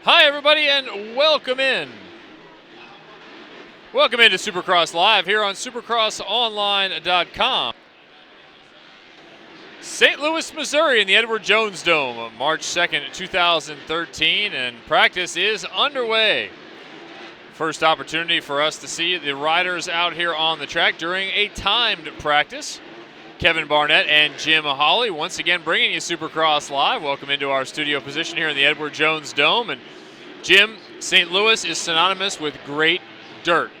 Hi, everybody, and welcome in. Welcome into Supercross Live here on supercrossonline.com. St. Louis, Missouri in the Edward Jones Dome, March 2nd, 2013, and practice is underway. First opportunity for us to see the riders out here on the track during a timed practice. Kevin Barnett and Jim Holley once again bringing you Supercross Live. Welcome into our studio position here in the Edward Jones Dome. And Jim, St. Louis is synonymous with great dirt.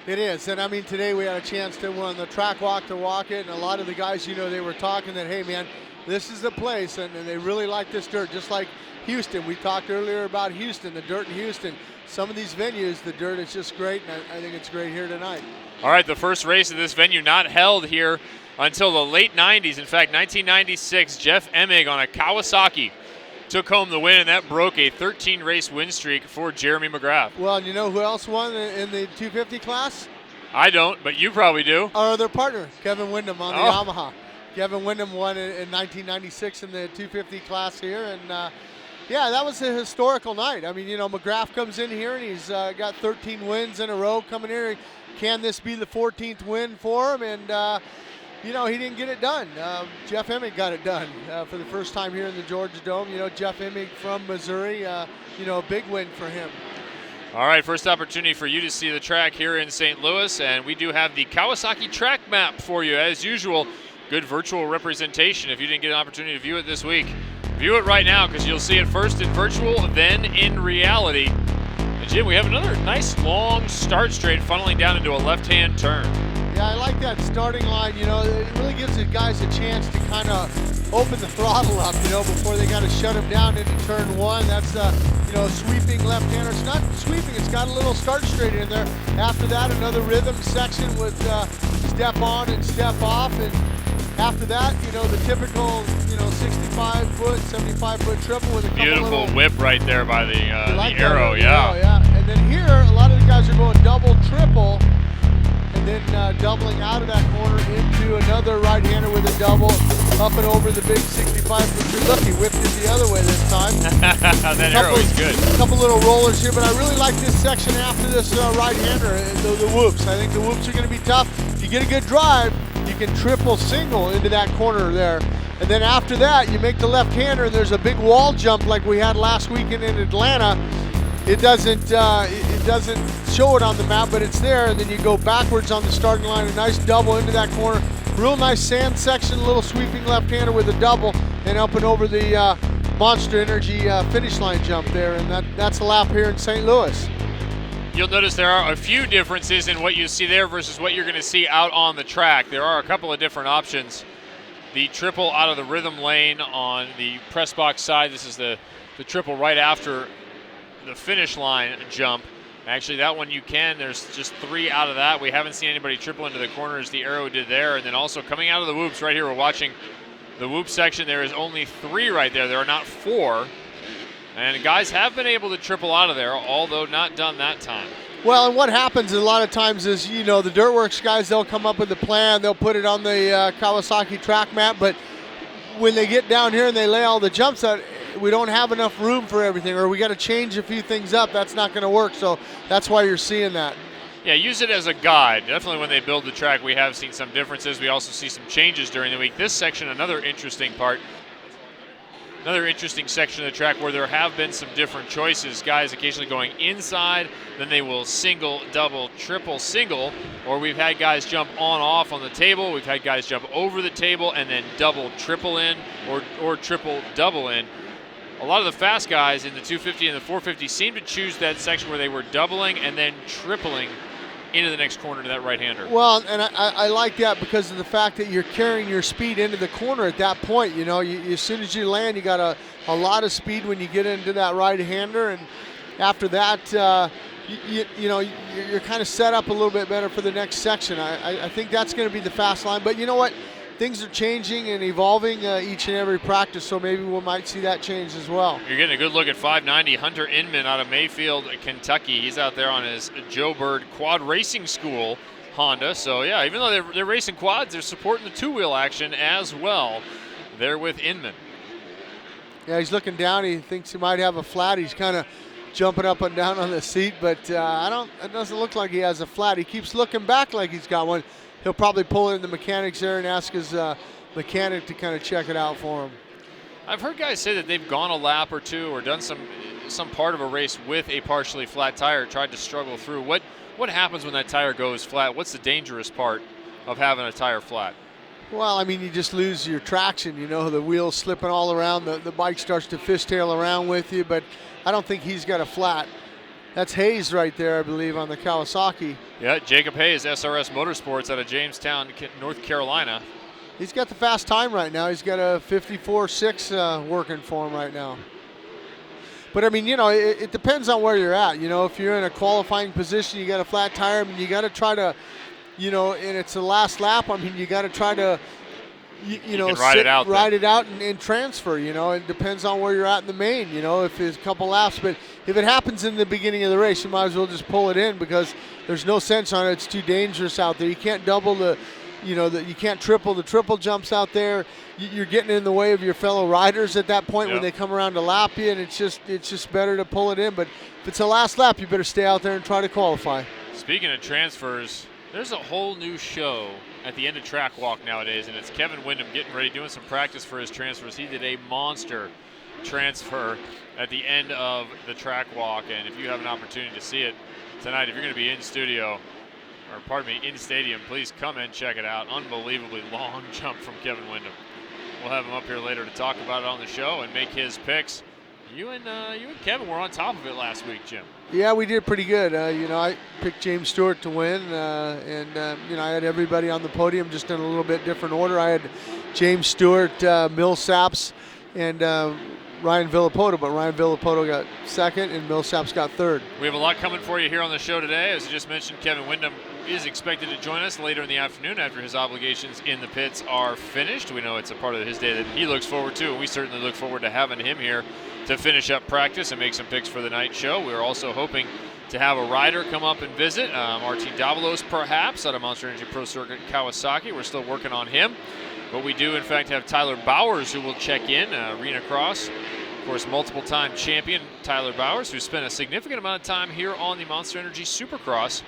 It is, and I mean today we had a chance to on the track walk to walk it, and a lot of the guys, they were talking that, hey man, this is the place, and they really like this dirt, just like Houston. We talked earlier about Houston, the dirt in Houston. Some of these venues, the dirt is just great, and I think it's great here tonight. All right, the first race of this venue not held here until the late 90s. In fact, 1996, Jeff Emig on a Kawasaki took home the win, and that broke a 13-race win streak for Jeremy McGrath. Well, and you know who else won in the 250 class? I don't, but you probably do. Our other partner, Kevin Windham on the Yamaha. Kevin Windham won in 1996 in the 250 class here, and yeah, that was a historical night. I mean, McGrath comes in here, and he's got 13 wins in a row coming here. Can this be the 14th win for him? And he didn't get it done. Jeff Emig got it done for the first time here in the Georgia Dome. Jeff Emig from Missouri, a big win for him. All right, first opportunity for you to see the track here in St. Louis, and we do have the Kawasaki track map for you as usual. Good virtual representation if you didn't get an opportunity to view it this week. View it right now because you'll see it first in virtual, then in reality. And Jim, we have another nice long start straight funneling down into a left-hand turn. Yeah, I like that starting line. It really gives the guys a chance to kind of open the throttle up, before they got to shut them down into turn one. That's, sweeping left-hander. It's not sweeping, it's got a little start straight in there. After that, another rhythm section with step on and step off. And after that, the typical, 65-foot, 75-foot triple with a couple beautiful whip right there by the arrow, yeah. And then here, a lot of the guys are going double, triple, and then doubling out of that corner into another right-hander with a double, up and over the big 65-foot. Look, he whipped it the other way this time. That arrow is good. A couple little rollers here, but I really like this section after this right-hander, the whoops. I think the whoops are going to be tough. If you get a good drive, you can triple single into that corner there. And then after that, you make the left-hander, and there's a big wall jump like we had last weekend in Atlanta. It doesn't show it on the map, but it's there. And then you go backwards on the starting line, a nice double into that corner. Real nice sand section, a little sweeping left-hander with a double, and up and over the Monster Energy finish line jump there. And that's a lap here in St. Louis. You'll notice there are a few differences in what you see there versus what you're going to see out on the track. There are a couple of different options. The triple out of the rhythm lane on the press box side. This is the triple right after the finish line jump. Actually, that one you can. There's just 3 out of that. We haven't seen anybody triple into the corners. The arrow did there. And then also coming out of the whoops right here, we're watching the whoop section. There is only 3 right there. There are not 4. And guys have been able to triple out of there, although not done that time. Well, and what happens a lot of times is, the Dirtworks guys, they'll come up with a plan. They'll put it on the Kawasaki track map. But when they get down here and they lay all the jumps out, we don't have enough room for everything, or we got to change a few things up. That's not going to work. So that's why you're seeing that. Yeah, use it as a guide. Definitely when they build the track, we have seen some differences. We also see some changes during the week. This section, another interesting part. Another interesting section of the track where there have been some different choices. Guys occasionally going inside, then they will single, double, triple, single, or we've had guys jump on, off on the table. We've had guys jump over the table and then double, triple in, or triple, double in. A lot of the fast guys in the 250 and the 450 seem to choose that section where they were doubling and then tripling into the next corner to that right-hander. Well, and I like that because of the fact that you're carrying your speed into the corner at that point. As soon as you land, you got a lot of speed when you get into that right-hander, and after that, you're kind of set up a little bit better for the next section. I think that's going to be the fast line, but you know what? Things are changing and evolving each and every practice, so maybe we might see that change as well. You're getting a good look at 590 Hunter Inman out of Mayfield, Kentucky. He's out there on his Joe Bird Quad Racing School Honda. So yeah, even though they're racing quads, they're supporting the two-wheel action as well. They're with Inman. Yeah, he's looking down. He thinks he might have a flat. He's kind of jumping up and down on the seat, but it doesn't look like he has a flat. He keeps looking back like he's got one. He'll probably pull in the mechanics there and ask his mechanic to kind of check it out for him. I've heard guys say that they've gone a lap or two or done some part of a race with a partially flat tire, tried to struggle through. What happens when that tire goes flat? What's the dangerous part of having a tire flat? Well, I mean, you just lose your traction. You know, the wheels slipping all around. The bike starts to fishtail around with you, but I don't think he's got a flat. That's Hayes right there, I believe, on the Kawasaki. Yeah, Jacob Hayes, SRS Motorsports out of Jamestown, North Carolina. He's got the fast time right now. He's got a 54.6 working for him right now. But, I mean, you know, it depends on where you're at. You know, if you're in a qualifying position, you got a flat tire, I mean, you got to try to, you know, and it's the last lap, I mean, you got to try to, you know, ride it out and transfer, you know. It depends on where you're at in the main, you know, if it's a couple laps. But if it happens in the beginning of the race, you might as well just pull it in because there's no sense on it. It's too dangerous out there. You can't double the, you know, you can't triple the triple jumps out there. You're getting in the way of your fellow riders at that point when they come around to lap you, and it's just better to pull it in. But if it's the last lap, you better stay out there and try to qualify. Speaking of transfers, there's a whole new show at the end of track walk nowadays, and it's Kevin Windham getting ready, doing some practice for his transfers. He did a monster transfer at the end of the track walk, and if you have an opportunity to see it tonight, if you're going to be in studio, or pardon me, in stadium, please come and check it out. Unbelievably long jump from Kevin Windham. We'll have him up here later to talk about it on the show and make his picks. You and Kevin were on top of it last week, Jim. Yeah, we did pretty good. You know, I picked James Stewart to win, and you know, I had everybody on the podium just in a little bit different order. I had James Stewart, Millsaps, and Ryan Villapoto, but Ryan Villapoto got second and Millsaps got third. We have a lot coming for you here on the show today. As I just mentioned, Kevin Windham is expected to join us later in the afternoon after his obligations in the pits are finished. We know it's a part of his day that he looks forward to, and we certainly look forward to having him here to finish up practice and make some picks for the night show. We're also hoping to have a rider come up and visit, Martin Davalos perhaps, out of Monster Energy Pro Circuit Kawasaki. We're still working on him, but we do in fact have Tyler Bowers who will check in, Arenacross. Of course, multiple-time champion Tyler Bowers, who spent a significant amount of time here on the Monster Energy Supercross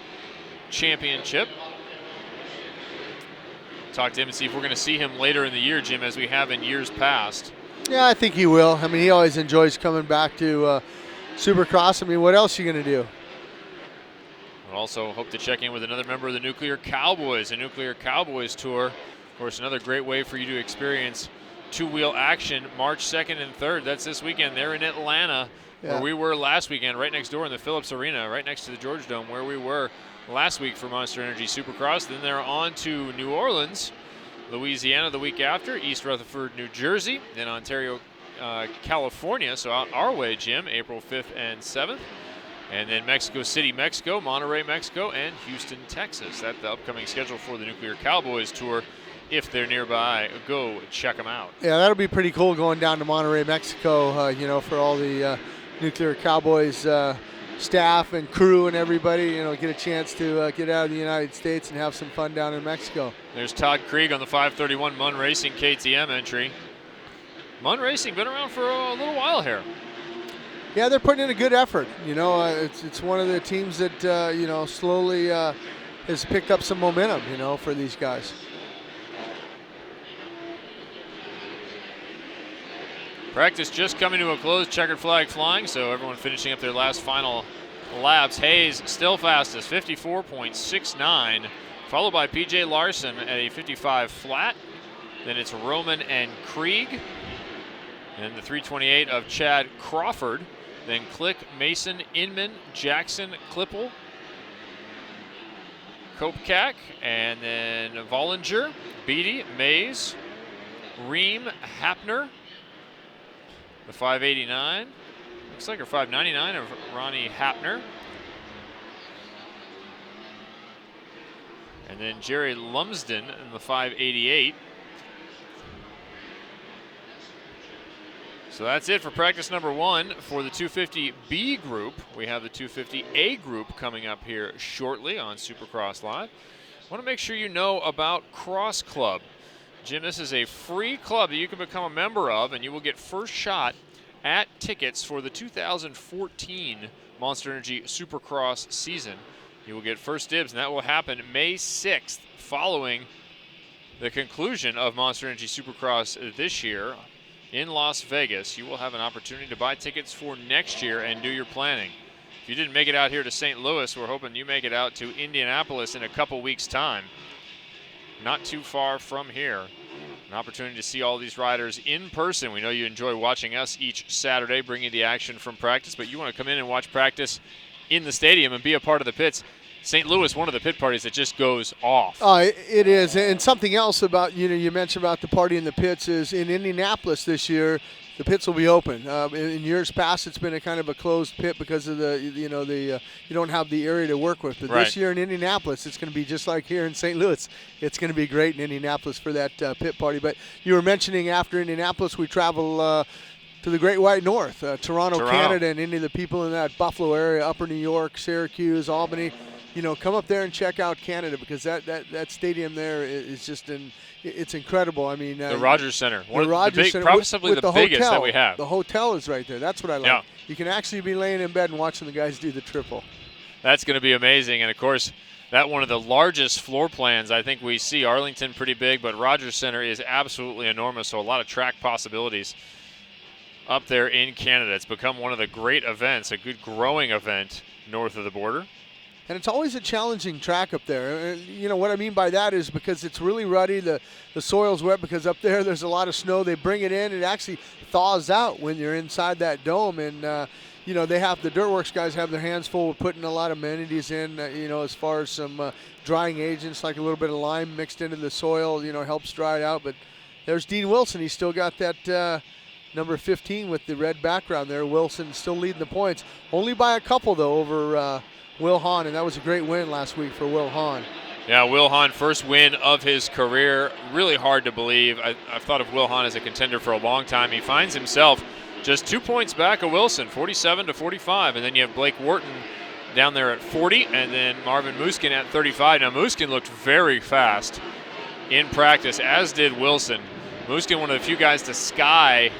Championship. Talk to him and see if we're going to see him later in the year, Jim, as we have in years past. Yeah, I think he will. I mean, he always enjoys coming back to Supercross. I mean, what else are you going to do? We'll also hope to check in with another member of the Nuclear Cowboys, a Nuclear Cowboys tour. Of course, another great way for you to experience two-wheel action March 2nd and 3rd. That's this weekend. They're in Atlanta, where we were last weekend, right next door in the Phillips Arena, right next to the George Dome, where we were last week for Monster Energy Supercross. Then they're on to New Orleans, Louisiana the week after, East Rutherford, New Jersey, then Ontario, California, so out our way, Jim, April 5th and 7th. And then Mexico City, Mexico, Monterrey, Mexico, and Houston, Texas. That's the upcoming schedule for the Nuclear Cowboys tour. If they're nearby, go check them out. Yeah, that'll be pretty cool going down to Monterrey, Mexico, you know, for all the Nuclear Cowboys staff and crew and everybody, you know, get a chance to get out of the United States and have some fun down in Mexico. There's Todd Krieg on the 531 Munn Racing KTM entry. Munn Racing been around for a little while here. Yeah, they're putting in a good effort. You know, it's one of the teams that, you know, slowly has picked up some momentum, you know, for these guys. Practice just coming to a close, checkered flag flying, so everyone finishing up their last final laps. Hayes still fastest, 54.69, followed by PJ Larson at a 55 flat. Then it's Roman and Krieg. And the 328 of Chad Crawford. Then Click, Mason, Inman, Jackson, Klippel, Kopkak, and then Vollinger, Beatty, Mays, Ream, Hapner. The 589, looks like, or 599 of Ronnie Hapner. And then Jerry Lumsden in the 588. So that's it for practice number one for the 250B group. We have the 250A group coming up here shortly on Supercross Live. I want to make sure you know about Cross Club. Jim, this is a free club that you can become a member of, and you will get first shot at tickets for the 2014 Monster Energy Supercross season, you will get first dibs, and that will happen May 6th following the conclusion of Monster Energy Supercross this year in Las Vegas. You will have an opportunity to buy tickets for next year and do your planning. If you didn't make it out here to St. Louis, we're hoping you make it out to Indianapolis in a couple weeks' time. Not too far from here. An opportunity to see all these riders in person. We know you enjoy watching us each Saturday, bringing the action from practice, but you want to come in and watch practice in the stadium and be a part of the pits. St. Louis, one of the pit parties that just goes off. It is, and something else about, you mentioned about the party in the pits is in Indianapolis this year, the pits will be open. In years past, it's been a kind of a closed pit because of you don't have the area to work with. But this year in Indianapolis, it's going to be just like here in St. Louis. It's going to be great in Indianapolis for that pit party. But you were mentioning after Indianapolis, we travel to the Great White North, Toronto, Canada, and any of the people in that Buffalo area, Upper New York, Syracuse, Albany. Come up there and check out Canada, because that stadium there is just it's incredible. I mean, the Rogers Center, Center, probably with the biggest hotel that we have. The hotel is right there. That's what I like. Yeah. You can actually be laying in bed and watching the guys do the triple. That's going to be amazing, and of course, that one of the largest floor plans I think we see. Arlington pretty big, but Rogers Center is absolutely enormous. So a lot of track possibilities up there in Canada. It's become one of the great events, a good growing event north of the border. And it's always a challenging track up there. What I mean by that is because it's really ruddy, the soil's wet, because up there's a lot of snow. They bring it in, it actually thaws out when you're inside that dome. And, the Dirtworks guys have their hands full with putting a lot of amenities in, as far as some drying agents, like a little bit of lime mixed into the soil, helps dry it out. But there's Dean Wilson. He's still got that number 15 with the red background there. Wilson still leading the points. Only by a couple, though, over Will Hahn, and that was a great win last week for Will Hahn. Yeah, Will Hahn, first win of his career. Really hard to believe. I've thought of Will Hahn as a contender for a long time. He finds himself just 2 points back of Wilson, 47-45, and then you have Blake Wharton down there at 40, and then Marvin Muskin at 35. Now, Muskin looked very fast in practice, as did Wilson. Muskin, one of the few guys to sky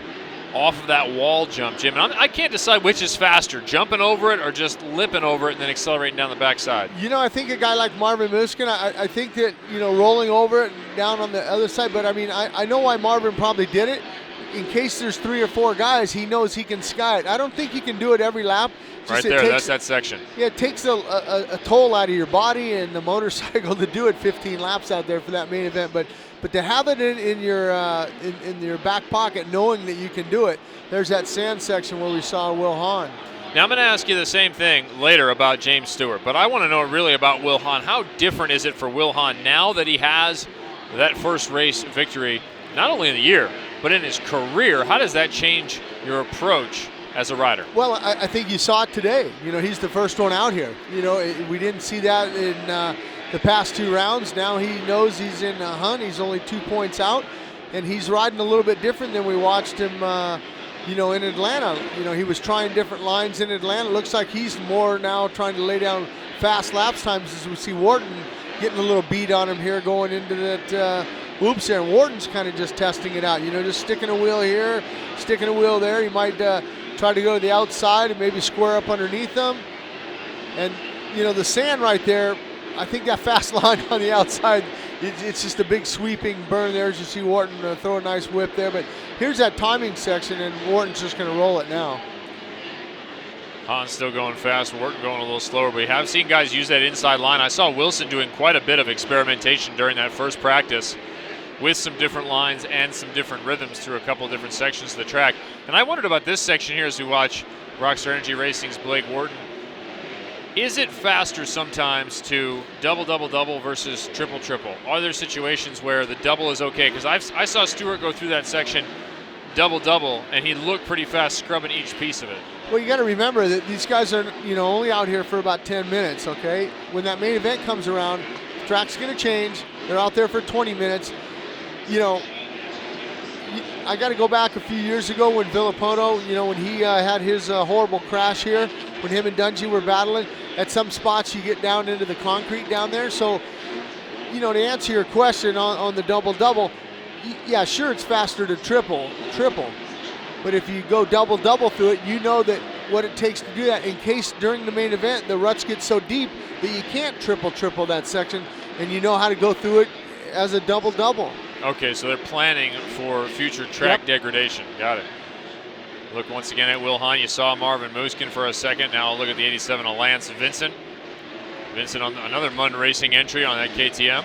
off of that wall jump, Jim. And I can't decide which is faster, jumping over it or just lipping over it and then accelerating down the backside. I think a guy like Marvin Muskin, I think that, rolling over it and down on the other side, but I know why Marvin probably did it. In case there's 3 or 4 guys, he knows he can sky it. I don't think he can do it every lap. Right there, that's that section. Yeah, it takes a toll out of your body and the motorcycle to do it 15 laps out there for that main event, but to have it in your back pocket, knowing that you can do it, there's that sand section where we saw Will Hahn. Now I'm going to ask you the same thing later about James Stewart, but I want to know really about Will Hahn. How different is it for Will Hahn now that he has that first race victory, not only in the year, but in his career? How does that change your approach as a rider? Well, I think you saw it today. He's the first one out here. We didn't see that in the past 2 rounds. Now he knows he's in a hunt. He's only 2 points out, and he's riding a little bit different than we watched him, in Atlanta. He was trying different lines in Atlanta. It looks like he's more now trying to lay down fast lapse times, as we see Wharton getting a little beat on him here going into that whoops there. And Wharton's kind of just testing it out, just sticking a wheel here, sticking a wheel there. He might try to go to the outside and maybe square up underneath them. And, the sand right there, I think that fast line on the outside, it's just a big sweeping burn there, as you see Wharton throw a nice whip there. But here's that timing section, and Wharton's just going to roll it now. Hahn's still going fast, Wharton going a little slower, but we have seen guys use that inside line. I saw Wilson doing quite a bit of experimentation during that first practice with some different lines and some different rhythms through a couple of different sections of the track. And I wondered about this section here as we watch Rockstar Energy Racing's Blake Wharton. Is it faster sometimes to double versus triple? Are there situations where the double is okay? Because I saw Stewart go through that section double, and he looked pretty fast scrubbing each piece of it. Well, you got to remember that these guys are, only out here for about 10 minutes, okay? When that main event comes around, the track's going to change. They're out there for 20 minutes. I got to go back a few years ago when Villapoto, when he had his horrible crash here, when him and Dungey were battling. At some spots, you get down into the concrete down there. So, to answer your question on the double, yeah, sure, it's faster to triple. But if you go double through it, you know that what it takes to do that in case during the main event the ruts get so deep that you can't triple that section, and you know how to go through it as a double. Okay, so they're planning for future track degradation. Got it. Look once again at Will Hahn. You saw Marvin Muskin for a second. Now look at the 87 of Lance Vincent. Vincent on another Munn Racing entry on that KTM.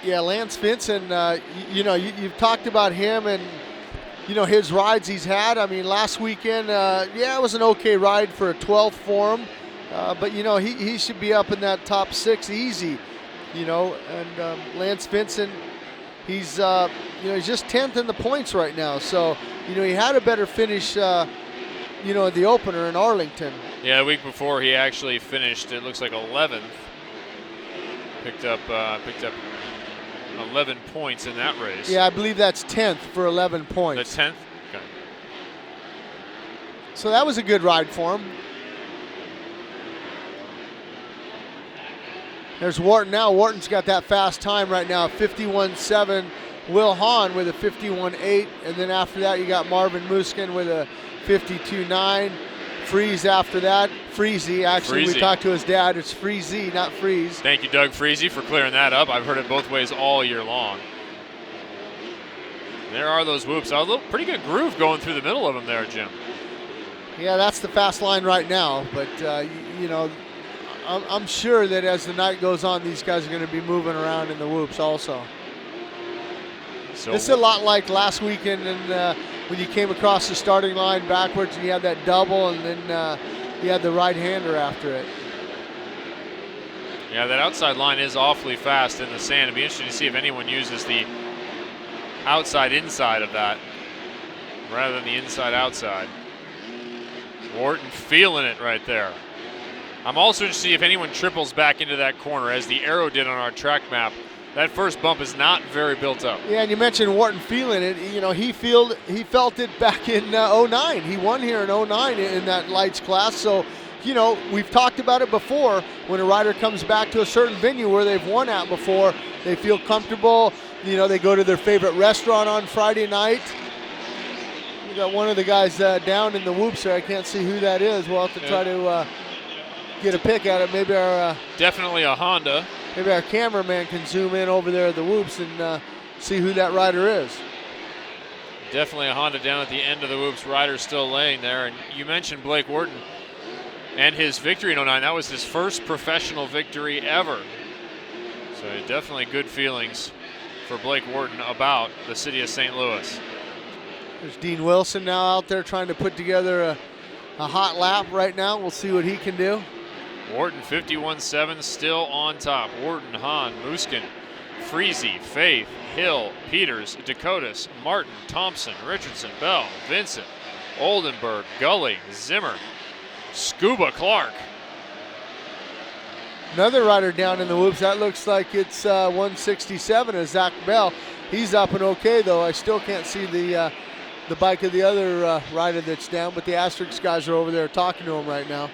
Yeah, Lance Vincent, you've talked about him and, his rides he's had. I mean, last weekend, it was an okay ride for a 12th for him. But, he should be up in that top 6 easy, and Lance Vincent, he's just 10th in the points right now. So, he had a better finish, the opener in Arlington. Yeah, the week before he actually finished, it looks like 11th. Picked up 11 points in that race. Yeah, I believe that's 10th for 11 points. The 10th? Okay. So that was a good ride for him. There's Wharton now. Wharton's got that fast time right now, 51.7. Will Hahn with a 51.8. And then after that, you got Marvin Muskin with a 52.9. Freeze after that. Freezy, actually. We talked to his dad. It's Freezy, not Freeze. Thank you, Doug Freezy, for clearing that up. I've heard it both ways all year long. There are those whoops. A little pretty good groove going through the middle of them there, Jim. Yeah, that's the fast line right now. But, I'm sure that as the night goes on, these guys are going to be moving around in the whoops also. So it's a lot like last weekend and when you came across the starting line backwards and you had that double and then you had the right-hander after it. Yeah, that outside line is awfully fast in the sand. It'd be interesting to see if anyone uses the outside-inside of that rather than the inside-outside. Wharton feeling it right there. I'm also interested to see if anyone triples back into that corner as the arrow did on our track map. That first bump is not very built up. Yeah, and you mentioned Wharton feeling it. He felt it back in 09. He won here in 09 in that lights class. So, we've talked about it before. When a rider comes back to a certain venue where they've won at before, they feel comfortable. They go to their favorite restaurant on Friday night. We got one of the guys down in the whoops there. I can't see who that is. We'll have to try to get a pick at it. Maybe our definitely a Honda. Maybe our cameraman can zoom in over there at the whoops and see who that rider is. Definitely a Honda down at the end of the whoops. Rider still laying there. And you mentioned Blake Wharton and his victory in 09. That was his first professional victory ever. So definitely good feelings for Blake Wharton about the city of St. Louis. There's Dean Wilson now out there trying to put together a hot lap right now. We'll see what he can do. Wharton 51.7 still on top. Wharton, Hahn, Muskin, Freezy, Faith, Hill, Peters, Dakotas, Martin, Thompson, Richardson, Bell, Vincent, Oldenburg, Gully, Zimmer, Scuba Clark. Another rider down in the whoops. That looks like it's 167 is Zach Bell. He's up and okay though. I still can't see the bike of the other rider that's down, but the Asterisk guys are over there talking to him right now.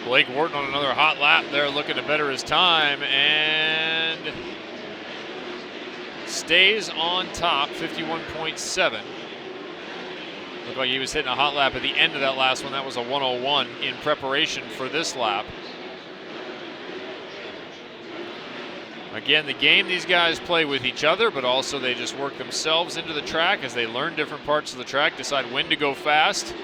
Blake Wharton on another hot lap there, looking to better his time, and stays on top, 51.7. Looked like he was hitting a hot lap at the end of that last one. That was a 101 in preparation for this lap. Again, the game these guys play with each other, but also they just work themselves into the track as they learn different parts of the track, decide when to go fast,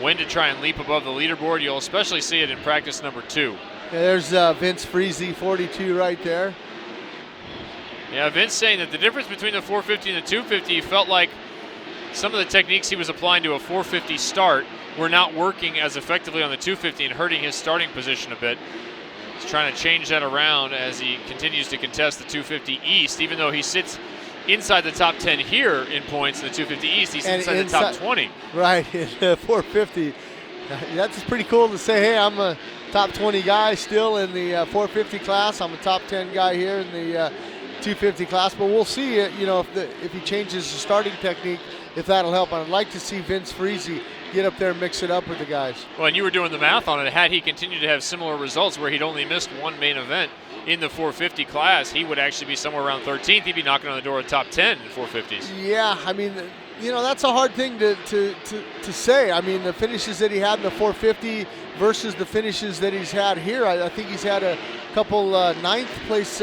when to try and leap above the leaderboard. You'll especially see it in practice number 2. Yeah, there's Vince Freezy, 42 right there. Yeah, Vince saying that the difference between the 450 and the 250 felt like some of the techniques he was applying to a 450 start were not working as effectively on the 250 and hurting his starting position a bit. He's trying to change that around as he continues to contest the 250 East, even though he sits inside the top 10 here in points in the 250 East. He's inside the top 20. Right, in the 450. That's pretty cool to say, hey, I'm a top 20 guy still in the 450 class. I'm a top 10 guy here in the 250 class. But we'll see, if he changes the starting technique, if that'll help. I'd like to see Vince Freezy get up there and mix it up with the guys. Well, and you were doing the math on it. Had he continued to have similar results where he'd only missed one main event in the 450 class, he would actually be somewhere around 13th. He'd be knocking on the door of top 10 in the 450s. Yeah, I mean, that's a hard thing to say. I mean, the finishes that he had in the 450 versus the finishes that he's had here, I think he's had a couple ninth place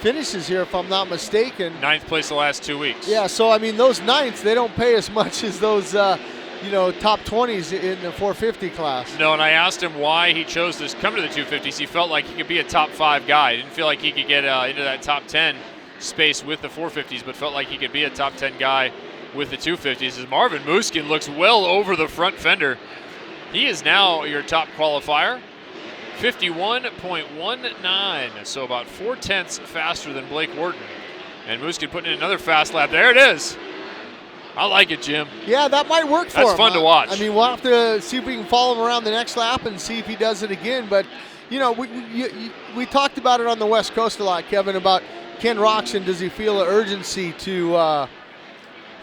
finishes here, if I'm not mistaken. Ninth place the last 2 weeks. Yeah, so I mean, those ninths, they don't pay as much as those top 20s in the 450 class. No, and I asked him why he chose to come to the 250s. He felt like he could be a top 5 guy. He didn't feel like he could get into that top 10 space with the 450s, but felt like he could be a top 10 guy with the 250s. As Marvin Musquin looks well over the front fender. He is now your top qualifier, 51.19, so about 4/10 faster than Blake Wharton. And Musquin putting in another fast lap. There it is. I like it, Jim. Yeah, that might work for him. That's fun to watch. I mean, we'll have to see if we can follow him around the next lap and see if he does it again. But, we talked about it on the West Coast a lot, Kevin, about Ken Roxon. Does he feel an urgency to,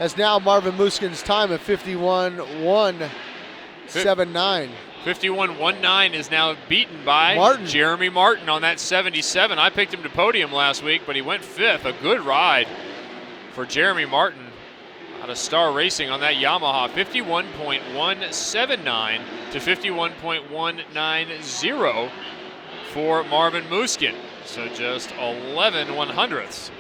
as now Marvin Musquin's time at 51.179. 51.19 is now beaten by Jeremy Martin on that 77. I picked him to podium last week, but he went 5th. A good ride for Jeremy Martin out of Star Racing on that Yamaha. 51.179 to 51.190 for Marvin Musquin. So just 11 one-hundredths.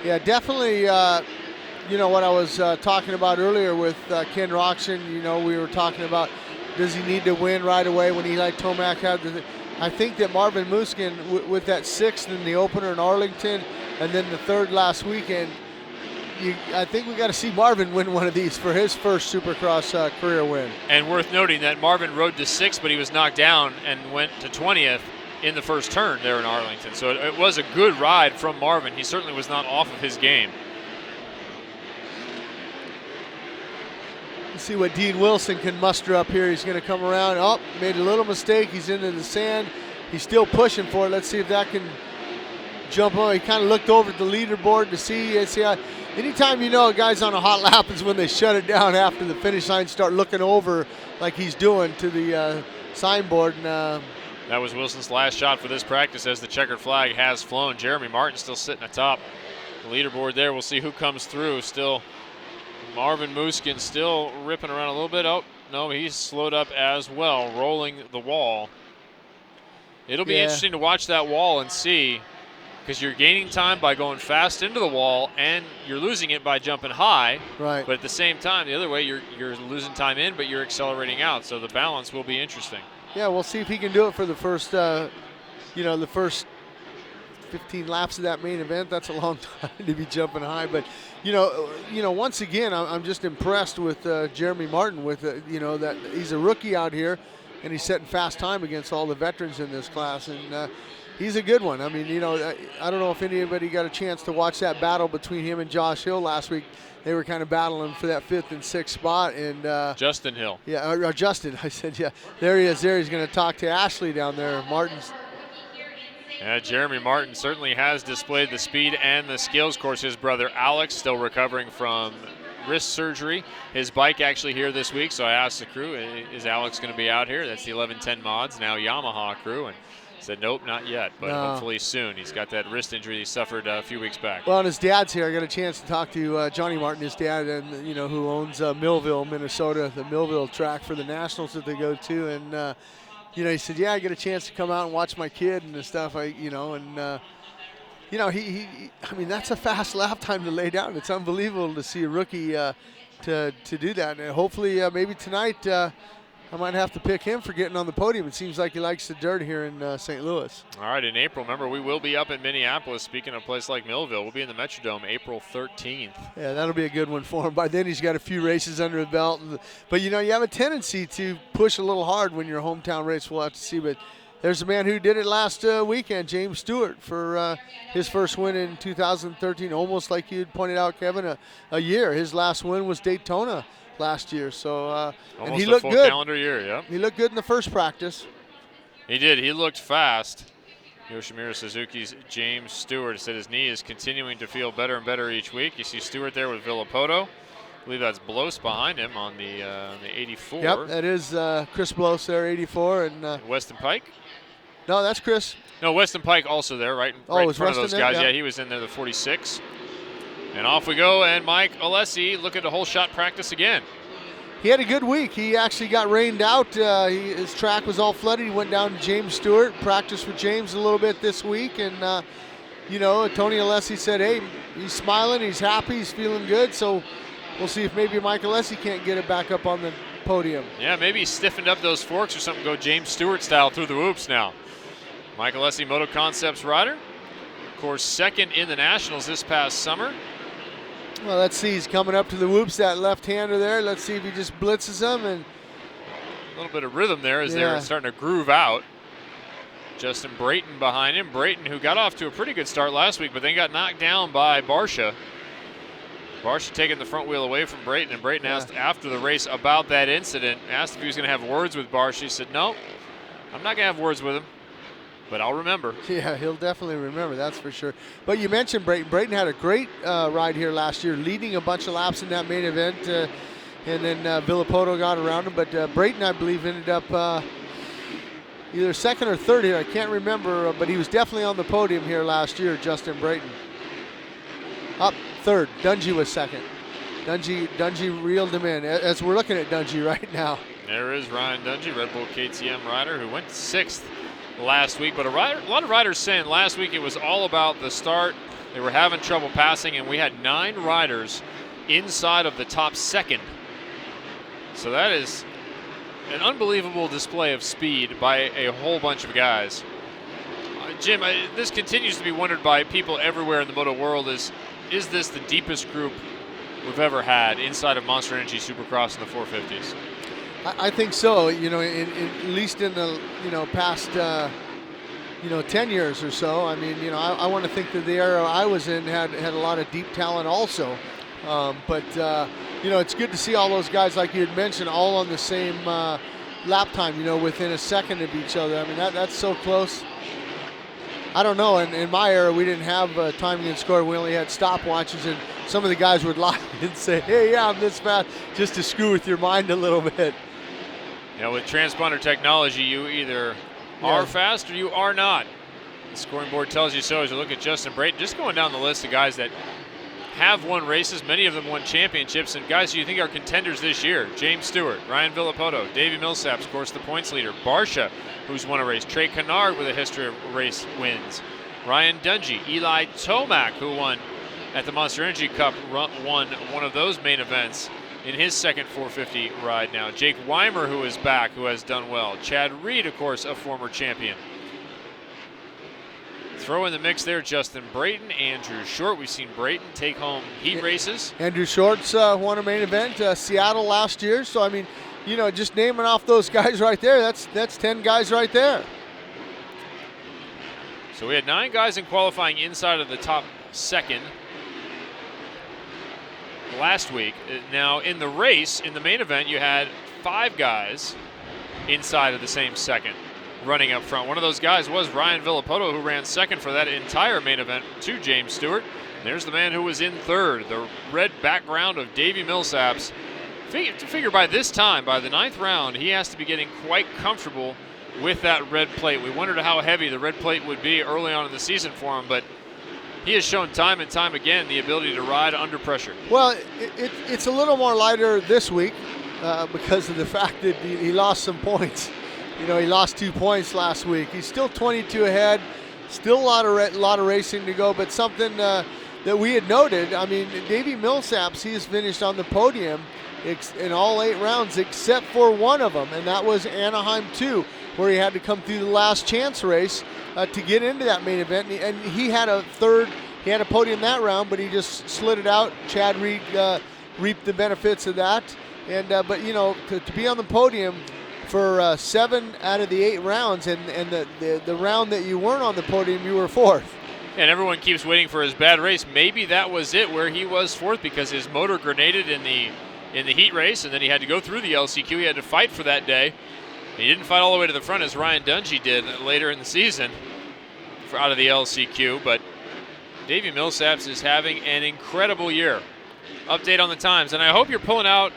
Yeah, definitely. What I was talking about earlier with Ken Roxon, we were talking about, does he need to win right away when Eli Tomac had I think that Marvin Musquin, with that 6th in the opener in Arlington and then the 3rd last weekend, I think we got to see Marvin win one of these for his first Supercross career win. And worth noting that Marvin rode to 6th, but he was knocked down and went to 20th in the first turn there in Arlington. So it was a good ride from Marvin. He certainly was not off of his game. Let's see what Dean Wilson can muster up here. He's going to come around. Oh, made a little mistake. He's into the sand. He's still pushing for it. Let's see if that can jump on. He kind of looked over at the leaderboard to see. Anytime a guy's on a hot lap is when they shut it down after the finish line, start looking over like he's doing to the signboard. And, that was Wilson's last shot for this practice as the checkered flag has flown. Jeremy Martin still sitting atop the leaderboard there. We'll see who comes through. Still Marvin Musquin still ripping around a little bit. Oh, no, he's slowed up as well, rolling the wall. It'll be interesting to watch that wall and see, because you're gaining time by going fast into the wall and you're losing it by jumping high. Right. But at the same time, the other way, you're losing time in, but you're accelerating out. So the balance will be interesting. Yeah, we'll see if he can do it for the first, the first 15 laps of that main event. That's a long time to be jumping high. But, once again, I'm just impressed with Jeremy Martin with, that he's a rookie out here and he's setting fast time against all the veterans in this class. And he's a good one. I mean, I don't know if anybody got a chance to watch that battle between him and Josh Hill last week. They were kind of battling for that 5th and 6th spot. And Justin Hill. Yeah, or Justin. I said, yeah, there he is. There he's going to talk to Ashley down there. Martin's. Yeah, Jeremy Martin certainly has displayed the speed and the skills. Of course, his brother Alex still recovering from wrist surgery. His bike actually here this week, so I asked the crew, is Alex going to be out here? That's the 1110 Mods, now Yamaha crew, and said nope, not yet, but hopefully soon. He's got that wrist injury he suffered a few weeks back. Well, and his dad's here. I got a chance to talk to Johnny Martin, his dad, and who owns Millville, Minnesota, the Millville track for the Nationals that they go to, and he said, yeah, I get a chance to come out and watch my kid and stuff. I mean, that's a fast lap time to lay down. It's unbelievable to see a rookie to do that. And hopefully, maybe tonight, I might have to pick him for getting on the podium. It seems like he likes the dirt here in St. Louis. All right, in April, remember, we will be up in Minneapolis. Speaking of a place like Millville, we'll be in the Metrodome April 13th. Yeah, that'll be a good one for him. By then, he's got a few races under the belt. But, you have a tendency to push a little hard when your hometown race. We'll have to see. But there's a man who did it last weekend, James Stewart, for his first win in 2013, almost like you pointed out, Kevin, a year. His last win was Daytona last year, so and he looked full good. Calendar year, yeah. He looked good in the first practice. He did. He looked fast. Yoshimura Suzuki's James Stewart said his knee is continuing to feel better and better each week. You see Stewart there with Villapoto. believe that's Bloss behind him on the 84. Yep, that is Chris Bloss there, 84. And Weston Pike? No, that's Chris. No, Weston Pike also there, right in front of those guys. Yeah. He was in there, the 46. And off we go, and Mike Alessi looking to whole shot practice again. He had a good week. He actually got rained out. His track was all flooded. He went down to James Stewart, practiced with James a little bit this week. And, Tony Alessi said, hey, he's smiling, he's happy, he's feeling good. So we'll see if maybe Mike Alessi can't get it back up on the podium. Yeah, maybe he stiffened up those forks or something, go James Stewart style through the whoops now. Mike Alessi, Moto Concepts rider. Of course, second in the Nationals this past summer. Well, let's see. He's coming up to the whoops, that left-hander there. Let's see if he just blitzes them. And a little bit of rhythm there as they're starting to groove out. Justin Brayton behind him. Brayton, who got off to a pretty good start last week, but then got knocked down by Barsha. Barsha taking the front wheel away from Brayton, and Brayton asked after the race about that incident, asked if he was going to have words with Barsha. He said, no, I'm not going to have words with him, but I'll remember. Yeah, he'll definitely remember, that's for sure. But you mentioned Brayton. Brayton had a great ride here last year, leading a bunch of laps in that main event, and then Villapoto got around him. But Brayton, I believe, ended up either second or third here. I can't remember, but he was definitely on the podium here last year, Justin Brayton. Up third. Dungey was second. Dungey reeled him in, as we're looking at Dungey right now. There is Ryan Dungey, Red Bull KTM rider, who went sixth last week. But a lot of riders saying last week it was all about the start. They were having trouble passing, and we had 9 riders inside of the top second. So that is an unbelievable display of speed by a whole bunch of guys. Jim, this continues to be wondered by people everywhere in the moto world. Is this the deepest group we've ever had inside of Monster Energy Supercross in the 450s? I think so. At least in the past 10 years or so. I mean, I want to think that the era I was in had a lot of deep talent also. But it's good to see all those guys, like you had mentioned, all on the same lap time. Within a second of each other. I mean, that's so close. I don't know. In my era, we didn't have timing and score. We only had stopwatches, and some of the guys would lie and say, "Hey, yeah, I'm this fast," just to screw with your mind a little bit. With transponder technology, you either are fast or you are not. The scoring board tells you so. As you look at Justin Brayton, just going down the list of guys that have won races, many of them won championships, and guys who you think are contenders this year. James Stewart, Ryan Villapoto, Davey Millsaps, of course, the points leader. Barsha, who's won a race. Trey Kennard with a history of race wins. Ryan Dungey, Eli Tomac, who won at the Monster Energy Cup, won one of those main events in his second 450 ride now. Jake Weimer, who is back, who has done well. Chad Reed, of course, a former champion. Throw in the mix there, Justin Brayton, Andrew Short. We've seen Brayton take home heat races. Andrew Short's won a main event, Seattle last year. So, I mean, just naming off those guys right there, that's 10 guys right there. So we had 9 guys in qualifying inside of the top second last week. Now, in the race, in the main event, you had 5 guys inside of the same second running up front. One of those guys was Ryan Villapoto, who ran second for that entire main event to James Stewart. And there's the man who was in third, the red background of Davey Millsaps. Figure by this time, by the 9th round, he has to be getting quite comfortable with that red plate. We wondered how heavy the red plate would be early on in the season for him, but he has shown time and time again the ability to ride under pressure. Well, it's a little more lighter this week because of the fact that he lost some points. He lost 2 points last week. He's still 22 ahead, still a lot of racing to go, but something that we had noted, I mean, Davey Millsaps, he has finished on the podium in all 8 rounds except for one of them, and that was Anaheim 2, where he had to come through the last chance race to get into that main event, and he had a podium that round, but he just slid it out. Chad Reed reaped the benefits of that, and but to be on the podium for 7 out of the 8 rounds, and the round that you weren't on the podium, you were 4th. And everyone keeps waiting for his bad race. Maybe that was it, where he was 4th, because his motor grenaded in the heat race, and then he had to go through the LCQ. He had to fight for that day. He didn't fight all the way to the front as Ryan Dungey did later in the season out of the LCQ, but Davey Millsaps is having an incredible year. update on the times. And I hope you're pulling out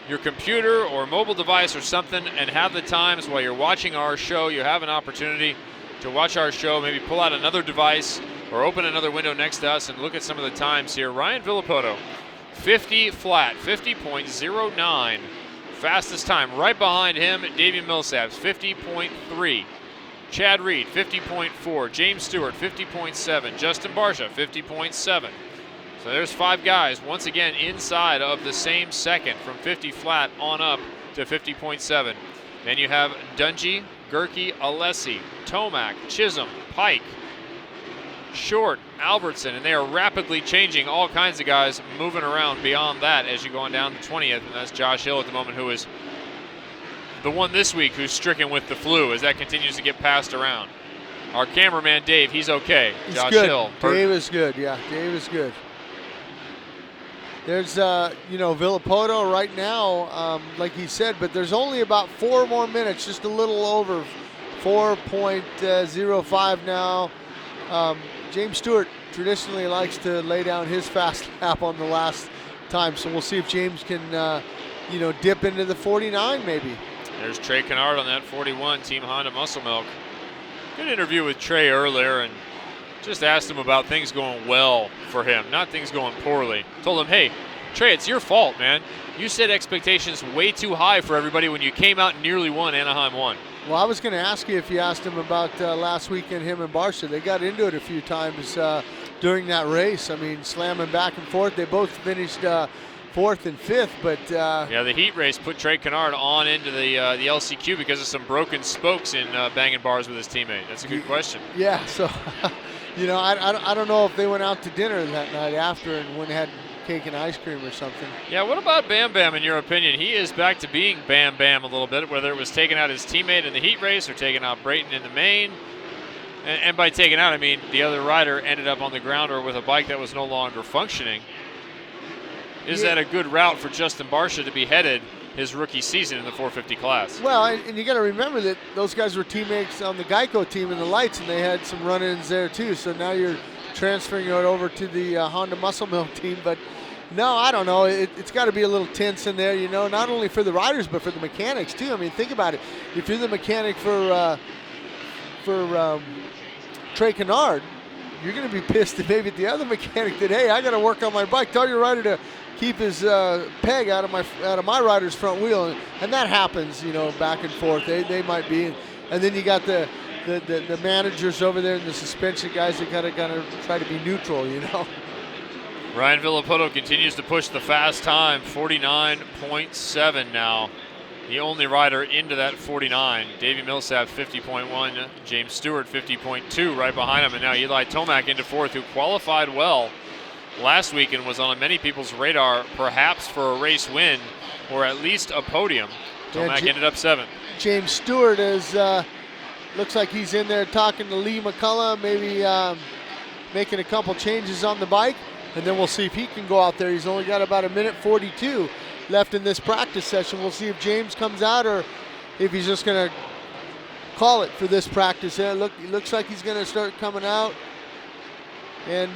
your computer or mobile device or something and have the times while you're watching our show. You have an opportunity to watch our show, maybe pull out another device or open another window next to us and look at some of the times here. Ryan Villapoto, 50 flat, 50.09. Fastest time. Right behind him, Davey Millsaps, 50.3. Chad Reed, 50.4. James Stewart, 50.7. Justin Barsha, 50.7. So there's 5 guys, once again, inside of the same second from 50 flat on up to 50.7. Then you have Dungey, Gerke, Alessi, Tomac, Chisholm, Pike, Short, Albertson, and they are rapidly changing. All kinds of guys moving around beyond that as you go on down to 20th, and that's Josh Hill at the moment, who is the one this week who's stricken with the flu as that continues to get passed around. Our cameraman, Dave, he's okay. He's Josh good. Hill. Dave is good, yeah, Dave is good. There's, Villapoto right now, like he said, but there's only about 4 more minutes, just a little over 4.05 now. James Stewart traditionally likes to lay down his fast lap on the last time, so we'll see if James can, dip into the 49 maybe. There's Trey Kennard on that 41, Team Honda Muscle Milk. Good interview with Trey earlier and just asked him about things going well for him, not things going poorly. Told him, hey, Trey, it's your fault, man. You set expectations way too high for everybody when you came out and nearly won Anaheim 1. Well, I was going to ask you if you asked him about last weekend, him and Barsha. They got into it a few times during that race. I mean, slamming back and forth. They both finished 4th and 5th, but yeah, the heat race put Trey Kennard on into the LCQ because of some broken spokes in banging bars with his teammate. That's a good question. Yeah, so I don't know if they went out to dinner that night after and went ahead and cake and ice cream or something. Yeah, what about Bam Bam in your opinion? He is back to being Bam Bam a little bit, whether it was taking out his teammate in the heat race or taking out Brayton in the main. And by taking out, I mean the other rider ended up on the ground or with a bike that was no longer functioning. Is that a good route for Justin Barsha to be headed his rookie season in the 450 class? Well, and you got to remember that those guys were teammates on the Geico team in the lights, and they had some run-ins there too. So now you're transferring it over to the Honda Muscle Milk team. But no, I don't know. It's got to be a little tense in there, not only for the riders but for the mechanics too. I mean, think about it. If you're the mechanic for Trey Kennard, you're going to be pissed that maybe the other mechanic that, hey, I got to work on my bike. Tell your rider to keep his peg out of my rider's front wheel, and that happens, back and forth. They might be, and then you got the managers over there and the suspension guys that gotta try to be neutral, Ryan Villapoto continues to push the fast time, 49.7 now. The only rider into that 49. Davey Millsap 50.1, James Stewart 50.2 right behind him, and now Eli Tomac into 4th, who qualified well last week and was on many people's radar, perhaps for a race win or at least a podium. Tomac ended up 7th. James Stewart is looks like he's in there talking to Lee McCullough, maybe making a couple changes on the bike, and then we'll see if he can go out there. He's only got about 1:42 left in this practice session. We'll see if James comes out or if he's just going to call it for this practice. It looks like he's going to start coming out. And,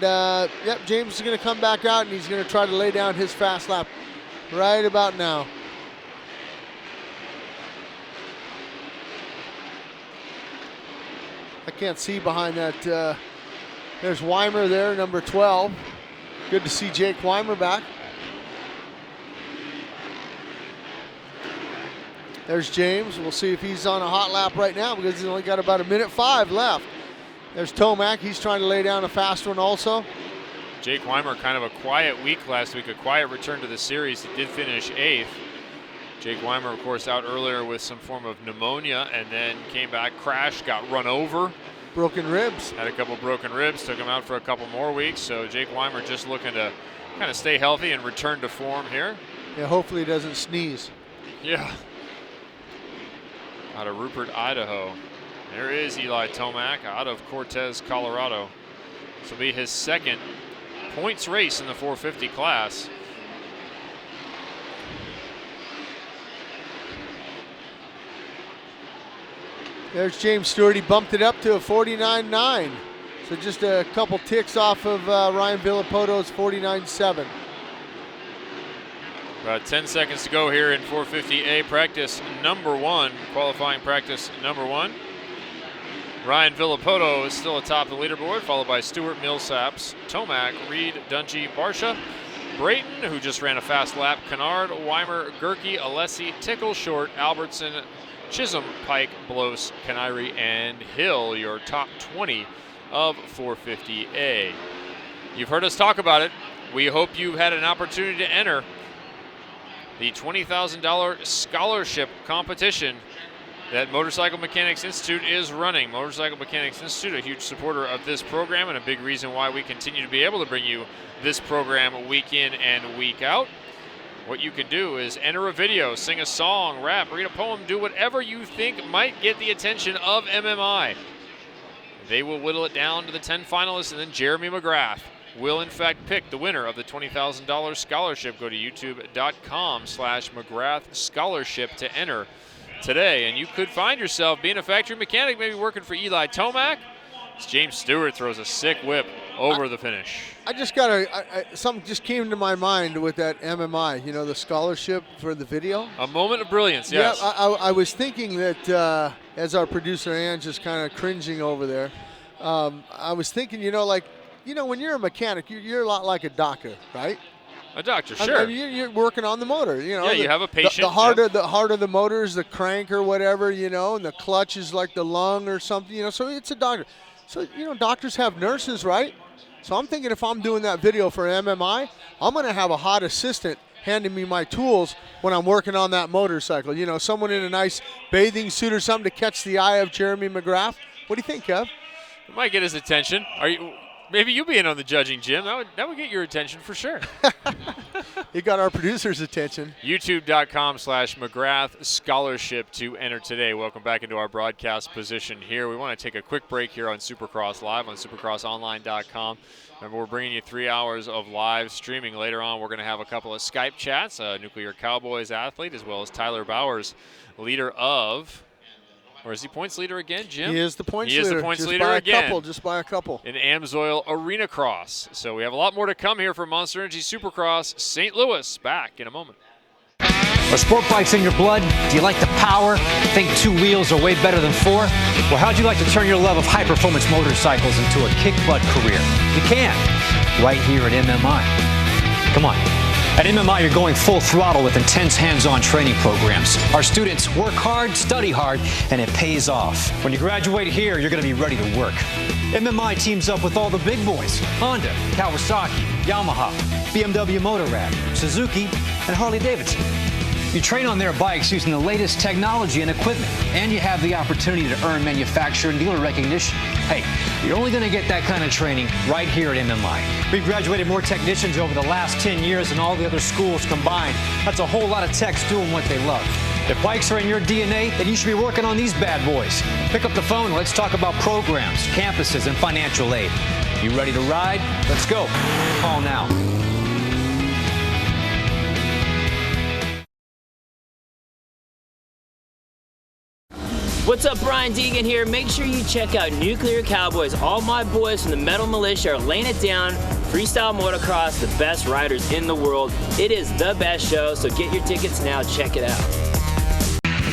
James is going to come back out, and he's going to try to lay down his fast lap right about now. I can't see behind that. There's Weimer there, number 12. Good to see Jake Weimer back. There's James. We'll see if he's on a hot lap right now because he's only got about 1:05 left. There's Tomac. He's trying to lay down a fast one also. Jake Weimer, kind of a quiet week last week, a quiet return to the series. He did finish 8th. Jake Weimer, of course, out earlier with some form of pneumonia and then came back, crashed, got run over. Broken ribs. Had a couple broken ribs, took him out for a couple more weeks. So Jake Weimer just looking to kind of stay healthy and return to form here. Yeah, hopefully he doesn't sneeze. Yeah. Out of Rupert, Idaho. There is Eli Tomac out of Cortez, Colorado. This will be his 2nd points race in the 450 class. There's James Stewart. He bumped it up to a 49.9. So just a couple ticks off of Ryan Villapoto's 49.7. About 10 seconds to go here in 450A practice number 1, qualifying practice number 1. Ryan Villapoto is still atop the leaderboard, followed by Stewart, Millsaps, Tomac, Reed, Dungy, Barsha, Brayton, who just ran a fast lap, Kennard, Weimer, Gerke, Alessi, Tickle, Short, Albertson, Chisholm, Pike, Bloss, Canary, and Hill, your top 20 of 450A. You've heard us talk about it. We hope you've had an opportunity to enter the $20,000 scholarship competition that Motorcycle Mechanics Institute is running. Motorcycle Mechanics Institute, a huge supporter of this program and a big reason why we continue to be able to bring you this program week in and week out. What you can do is enter a video, sing a song, rap, read a poem, do whatever you think might get the attention of MMI. They will whittle it down to the 10 finalists, and then Jeremy McGrath will in fact pick the winner of the $20,000 scholarship. Go to youtube.com/McGrath Scholarship to enter today. And you could find yourself being a factory mechanic, maybe working for Eli Tomac. James Stewart throws a sick whip over the finish. I just something just came to my mind with that MMI, you know, the scholarship for the video. A moment of brilliance, yes. Yeah, I was thinking that as our producer Ann just kind of cringing over there, I was thinking, you know, like, you know, when you're a mechanic, you're a lot like a doctor, right? A doctor, sure. I mean, you're working on the motor, you know. Yeah, you have a patient. The heart of the motor is the crank or whatever, you know, and the clutch is like the lung or something, you know. So it's a doctor. So, you know, doctors have nurses, right? So I'm thinking if I'm doing that video for MMI, I'm going to have a hot assistant handing me my tools when I'm working on that motorcycle. You know, someone in a nice bathing suit or something to catch the eye of Jeremy McGrath. What do you think, Kev? It might get his attention. Maybe you being on the judging, Jim, that would get your attention for sure. You got our producer's attention. YouTube.com/McGrath Scholarship to enter today. Welcome back into our broadcast position here. We want to take a quick break here on Supercross Live on supercrossonline.com. Remember, we're bringing you 3 hours of live streaming. Later on, we're going to have a couple of Skype chats, a Nuclear Cowboys athlete, as well as Tyler Bowers, leader of... Or is he points leader again, Jim? He is the points leader. He is the points leader again. Just by a couple. In AMSOIL Arenacross. So we have a lot more to come here for Monster Energy Supercross St. Louis. Back in a moment. Are sport bikes in your blood? Do you like the power? Think 2 wheels are way better than 4? Well, how'd you like to turn your love of high-performance motorcycles into a kick-butt career? You can, right here at MMI. Come on. At MMI, you're going full throttle with intense hands-on training programs. Our students work hard, study hard, and it pays off. When you graduate here, you're going to be ready to work. MMI teams up with all the big boys: Honda, Kawasaki, Yamaha, BMW Motorrad, Suzuki, and Harley-Davidson. You train on their bikes using the latest technology and equipment, and you have the opportunity to earn manufacturer and dealer recognition. Hey, you're only going to get that kind of training right here at MMI. We've graduated more technicians over the last 10 years than all the other schools combined. That's a whole lot of techs doing what they love. If bikes are in your DNA, then you should be working on these bad boys. Pick up the phone and let's talk about programs, campuses, and financial aid. You ready to ride? Let's go. Call now. What's up, Brian Deegan here. Make sure you check out Nuclear Cowboys. All my boys from the Metal Militia are laying it down. Freestyle motocross, the best riders in the world. It is the best show, so get your tickets now. Check it out.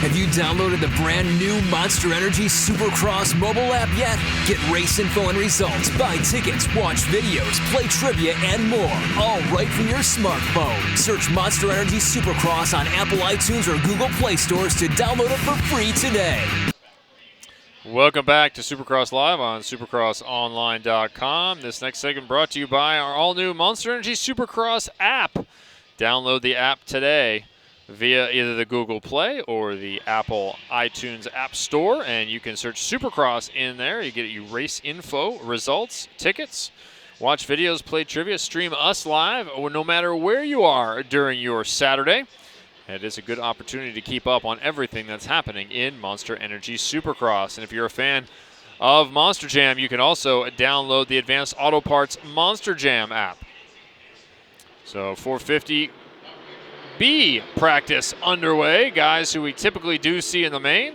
Have you downloaded the brand new Monster Energy Supercross mobile app yet? Get race info and results, buy tickets, watch videos, play trivia, and more, all right from your smartphone. Search Monster Energy Supercross on Apple iTunes or Google Play stores to download it for free today. Welcome back to Supercross Live on supercrossonline.com. This next segment brought to you by our all-new Monster Energy Supercross app. Download the app today via either the Google Play or the Apple iTunes App Store, and you can search Supercross in there. You get your race info, results, tickets, watch videos, play trivia, stream us live, or no matter where you are during your Saturday. It is a good opportunity to keep up on everything that's happening in Monster Energy Supercross. And if you're a fan of Monster Jam, you can also download the Advanced Auto Parts Monster Jam app. So 450B practice underway. Guys who we typically do see in the main.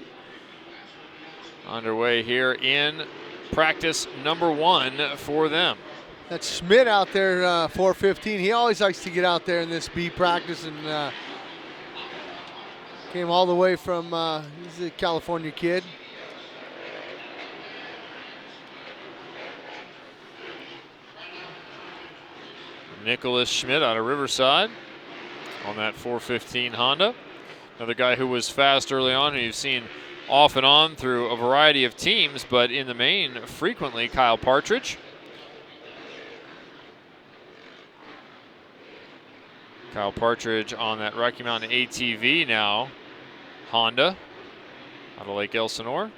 Underway here in practice number 1 for them. That's Schmidt out there, 4:15. He always likes to get out there in this B practice, and came all the way from, he's a California kid. Nicholas Schmidt out of Riverside on that 415 Honda. Another guy who was fast early on, who you've seen off and on through a variety of teams, but in the main, frequently, Kyle Partridge. Kyle Partridge on that Rocky Mountain ATV now, Honda, out of Lake Elsinore.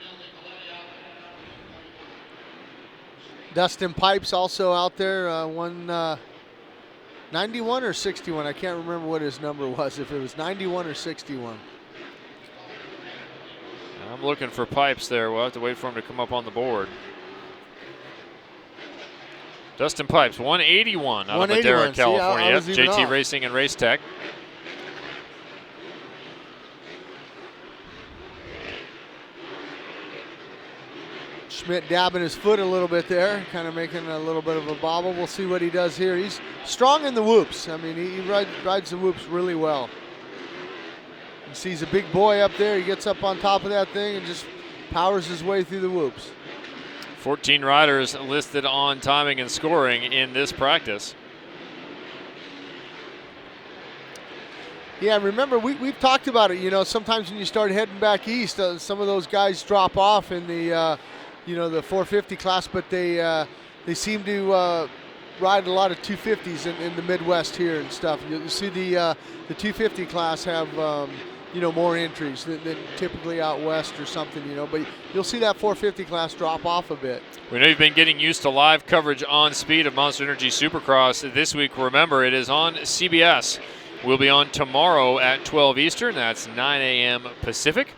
Dustin Pipes also out there, 91 or 61. I can't remember what his number was, if it was 91 or 61. I'm looking for Pipes there. We'll have to wait for him to come up on the board. Dustin Pipes, 181 out of Madera, California. Yep, JT off. Racing and Race Tech. Schmidt dabbing his foot a little bit there, kind of making a little bit of a bobble. We'll see what he does here. He's strong in the whoops. I mean, he rides the whoops really well. He sees a big boy up there. He gets up on top of that thing and just powers his way through the whoops. 14 riders listed on timing and scoring in this practice. Yeah, remember, we've talked about it. You know, sometimes when you start heading back east, some of those guys drop off in the, the 450 class, but they seem to ride a lot of 250s in the Midwest here and stuff. You see the 250 class have, more entries than typically out west or something, but you'll see that 450 class drop off a bit. We know you've been getting used to live coverage on Speed of Monster Energy Supercross. This week, remember, it is on CBS. We'll be on tomorrow at 12 Eastern. That's 9 a.m. Pacific.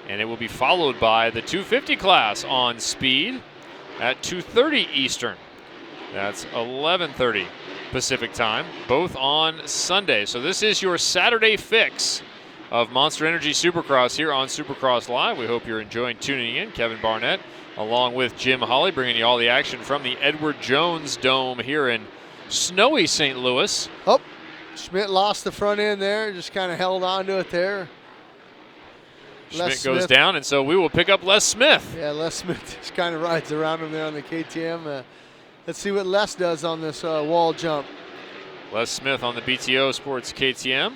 And it will be followed by the 250 class on Speed at 2:30 Eastern. That's 11:30 Pacific time, both on Sunday. So this is your Saturday fix of Monster Energy Supercross here on Supercross Live. We hope you're enjoying tuning in. Kevin Barnett along with Jim Holley bringing you all the action from the Edward Jones Dome here in snowy St. Louis. Oh, Schmidt lost the front end there, just kind of held on to it there. Schmidt goes down, and so we will pick up Les Smith. Yeah, Les Smith just kind of rides around him there on the KTM. Let's see what Les does on this wall jump. Les Smith on the BTO Sports KTM.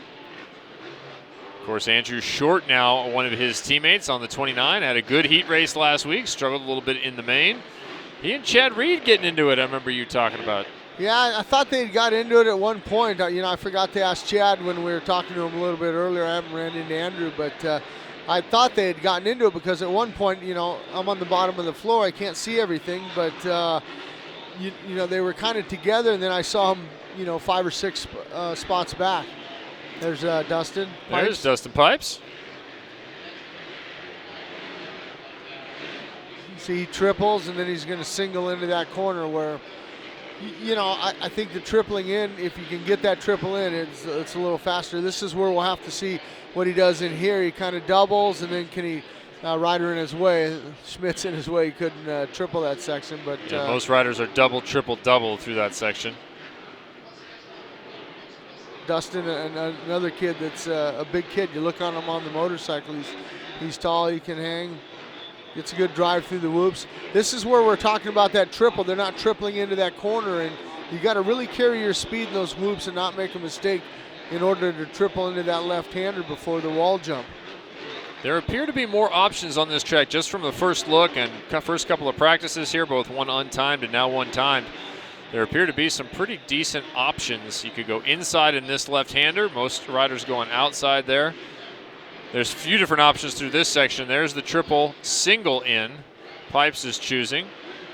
Of course, Andrew Short now, one of his teammates on the 29, had a good heat race last week, struggled a little bit in the main. He and Chad Reed getting into it, I remember you talking about. Yeah, I thought they got into it at one point. I forgot to ask Chad when we were talking to him a little bit earlier. I haven't ran into Andrew, but I thought they had gotten into it because at one point, I'm on the bottom of the floor. I can't see everything, but, they were kind of together, and then I saw them, 5 or 6 spots back. There's Dustin Pipes. There's Dustin Pipes. See, he triples, and then he's going to single into that corner where, I think the tripling in, if you can get that triple in, it's a little faster. This is where we'll have to see what he does in here. He kind of doubles, and then can he ride her in his way? Schmidt's in his way. He couldn't triple that section. But most riders are double, triple, double through that section. Dustin, another kid that's a big kid. You look on him on the motorcycle. He's tall. He can hang. Gets a good drive through the whoops. This is where we're talking about that triple. They're not tripling into that corner, and you got to really carry your speed in those whoops and not make a mistake in order to triple into that left-hander before the wall jump. There appear to be more options on this track just from the first look and first couple of practices here, both one untimed and now one timed. There appear to be some pretty decent options. You could go inside in this left-hander. Most riders going outside there. There's a few different options through this section. There's the triple single in. Pipes is choosing.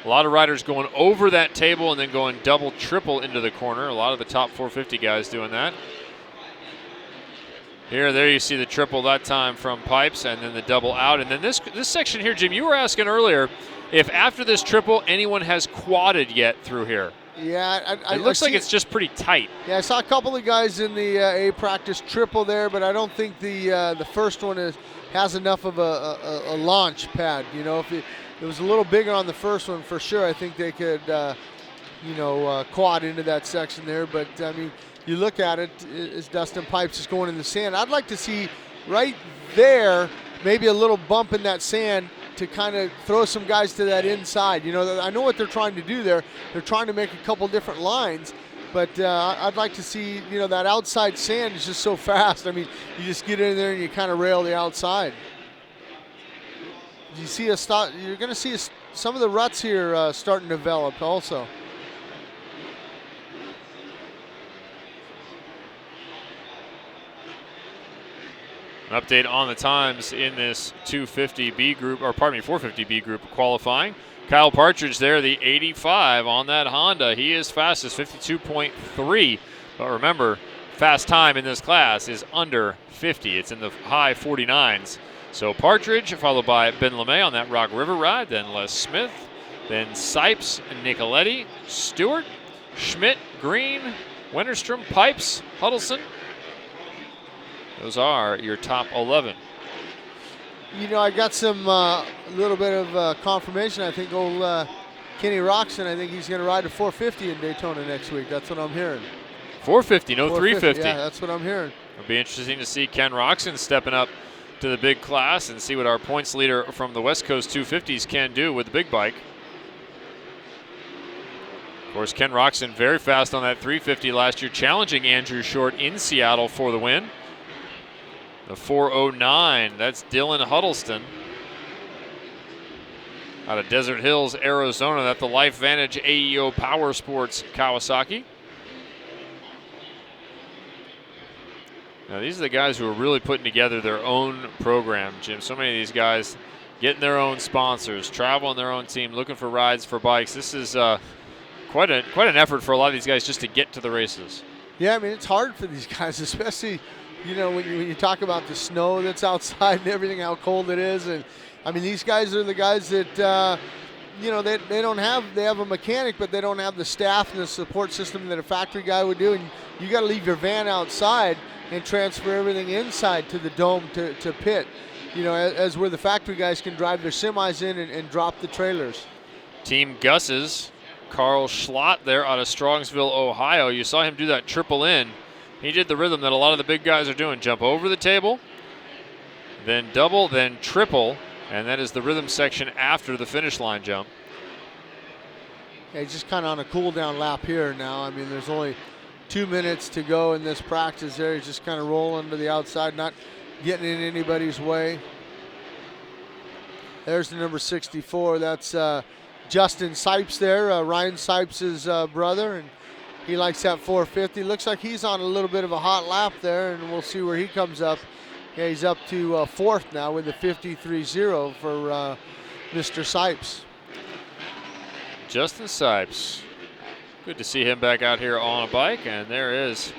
A lot of riders going over that table and then going double, triple into the corner. A lot of the top 450 guys doing that. There you see the triple that time from Pipes, and then the double out. And then this section here, Jim, you were asking earlier if after this triple anyone has quadded yet through here. Yeah, it looks like it's just pretty tight. Yeah, I saw a couple of guys in the A practice triple there, but I don't think the first one has enough of a launch pad. If it was a little bigger on the first one, for sure, I think they could quad into that section there. But I mean, you look at it as Dustin Pipes is going in the sand. I'd like to see right there maybe a little bump in that sand to kind of throw some guys to that inside. I know what they're trying to do there. They're trying to make a couple different lines, but I'd like to see, that outside sand is just so fast. I mean, you just get in there and you kind of rail the outside. You see you're going to see some of the ruts here starting to develop also. An update on the times in this 250B group, or pardon me, 450B group qualifying. Kyle Partridge there, the 85 on that Honda. He is fastest, 52.3. But remember, fast time in this class is under 50. It's in the high 49s. So Partridge, followed by Ben LeMay on that Rock River ride, then Les Smith, then Sipes, Nicoletti, Stewart, Schmidt, Green, Wennerstrom, Pipes, Huddleston. Those are your top 11. I got some little bit of confirmation. I think old Kenny Roxon, I think he's going to ride a 450 in Daytona next week. That's what I'm hearing. 450, no 350. Yeah, that's what I'm hearing. It'll be interesting to see Ken Roxon stepping up to the big class and see what our points leader from the West Coast 250s can do with the big bike. Of course, Ken Roxon very fast on that 350 last year, challenging Andrew Short in Seattle for the win. The 409, that's Dylan Huddleston out of Desert Hills, Arizona. That's the Life Vantage AEO Power Sports Kawasaki. Now, these are the guys who are really putting together their own program, Jim. So many of these guys getting their own sponsors, traveling their own team, looking for rides for bikes. This is quite an effort for a lot of these guys just to get to the races. Yeah, I mean, it's hard for these guys, especially when you talk about the snow that's outside and everything, how cold it is. And I mean, these guys are the guys that, they have a mechanic, but they don't have the staff and the support system that a factory guy would do. And you got to leave your van outside and transfer everything inside to the dome to pit, as where the factory guys can drive their semis in and drop the trailers. Team Gus's Carl Schlott there out of Strongsville, Ohio. You saw him do that triple in. He did the rhythm that a lot of the big guys are doing. Jump over the table, then double, then triple, and that is the rhythm section after the finish line jump. Yeah, he's just kind of on a cool down lap here now. I mean, there's only 2 minutes to go in this practice there. He's just kind of rolling to the outside, not getting in anybody's way. There's the number 64. That's Justin Sipes there, Ryan Sipes' brother, and he likes that 450. Looks like he's on a little bit of a hot lap there, and we'll see where he comes up. Yeah, he's up to fourth now with the 53.0 for Mr. Sipes. Justin Sipes. Good to see him back out here on a bike, and there is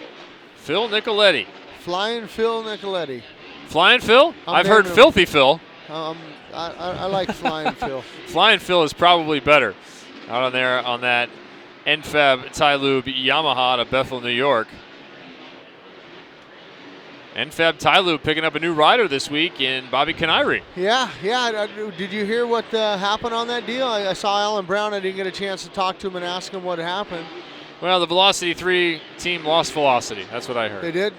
Phil Nicoletti. Flying Phil Nicoletti. Flying Phil? I've heard Filthy Phil. I like Flying Phil. Flying Phil is probably better out on there on that Enfab Tylube Yamaha out of Bethel, New York. Enfab Tylube picking up a new rider this week in Bobby Kanairi. Yeah. Did you hear what happened on that deal? I saw Alan Brown. I didn't get a chance to talk to him and ask him what happened. Well, the Velocity 3 team lost velocity. That's what I heard. They did?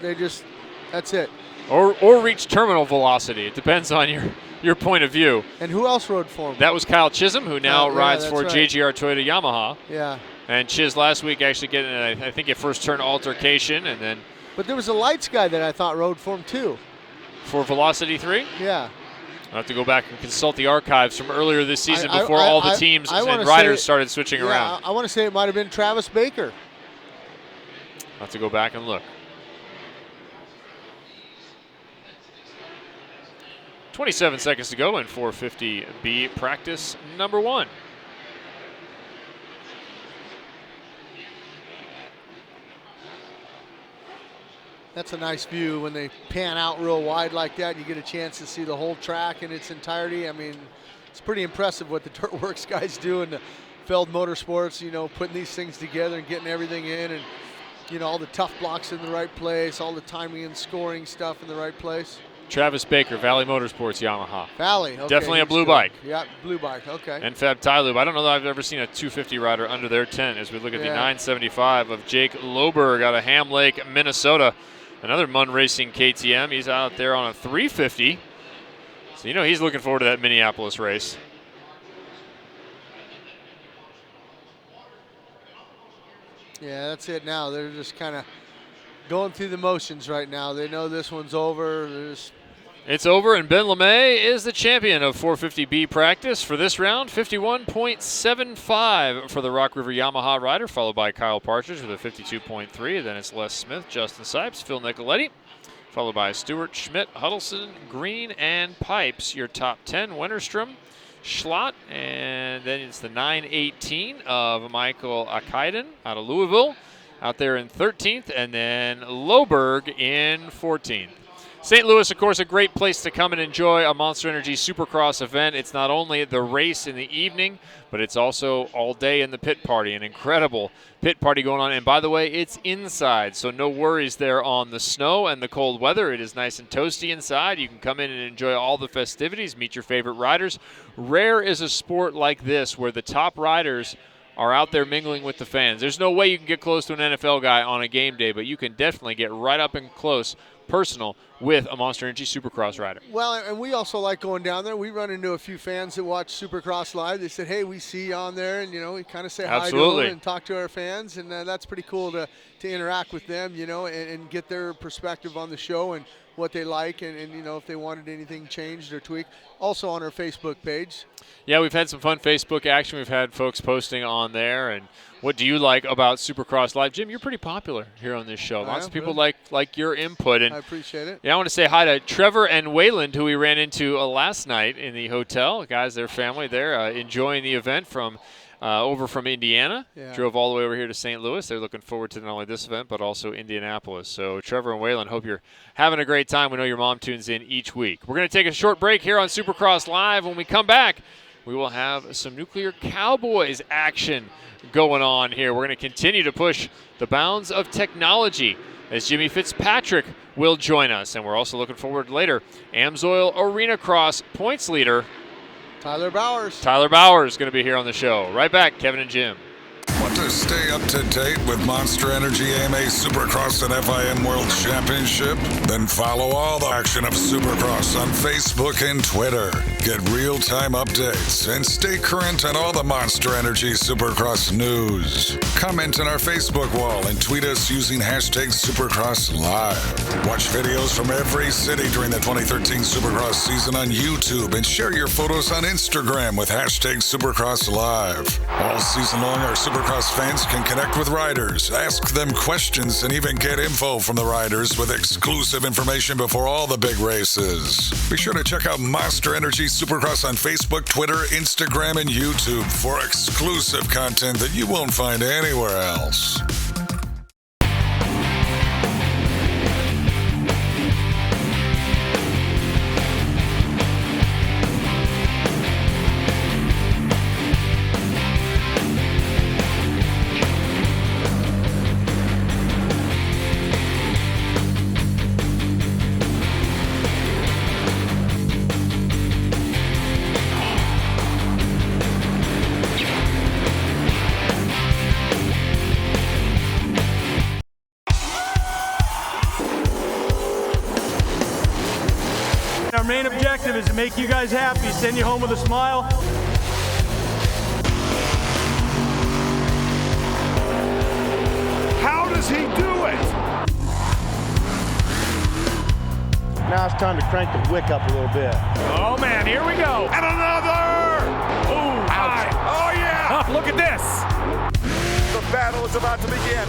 That's it. Or reached terminal velocity. It depends on your point of view. And who else rode for him? That was Kyle Chisholm, who now rides for right. JGR Toyota Yamaha. Yeah. And Chiz last week actually getting, I think, a first turn altercation, and then. But there was a lights guy that I thought rode for him too. For Velocity 3? Yeah. I'll have to go back and consult the archives from earlier this season before all the teams and riders started switching around. I want to say it might have been Travis Baker. I'll have to go back and look. 27 seconds to go in 450B practice number 1. That's a nice view when they pan out real wide like that. You get a chance to see the whole track in its entirety. I mean, it's pretty impressive what the Dirtworks guys do in the Feld Motorsports, putting these things together and getting everything in, and, all the tough blocks in the right place, all the timing and scoring stuff in the right place. Travis Baker, Valley Motorsports, Yamaha. Valley, okay. Definitely a blue bike. Yeah, blue bike, okay. And Fab Tylube. I don't know that I've ever seen a 250 rider under their tent as we look at the 975 of Jake Loberg out of Ham Lake, Minnesota. Another Munn Racing KTM. He's out there on a 350. So, you know, he's looking forward to that Minneapolis race. Yeah, that's it now. They're just kind of going through the motions right now. They know this one's over. It's over, and Ben LeMay is the champion of 450B practice for this round. 51.75 for the Rock River Yamaha rider, followed by Kyle Partridge with a 52.3. Then it's Les Smith, Justin Sipes, Phil Nicoletti, followed by Stewart, Schmidt, Huddleston, Green, and Pipes. Your top 10, Wennerstrom, Schlott, and then it's the 918 of Michael Akaiden out of Louisville, out there in 13th, and then Loberg in 14th. St. Louis, of course, a great place to come and enjoy a Monster Energy Supercross event. It's not only the race in the evening, but it's also all day in the pit party. An incredible pit party going on. And by the way, it's inside, so no worries there on the snow and the cold weather. It is nice and toasty inside. You can come in and enjoy all the festivities, meet your favorite riders. Rare is a sport like this where the top riders are out there mingling with the fans. There's no way you can get close to an NFL guy on a game day, but you can definitely get right up and close, personal, with a Monster Energy Supercross rider. Well, and we also like going down there. We run into a few fans that watch Supercross live. They said, hey, we see you on there, and, you know, we kind of say hi to them and talk to our fans, and that's pretty cool to interact with them, you know, and get their perspective on the show and what they like, and you know, if they wanted anything changed or tweaked. Also on our Facebook page. Yeah, we've had some fun Facebook action. We've had folks posting on there. And what do you like about Supercross Live? Jim, you're pretty popular here on this show. Lots of people like your input. And I appreciate it. Yeah, I want to say hi to Trevor and Wayland, who we ran into last night in the hotel. Guys, their family there enjoying the event from over from Indiana. Yeah. Drove all the way over here to St. Louis. They're looking forward to not only this event, but also Indianapolis. So Trevor and Wayland, hope you're having a great time. We know your mom tunes in each week. We're going to take a short break here on Supercross Live. When we come back, we will have some Nuclear Cowboys action going on here. We're going to continue to push the bounds of technology as Jimmy Fitzpatrick will join us. And we're also looking forward later, Amsoil Arenacross points leader Tyler Bowers. Tyler Bowers is going to be here on the show. Right back, Kevin and Jim. Want to stay up to date with Monster Energy AMA Supercross and FIM World Championship? Then follow all the action of Supercross on Facebook and Twitter. Get real-time updates and stay current on all the Monster Energy Supercross news. Comment on our Facebook wall and tweet us using hashtag Supercross Live. Watch videos from every city during the 2013 Supercross season on YouTube and share your photos on Instagram with hashtag Supercross Live. All season long, our Supercross fans can connect with riders, ask them questions, and even get info from the riders with exclusive information before all the big races. Be sure to check out Monster Energy Supercross on Facebook, Twitter, Instagram, and YouTube for exclusive content that you won't find anywhere else. Our main objective is to make you guys happy, send you home with a smile. How does he do it? Now it's time to crank the wick up a little bit. Oh man, here we go. And another! Oh, ouch. Oh yeah! Oh, look at this! The battle is about to begin.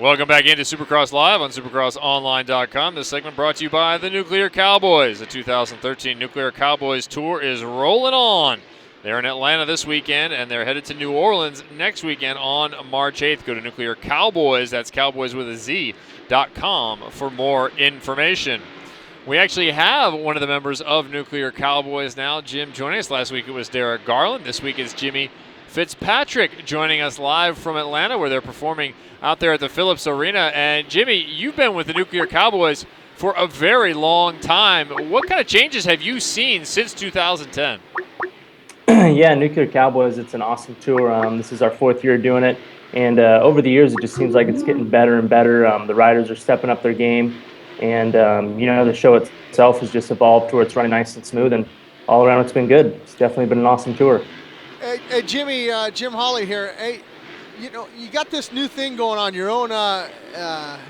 Welcome back into Supercross Live on supercrossonline.com. This segment brought to you by the Nuclear Cowboys. The 2013 Nuclear Cowboys Tour is rolling on. They're in Atlanta this weekend, and they're headed to New Orleans next weekend on March 8th. Go to Nuclear Cowboys, that's Cowboys with a Z.com for more information. We actually have one of the members of Nuclear Cowboys now, Jim, joining us. Last week it was Derek Garland. This week it's Jimmy Fitzpatrick joining us live from Atlanta, where they're performing out there at the Phillips Arena. And Jimmy, you've been with the Nuclear Cowboys for a very long time. What kind of changes have you seen since 2010? Yeah, Nuclear Cowboys, it's an awesome tour. This is our 4th year doing it. And over the years, it just seems like it's getting better and better. The riders are stepping up their game. And, the show itself has just evolved to where it's running nice and smooth. And all around, it's been good. It's definitely been an awesome tour. Hey, Jimmy, Jim Holley here. Hey, you got this new thing going on, your own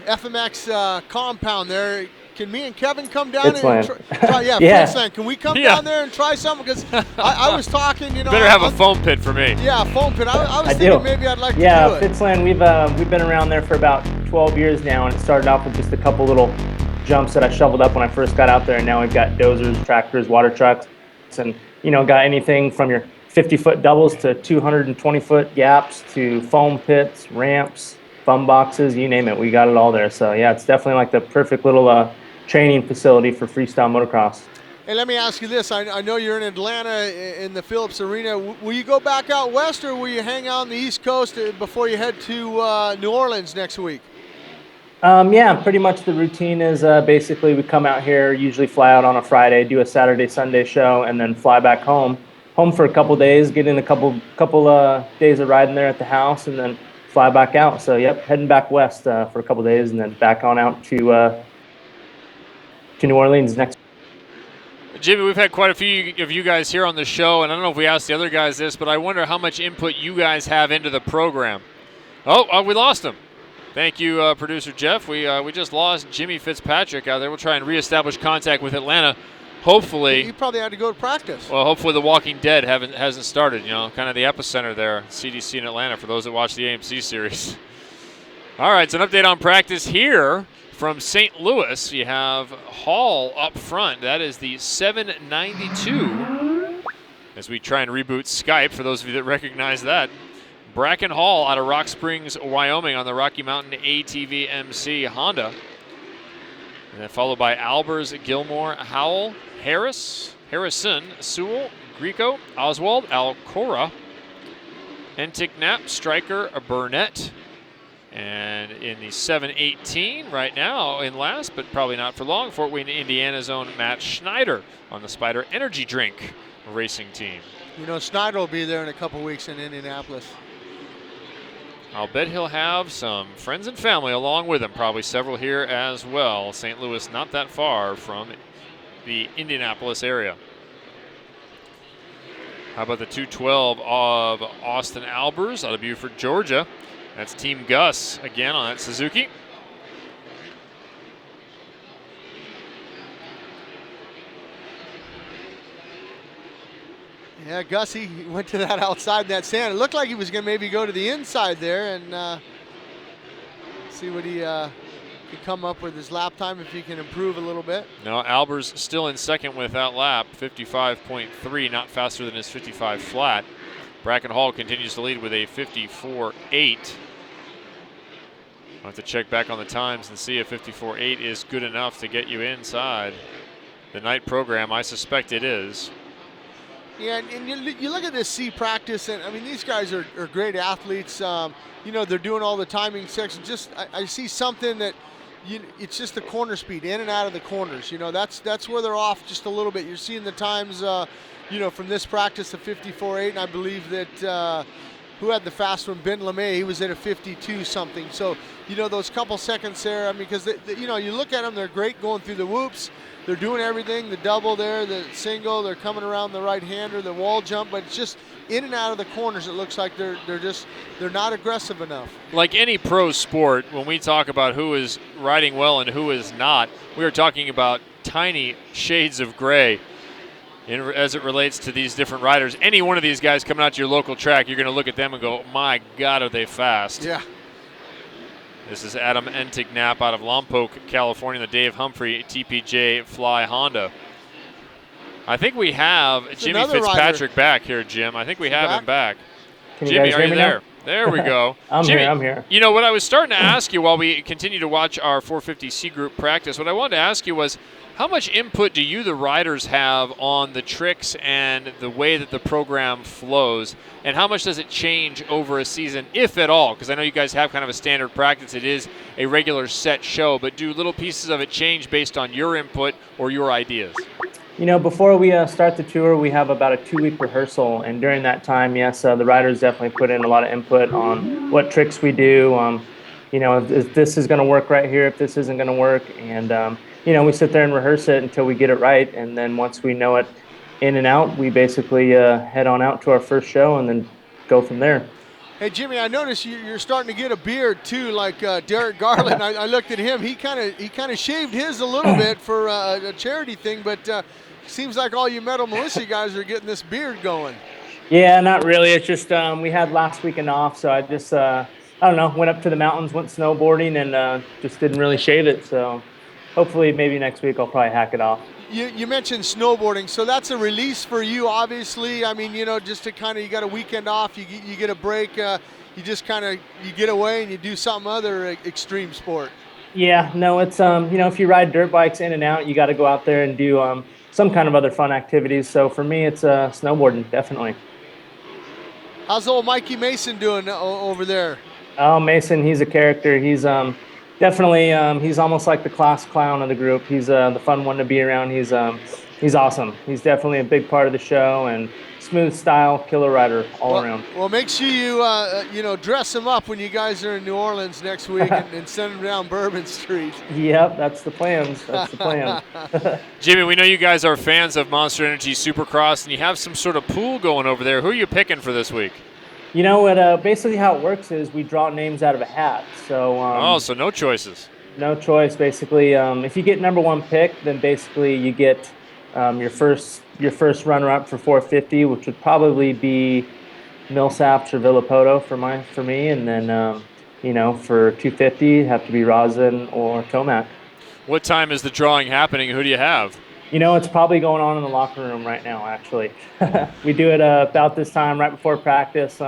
FMX compound there. Can me and Kevin come down and try? Yeah, Fitzland. Can we come down there and try something? Because I was talking, better have a foam pit for me. Yeah, foam pit. I was thinking maybe I'd like to do it. Yeah, Fitzland, we've been around there for about 12 years now, and it started off with just a couple little jumps that I shoveled up when I first got out there, and now we've got dozers, tractors, water trucks, and, got anything from your 50-foot doubles to 220-foot gaps to foam pits, ramps, bum boxes, you name it. We got it all there. So, yeah, it's definitely like the perfect little training facility for freestyle motocross. Hey, let me ask you this. I know you're in Atlanta in the Phillips Arena. Will you go back out west, or will you hang out on the East Coast before you head to New Orleans next week? Yeah, pretty much the routine is basically we come out here, usually fly out on a Friday, do a Saturday, Sunday show, and then fly back home for a couple days, get in a couple days of riding there at the house, and then fly back out. So, yep, heading back west for a couple days, and then back on out to New Orleans next. Jimmy, we've had quite a few of you guys here on the show, and I don't know if we asked the other guys this, but I wonder how much input you guys have into the program. Oh, we lost him. Thank you, producer Jeff. We just lost Jimmy Fitzpatrick out there. We'll try and reestablish contact with Atlanta. Hopefully, he probably had to go to practice. Well, hopefully The Walking Dead hasn't started. Kind of the epicenter there, CDC in Atlanta, for those that watch the AMC series. All right, so an update on practice here from St. Louis. You have Hall up front. That is the 792. As we try and reboot Skype, for those of you that recognize that. Bracken Hall out of Rock Springs, Wyoming, on the Rocky Mountain ATV MC Honda. And then followed by Albers, Gilmore, Howell, Harrison, Sewell, Greco, Oswald, Alcora, Entignap, Stryker, Barnett. And in the 718 right now in last, but probably not for long, Fort Wayne, Indiana's own Matt Schneider on the Spider Energy Drink racing team. Schneider will be there in a couple weeks in Indianapolis. I'll bet he'll have some friends and family along with him, probably several here as well. St. Louis not that far from the Indianapolis area. How about the 212 of Austin Albers out of Beaufort, Georgia? That's Team Gus again on that Suzuki. Yeah, Gus, he went to that outside that sand. It looked like he was going to maybe go to the inside there and see what he could come up with his lap time, if he can improve a little bit. No, Albers still in second with that lap, 55.3, not faster than his 55 flat. Bracken Hall continues to lead with a 54.8. I'll have to check back on the times and see if 54.8 is good enough to get you inside the night program. I suspect it is. Yeah, and you look at this C practice, and I mean, these guys are great athletes. They're doing all the timing sections. I see something that, it's just the corner speed, in and out of the corners. That's where they're off just a little bit. You're seeing the times, from this practice to 54.8, and I believe that who had the fast one, Ben LeMay, he was at a 52 something. So, those couple seconds there, I mean, because, you look at them, they're great going through the whoops. They're doing everything, the double there, the single, they're coming around the right-hander, the wall jump, but it's just in and out of the corners. It looks like they're not aggressive enough. Like any pro sport, when we talk about who is riding well and who is not, we are talking about tiny shades of gray as it relates to these different riders. Any one of these guys coming out to your local track, you're going to look at them and go, my God, are they fast? Yeah. This is Adam Entignap out of Lompoc, California, the Dave Humphrey TPJ Fly Honda. I think we have Jimmy Fitzpatrick back here, Jim. I think we have him back. Jimmy, are you there? There we go. I'm Jimmy, here. You know, what I was starting to ask you while we continue to watch our 450C group practice, what I wanted to ask you was, how much input do you, the riders, have on the tricks and the way that the program flows, and how much does it change over a season, if at all? Because I know you guys have kind of a standard practice. It is a regular set show, but do little pieces of it change based on your input or your ideas? You know, before we start the tour, we have about a 2-week rehearsal, and during that time, yes, the riders definitely put in a lot of input on what tricks we do. You know, if this is going to work right here, if this isn't going to work, and you know, we sit there and rehearse it until we get it right, and then once we know it in and out, we basically head on out to our first show and then go from there. Hey, Jimmy, I noticed you're starting to get a beard too, like Derek Garland. I looked at him; he kind of shaved his a little bit for a charity thing, but seems like all you Metal Militia guys are getting this beard going. Yeah, not really. It's just we had last weekend off, so I just I don't know, went up to the mountains, went snowboarding, and just didn't really shave it. So hopefully, maybe next week I'll probably hack it off. You mentioned snowboarding, so that's a release for you, obviously. I mean, you know, just to kind of, you got a weekend off, you get a break, you just kind of, you get away and you do something other extreme sport. Yeah, no, it's, you know, if you ride dirt bikes in and out, you got to go out there and do some kind of other fun activities. So for me, it's snowboarding, definitely. How's old Mikey Mason doing over there? Oh, Mason, he's a character. He's definitely, he's almost like the class clown of the group. He's the fun one to be around. He's awesome. He's definitely a big part of the show, and smooth style, killer rider all around. Well, make sure you you know, dress him up when you guys are in New Orleans next week and send him down Bourbon Street. Yep, that's the plans. That's the plan. Jimmy, we know you guys are fans of Monster Energy Supercross, and you have some sort of pool going over there. Who are you picking for this week? You know what? Basically, how it works is we draw names out of a hat. So. So no choices. No choice, basically. If you get number 1 pick, then basically you get your first runner-up for 450, which would probably be Millsap or Villapoto for me, and then you know, for 250, it'd have to be Rosin or Tomac. What time is the drawing happening? Who do you have? You know, it's probably going on in the locker room right now, actually. We do it about this time, right before practice,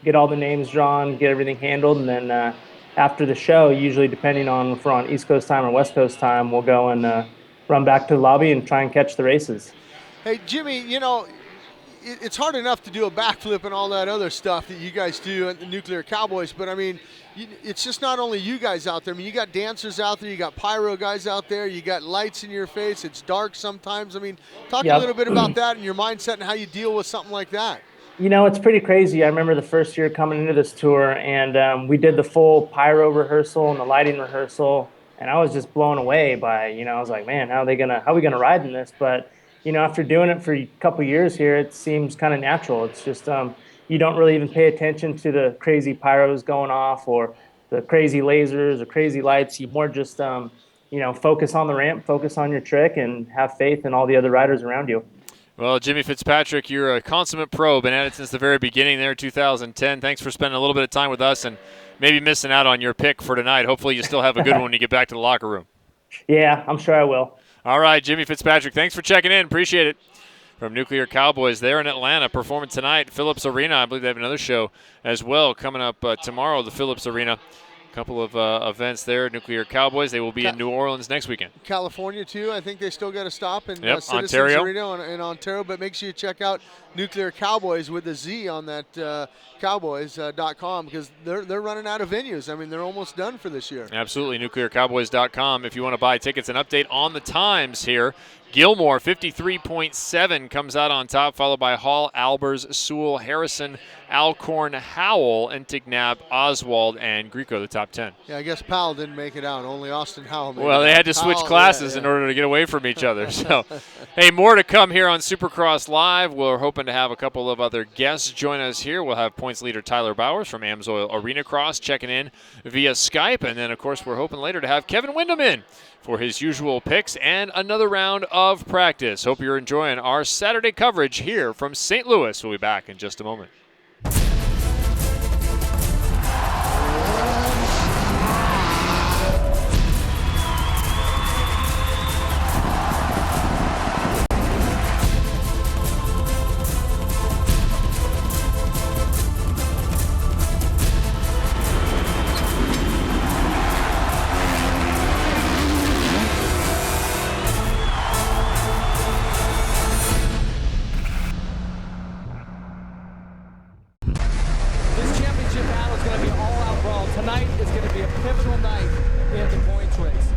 get all the names drawn, get everything handled, and then after the show, usually depending on if we're on East Coast time or West Coast time, we'll go and run back to the lobby and try and catch the races. Hey, Jimmy, you know, it's hard enough to do a backflip and all that other stuff that you guys do at the Nuclear Cowboys, but I mean, it's just not only you guys out there. I mean, you got dancers out there, you got pyro guys out there, you got lights in your face, it's dark sometimes. I mean, talk a little bit about that and your mindset and how you deal with something like that. You know, it's pretty crazy. I remember the first year coming into this tour, and we did the full pyro rehearsal and the lighting rehearsal, and I was just blown away by, you know, I was like, man, how are we gonna ride in this? But you know, after doing it for a couple years here, it seems kind of natural. It's just you don't really even pay attention to the crazy pyros going off or the crazy lasers or crazy lights. You more just you know, focus on the ramp, focus on your trick, and have faith in all the other riders around you. Well, Jimmy Fitzpatrick, you're a consummate pro. Been at it since the very beginning there, 2010. Thanks for spending a little bit of time with us and maybe missing out on your pick for tonight. Hopefully you still have a good one when you get back to the locker room. Yeah, I'm sure I will. All right, Jimmy Fitzpatrick, thanks for checking in. Appreciate it. From Nuclear Cowboys there in Atlanta, performing tonight. Phillips Arena, I believe they have another show as well coming up tomorrow, the Phillips Arena. Couple of events there, Nuclear Cowboys. They will be in New Orleans next weekend. California, too. I think they still got to stop in Citizens Ontario. Arena in Ontario. But make sure you check out Nuclear Cowboys with a Z on that cowboys.com because they're running out of venues. I mean, they're almost done for this year. Absolutely, nuclearcowboys.com if you want to buy tickets. An update on the times here. Gilmore, 53.7, comes out on top, followed by Hall, Albers, Sewell, Harrison, Alcorn, Howell, Entignab, Oswald, and Grieco, the top 10. Yeah, I guess Powell didn't make it out. Only Austin Howell made it out. Well, they had to switch classes in order to get away from each other. So, hey, more to come here on Supercross Live. We're hoping to have a couple of other guests join us here. We'll have points leader Tyler Bowers from Amsoil Arenacross checking in via Skype. And then, of course, we're hoping later to have Kevin Windham in for his usual picks and another round of practice. Hope you're enjoying our Saturday coverage here from St. Louis. We'll be back in just a moment. tonight is going to be a pivotal night in the points race. It's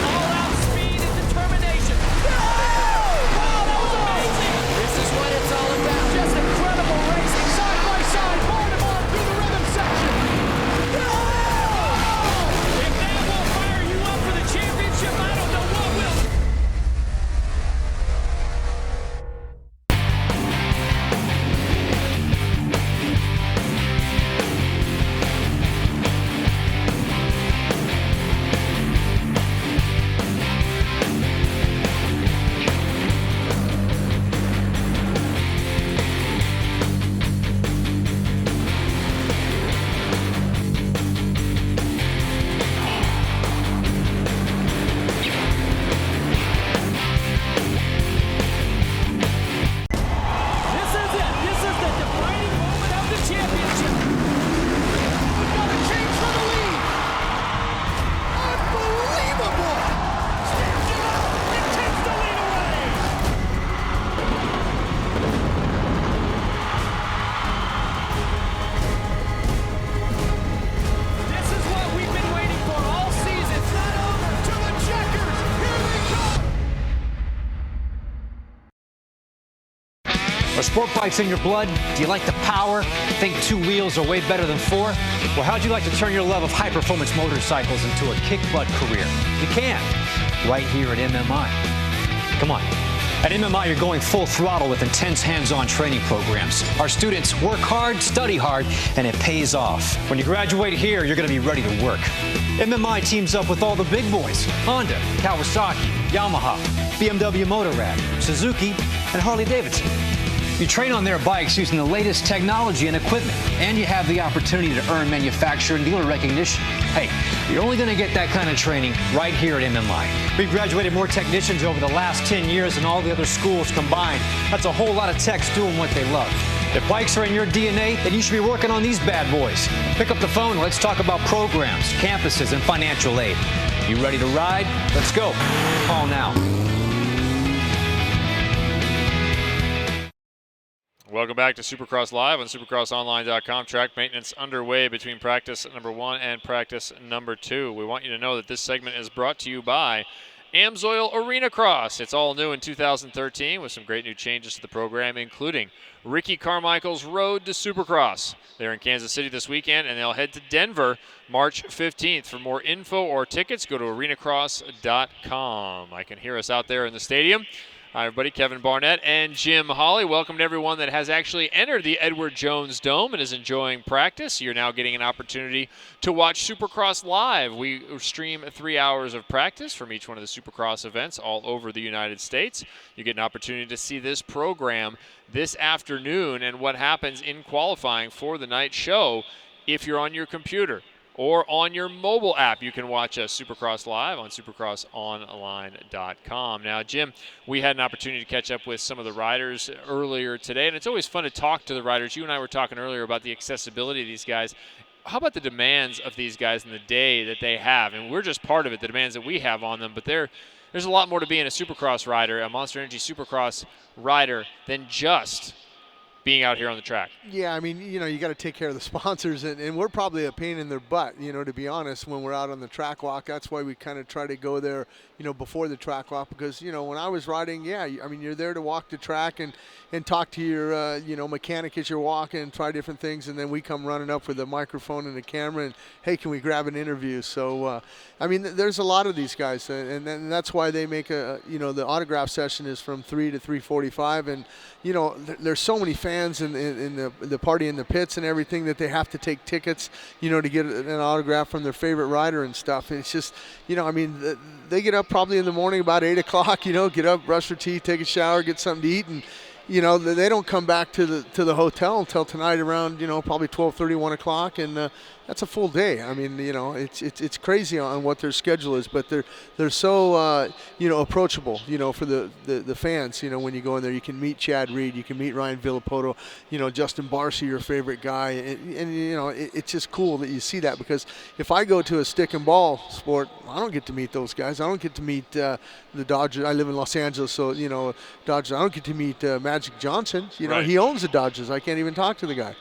all out speed and determination. Wow, that was amazing. This is what it's all about. Just incredible racing, side by side, bar to bar through the rhythm section. If that won't fire you up for the championship, I don't know what will. Are sport bikes in your blood? Do you like the power? Think 2 wheels are way better than 4? Well, how'd you like to turn your love of high-performance motorcycles into a kick-butt career? You can, right here at MMI. Come on. At MMI, you're going full throttle with intense hands-on training programs. Our students work hard, study hard, and it pays off. When you graduate here, you're going to be ready to work. MMI teams up with all the big boys: Honda, Kawasaki, Yamaha, BMW Motorrad, Suzuki, and Harley-Davidson. You train on their bikes using the latest technology and equipment, and you have the opportunity to earn manufacturer and dealer recognition. Hey, you're only going to get that kind of training right here at MMI. We've graduated more technicians over the last 10 years than all the other schools combined. That's a whole lot of techs doing what they love. If bikes are in your DNA, then you should be working on these bad boys. Pick up the phone and let's talk about programs, campuses, and financial aid. You ready to ride? Let's go. Call now. Welcome back to Supercross Live on supercrossonline.com. Track maintenance underway between practice number 1 and practice number 2. We want you to know that this segment is brought to you by Amsoil Arenacross. It's all new in 2013 with some great new changes to the program, including Ricky Carmichael's Road to Supercross. They're in Kansas City this weekend, and they'll head to Denver March 15th. For more info or tickets, go to arenacross.com. I can hear us out there in the stadium. Hi, everybody. Kevin Barnett and Jim Holley. Welcome to everyone that has actually entered the Edward Jones Dome and is enjoying practice. You're now getting an opportunity to watch Supercross live. We stream 3 hours of practice from each one of the Supercross events all over the United States. You get an opportunity to see this program this afternoon and what happens in qualifying for the night show if you're on your computer or on your mobile app. You can watch us Supercross live on supercrossonline.com. Now, Jim, we had an opportunity to catch up with some of the riders earlier today, and it's always fun to talk to the riders. You and I were talking earlier about the accessibility of these guys. How about the demands of these guys in the day that they have? And we're just part of it, the demands that we have on them, but there's a lot more to being a Supercross rider, a Monster Energy Supercross rider, than just being out here on the track. Yeah, I mean, you got to take care of the sponsors, and we're probably a pain in their butt, to be honest, when we're out on the track walk. That's why we kind of try to go there, before the track walk, because, when I was riding, you're there to walk the track and talk to your, mechanic as you're walking and try different things, and then we come running up with a microphone and a camera and, hey, can we grab an interview? So, there's a lot of these guys, and that's why they make the autograph session is from 3 to 3:45, and, there's so many fans in the party in the pits and everything that they have to take tickets, to get an autograph from their favorite rider and stuff. And it's just, they get up probably in the morning about 8 o'clock, get up, brush their teeth, take a shower, get something to eat, and they don't come back to the hotel until tonight around probably 12:30, 1 o'clock, and that's a full day. It's crazy on what their schedule is, but they're so approachable for the fans. When you go in there, you can meet Chad Reed, you can meet Ryan Villapoto, Justin Barcy, your favorite guy, and it's just cool that you see that, because if I go to a stick and ball sport, I don't get to meet those guys. I don't get to meet the Dodgers. I live in Los Angeles, so Dodgers. I don't get to meet Magic Johnson. Right. He owns the Dodgers. I can't even talk to the guy.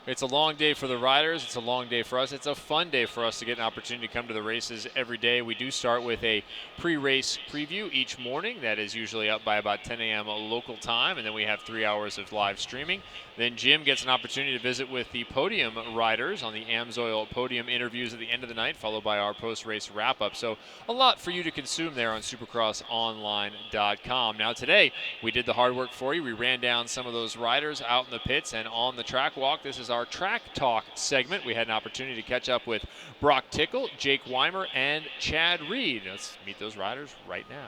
It's a long day for the riders. It's a long day for us. It's a fun day for us to get an opportunity to come to the races every day. We do start with a pre-race preview each morning. That is usually up by about 10 a.m. local time, and then we have 3 hours of live streaming. Then Jim gets an opportunity to visit with the podium riders on the AMSOIL podium interviews at the end of the night, followed by our post-race wrap-up. So a lot for you to consume there on supercrossonline.com. Now today, we did the hard work for you. We ran down some of those riders out in the pits and on the track walk. This is our Track Talk segment. We had an opportunity to catch up with Brock Tickle, Jake Weimer, and Chad Reed. Let's meet those riders right now.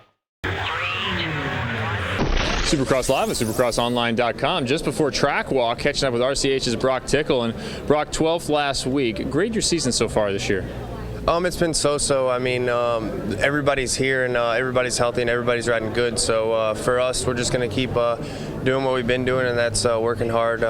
Supercross Live at supercrossonline.com. Just before track walk, catching up with RCH's Brock Tickle. And Brock, 12th last week. Grade your season so far this year. It's been so-so. I mean, everybody's here and everybody's healthy and everybody's riding good. So for us, we're just going to keep doing what we've been doing, and that's working hard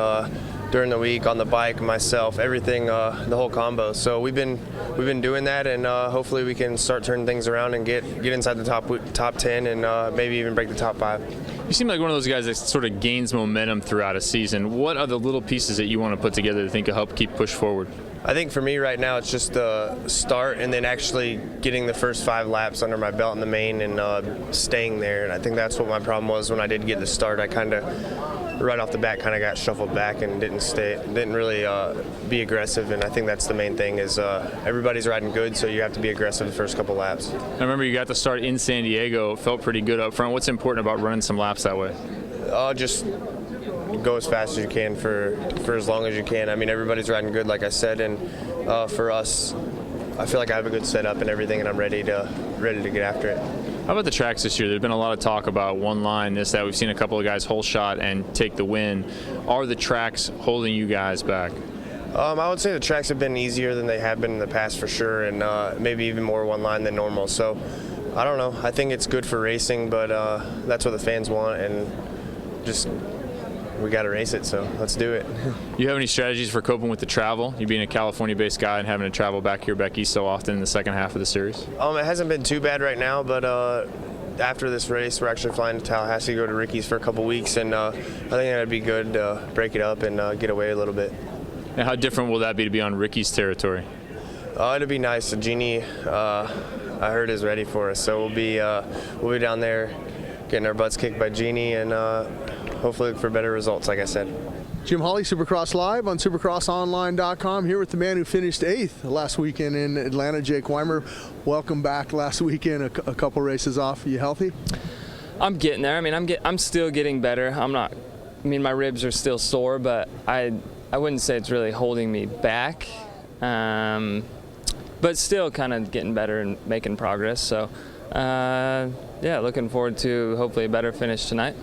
during the week on the bike, myself, everything, the whole combo. So we've been doing that, and hopefully we can start turning things around and get inside the top 10 and maybe even break the top 5. You seem like one of those guys that sort of gains momentum throughout a season. What are the little pieces that you want to put together to think will help keep push forward? I think for me right now, it's just the start and then actually getting the first 5 laps under my belt in the main and staying there. And I think that's what my problem was when I did get the start. I kind of, right off the bat, kind of got shuffled back and didn't really be aggressive. And I think that's the main thing is everybody's riding good, so you have to be aggressive the first couple laps. I remember you got the start in San Diego. It felt pretty good up front. What's important about running some laps that way? Just go as fast as you can for as long as you can. I mean, everybody's riding good, like I said, and for us, I feel like I have a good setup and everything, and I'm ready to get after it. How about the tracks this year? There's been a lot of talk about one line, this, that. We've seen a couple of guys hole shot and take the win. Are the tracks holding you guys back? I would say the tracks have been easier than they have been in the past for sure, and maybe even more one line than normal. So I don't know. I think it's good for racing, but that's what the fans want, and just we got to race it, so let's do it. You have any strategies for coping with the travel? You being a California-based guy and having to travel back here, back east so often in the second half of the series? It hasn't been too bad right now, but after this race, we're actually flying to Tallahassee to go to Ricky's for a couple weeks, and I think that'd be good to break it up and get away a little bit. And how different will that be to be on Ricky's territory? It'll be nice. Genie, I heard, is ready for us, so we'll be down there getting our butts kicked by Genie and hopefully look for better results, like I said. Jim Holley, Supercross Live on supercrossonline.com, here with the man who finished 8th last weekend in Atlanta, Jake Weimer. Welcome back last weekend, a couple races off. Are you healthy? I'm getting there. I mean, I'm still getting better. My ribs are still sore, but I wouldn't say it's really holding me back. But still kind of getting better and making progress. So, yeah, looking forward to hopefully a better finish tonight.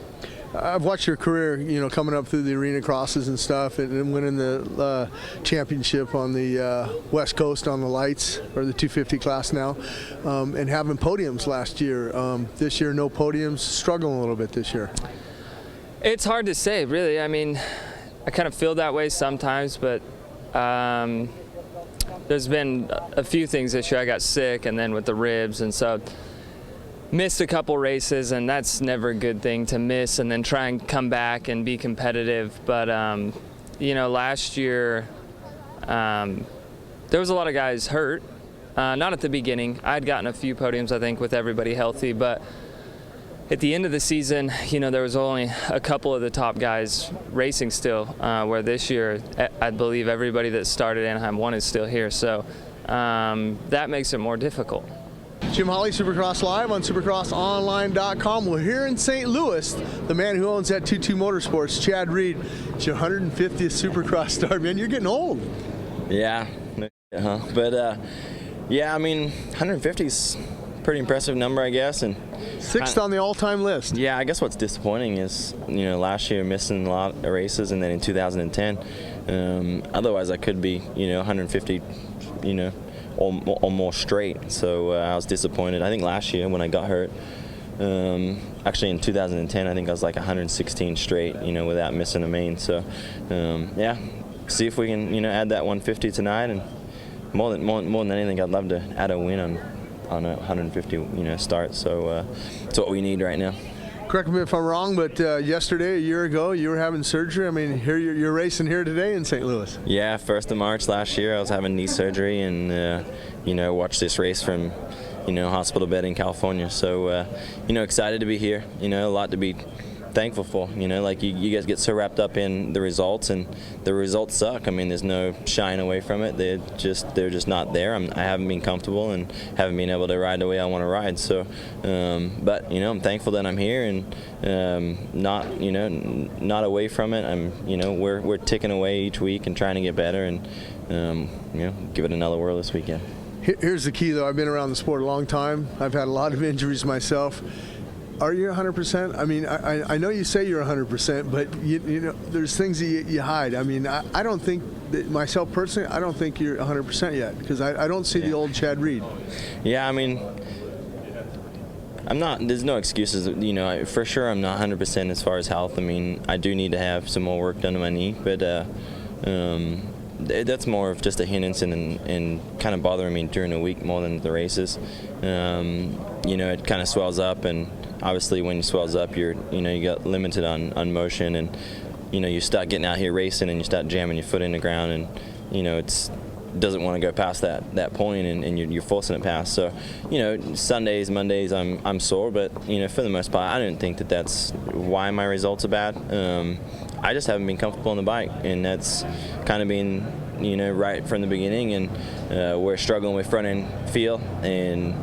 I've watched your career, coming up through the Arenacrosses and stuff, and winning the championship on the West Coast on the lights, or the 250 class now, and having podiums last year. This year, no podiums, struggling a little bit this year. It's hard to say, really. I mean, I kind of feel that way sometimes, but there's been a few things this year. I got sick, and then with the ribs, and so missed a couple races, and that's never a good thing to miss and then try and come back and be competitive. But last year there was a lot of guys hurt, not at the beginning. I'd gotten a few podiums, I think, with everybody healthy, but at the end of the season, there was only a couple of the top guys racing still, where this year I believe everybody that started Anaheim 1 is still here, so that makes it more difficult. Jim Holley, Supercross Live on supercrossonline.com. We're here in St. Louis. The man who owns that 22 Motorsports, Chad Reed. It's your 150th Supercross start, man. You're getting old. Yeah, but yeah, I mean, 150 is a pretty impressive number, I guess. And 6th on the all-time list. Yeah, I guess what's disappointing is, last year missing a lot of races, and then in 2010, otherwise I could be, 150, or more straight. So I was disappointed. I think last year when I got hurt, actually in 2010, I think I was like 116 straight, without missing a main. So yeah, see if we can, add that 150 tonight, and more than anything, I'd love to add a win on a 150, start. So it's what we need right now. correct me if I'm wrong, but yesterday, a year ago, you were having surgery. I mean, here you're racing here today in St. Louis. Yeah, 1st of March last year, I was having knee surgery, and watched this race from hospital bed in California. So excited to be here. A lot to be thankful for. Like you guys get so wrapped up in the results, and the results suck. I mean, there's no shying away from it. They're just not there. I haven't been comfortable and haven't been able to ride the way I want to ride. So, but I'm thankful that I'm here and not away from it. We're ticking away each week and trying to get better and give it another whirl this weekend. Here's the key, though. I've been around the sport a long time. I've had a lot of injuries myself. Are you 100%? I mean, I know you say you're 100%, but there's things that you hide. I mean, I don't think that myself personally, I don't think you're 100% yet, because I don't see the old Chad Reed. Yeah, I mean, I'm not. There's no excuses. For sure, I'm not 100% as far as health. I mean, I do need to have some more work done to my knee, but that's more of just a hindrance and kind of bothering me during the week more than the races. It kind of swells up, and obviously when it swells up, you got limited on motion, and you start getting out here racing and you start jamming your foot in the ground, and it doesn't want to go past that point, and you're forcing it past. So Sundays, Mondays, I'm sore, but for the most part, I don't think that's why my results are bad. I just haven't been comfortable on the bike, and that's kind of been right from the beginning, and we're struggling with front end feel, and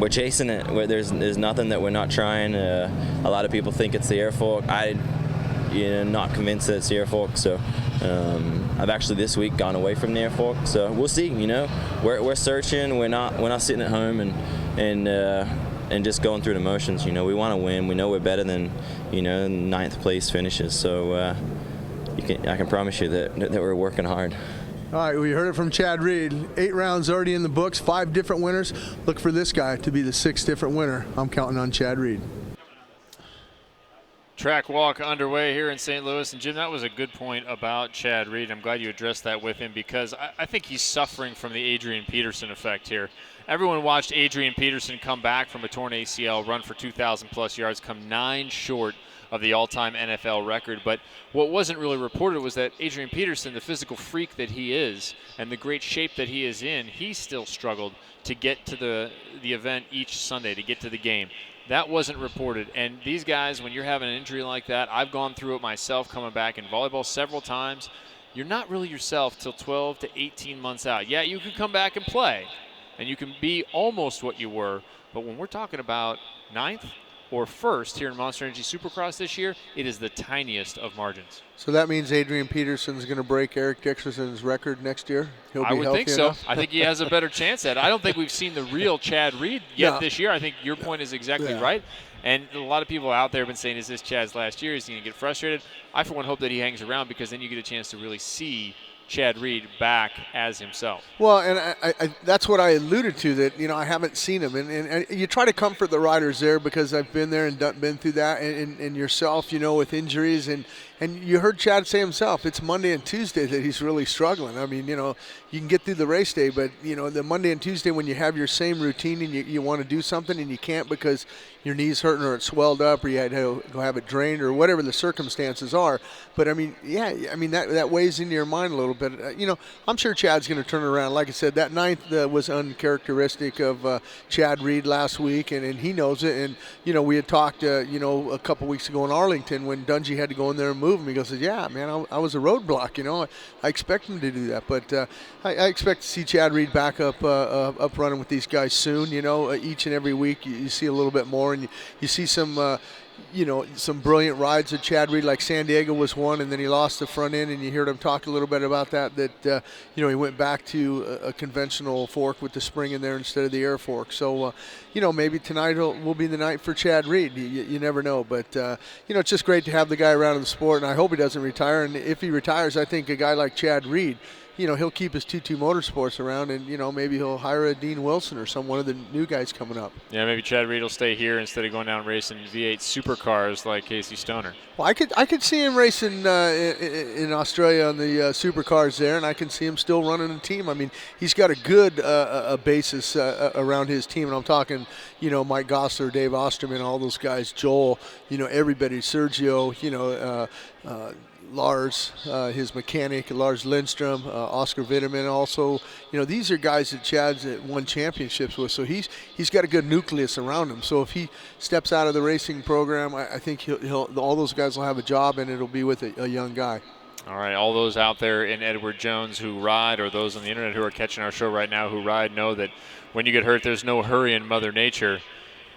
we're chasing it. There's nothing that we're not trying. A lot of people think it's the air fork. I'm not convinced that it's the air fork. So I've actually this week gone away from the air fork. So we'll see. We're searching. We're not sitting at home and just going through the motions. We want to win. We know we're better than 9th place finishes. So I can promise you that we're working hard. All right, we heard it from Chad Reed. 8 rounds already in the books, 5 different winners. Look for this guy to be the 6th different winner. I'm counting on Chad Reed. Track walk underway here in St. Louis. And Jim, that was a good point about Chad Reed. I'm glad you addressed that with him, because I think he's suffering from the Adrian Peterson effect here. Everyone watched Adrian Peterson come back from a torn ACL, run for 2,000 plus yards, come 9 short of the all-time NFL record. But what wasn't really reported was that Adrian Peterson, the physical freak that he is and the great shape that he is in, he still struggled to get to the event each Sunday, to get to the game. That wasn't reported. And these guys, when you're having an injury like that, I've gone through it myself coming back in volleyball several times. You're not really yourself till 12 to 18 months out. Yeah, you can come back and play, and you can be almost what you were. But when we're talking about 9th or 1st here in Monster Energy Supercross this year, it is the tiniest of margins. So that means Adrian Peterson's going to break Eric Dixerson's record next year? I would think so. I think he has a better chance at it. I don't think we've seen the real Chad Reed yet this year. I think your point is exactly right. And a lot of people out there have been saying, is this Chad's last year? Is he going to get frustrated? I, for one, hope that he hangs around, because then you get a chance to really see Chad Reed back as himself. Well, and I that's what I alluded to, that I haven't seen him, and you try to comfort the riders there, because I've been there and been through that, and yourself, with injuries, and you heard Chad say himself, it's Monday and Tuesday that he's really struggling. I mean, you can get through the race day, but the Monday and Tuesday when you have your same routine and you want to do something and you can't because your knee's hurting or it's swelled up or you had to go have it drained or whatever the circumstances are. But I mean, that weighs into your mind a little bit. I'm sure Chad's going to turn it around. Like I said, that 9th was uncharacteristic of Chad Reed last week, and he knows it. And we had talked a couple weeks ago in Arlington when Dungey had to go in there and move him. He goes, yeah, man, I was a roadblock. I expect him to do that, but I expect to see Chad Reed back up running with these guys soon. Each and every week you see a little bit more, and you see some some brilliant rides of Chad Reed, like San Diego was one, and then he lost the front end, and you heard him talk a little bit about that he went back to a conventional fork with the spring in there instead of the air fork. So, maybe tonight will be the night for Chad Reed. You never know, but, it's just great to have the guy around in the sport, and I hope he doesn't retire. And if he retires, I think a guy like Chad Reed he'll keep his 2-2 Motorsports around, and maybe he'll hire a Dean Wilson or one of the new guys coming up. Yeah, maybe Chad Reed will stay here instead of going down and racing V8 supercars like Casey Stoner. Well, I could see him racing in Australia on the supercars there, and I can see him still running a team. I mean, he's got a good basis around his team, and I'm talking, Mike Gossler, Dave Osterman, all those guys, Joel, everybody, Sergio, Lars, his mechanic, Lars Lindstrom, Oscar Vitterman also. These are guys that Chad's won championships with, so he's got a good nucleus around him. So if he steps out of the racing program, I think all those guys will have a job, and it'll be with a young guy. All right, all those out there in Edward Jones who ride, or those on the internet who are catching our show right now who ride, know that when you get hurt, there's no hurry in Mother Nature.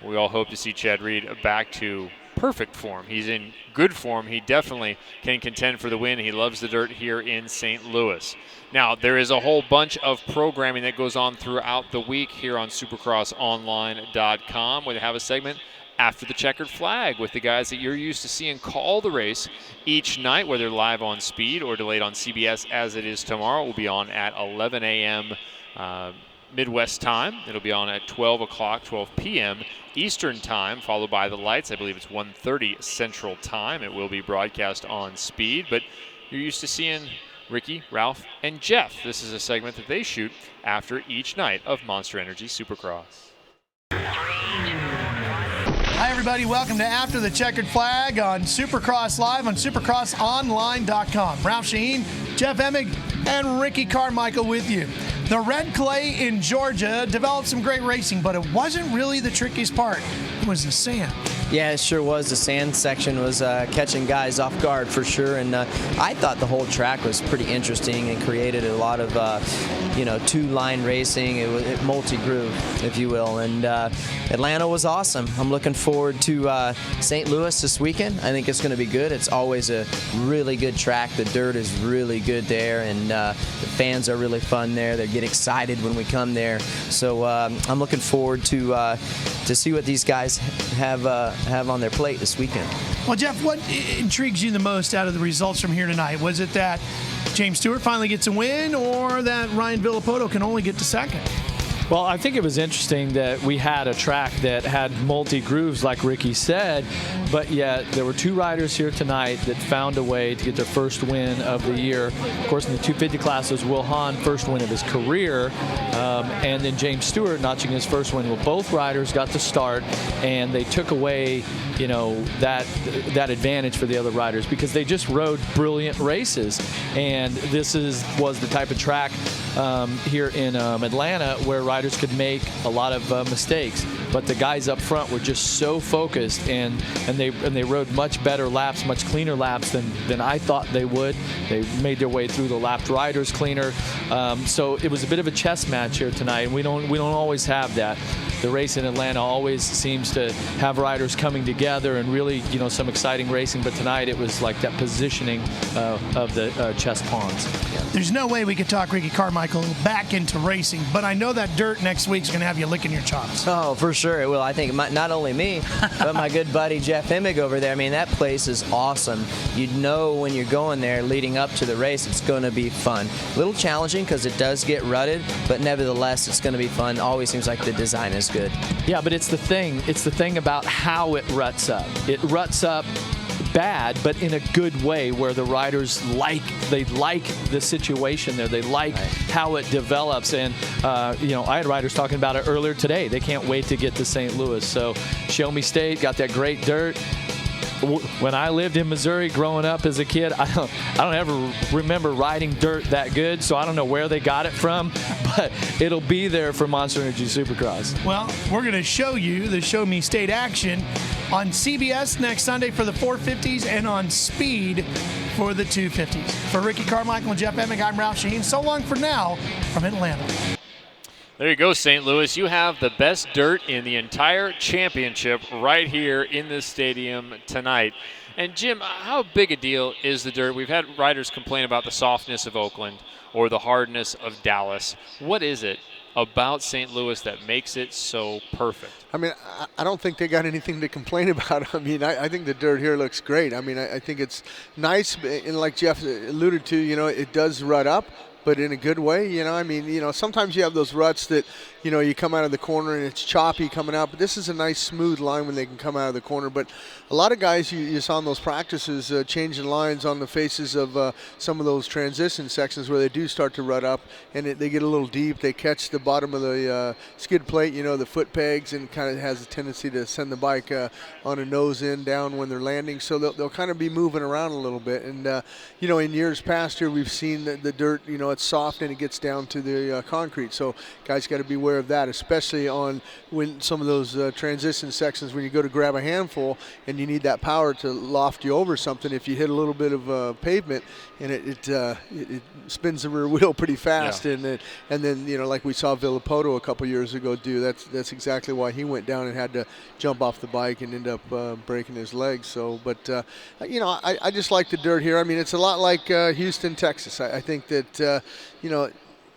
We all hope to see Chad Reed back to perfect form. He's in good form. He definitely can contend for the win. He loves the dirt here in St. Louis. Now, there is a whole bunch of programming that goes on throughout the week here on supercrossonline.com. We have a segment After the Checkered Flag with the guys that you're used to seeing call the race each night, whether live on Speed or delayed on CBS as it is tomorrow. It will be on at 11 a.m. Midwest time. It'll be on at 12 o'clock, 12 p.m. Eastern time, followed by the lights. I believe it's 1:30 Central time. It will be broadcast on Speed, but you're used to seeing Ricky, Ralph, and Jeff. This is a segment that they shoot after each night of Monster Energy Supercross. Hi, everybody. Welcome to After the Checkered Flag on Supercross Live on supercrossonline.com. Ralph Shaheen, Jeff Emig, and Ricky Carmichael with you. The red clay in Georgia developed some great racing, but it wasn't really the trickiest part. It was the sand. Yeah, it sure was. The sand section was catching guys off guard for sure, and I thought the whole track was pretty interesting and created a lot of, two-line racing. It was multi-groove, if you will, and Atlanta was awesome. I'm looking forward to St. Louis this weekend. I think it's going to be good. It's always a really good track. The dirt is really good there, and the fans are really fun there. They get excited when we come there. So I'm looking forward to see what these guys have on their plate this weekend. Well, Jeff, what intrigues you the most out of the results from here tonight? Was it that James Stewart finally gets a win, or that Ryan Villapoto can only get to second? Well, I think it was interesting that we had a track that had multi-grooves, like Ricky said, but yet there were two riders here tonight that found a way to get their first win of the year. Of course, in the 250 class, it was Will Hahn, first win of his career, and then James Stewart notching his first win. Well, both riders got to start, and they took away, that advantage for the other riders because they just rode brilliant races. And this was the type of track here in Atlanta where riders could make a lot of mistakes, but the guys up front were just so focused, and they rode much better laps, much cleaner laps than I thought they would. They made their way through the lapped riders cleaner, so it was a bit of a chess match here tonight, and we don't always have that. The race in Atlanta always seems to have riders coming together and really, some exciting racing, but tonight it was like that positioning of the chess pawns. There's no way we could talk Ricky Carmichael back into racing, but I know that dirt next week's going to have you licking your chops. Oh, for sure it will. I think not only me, but my good buddy Jeff Emig over there. I mean, that place is awesome. You'd know when you're going there leading up to the race, it's going to be fun. A little challenging because it does get rutted, but nevertheless, it's going to be fun. Always seems like the design is good. Yeah, but it's the thing about how it ruts up. It ruts up bad, but in a good way, where the riders like the situation there. They like how it develops, and I had riders talking about it earlier today. They can't wait to get to St. Louis. So Show Me State got that great dirt. When I lived in Missouri growing up as a kid, I don't ever remember riding dirt that good, so I don't know where they got it from, but it'll be there for Monster Energy Supercross. Well, we're going to show you the Show Me State action on CBS next Sunday for the 450s and on Speed for the 250s. For Ricky Carmichael and Jeff Emig, I'm Ralph Shaheen. So long for now from Atlanta. There you go, St. Louis. You have the best dirt in the entire championship right here in this stadium tonight. And, Jim, how big a deal is the dirt? We've had riders complain about the softness of Oakland or the hardness of Dallas. What is it about St. Louis that makes it so perfect? I mean, I don't think they got anything to complain about. I mean, I think the dirt here looks great. I mean, I think it's nice, and like Jeff alluded to, it does rut up, but in a good way. You know, I mean, you know, sometimes you have those ruts that, you know, you come out of the corner and it's choppy coming out, but this is a nice smooth line when they can come out of the corner. But a lot of guys you saw in those practices changing lines on the faces of some of those transition sections where they do start to rut up and they get a little deep. They catch the bottom of the skid plate, you know, the foot pegs, and kind of has a tendency to send the bike on a nose in down when they're landing. So they'll kind of be moving around a little bit. And, you know, in years past here, we've seen the dirt, you know, it's soft and it gets down to the concrete. So guys got to be aware of that, especially on when some of those transition sections when you go to grab a handful and you need that power to loft you over something. If you hit a little bit of pavement and it spins the rear wheel pretty fast, and then, you know, like we saw Villapoto a couple years ago do, that's exactly why he went down and had to jump off the bike and end up breaking his legs. So, but you know, I just like the dirt here. I mean, it's a lot like Houston, Texas. I think that you know,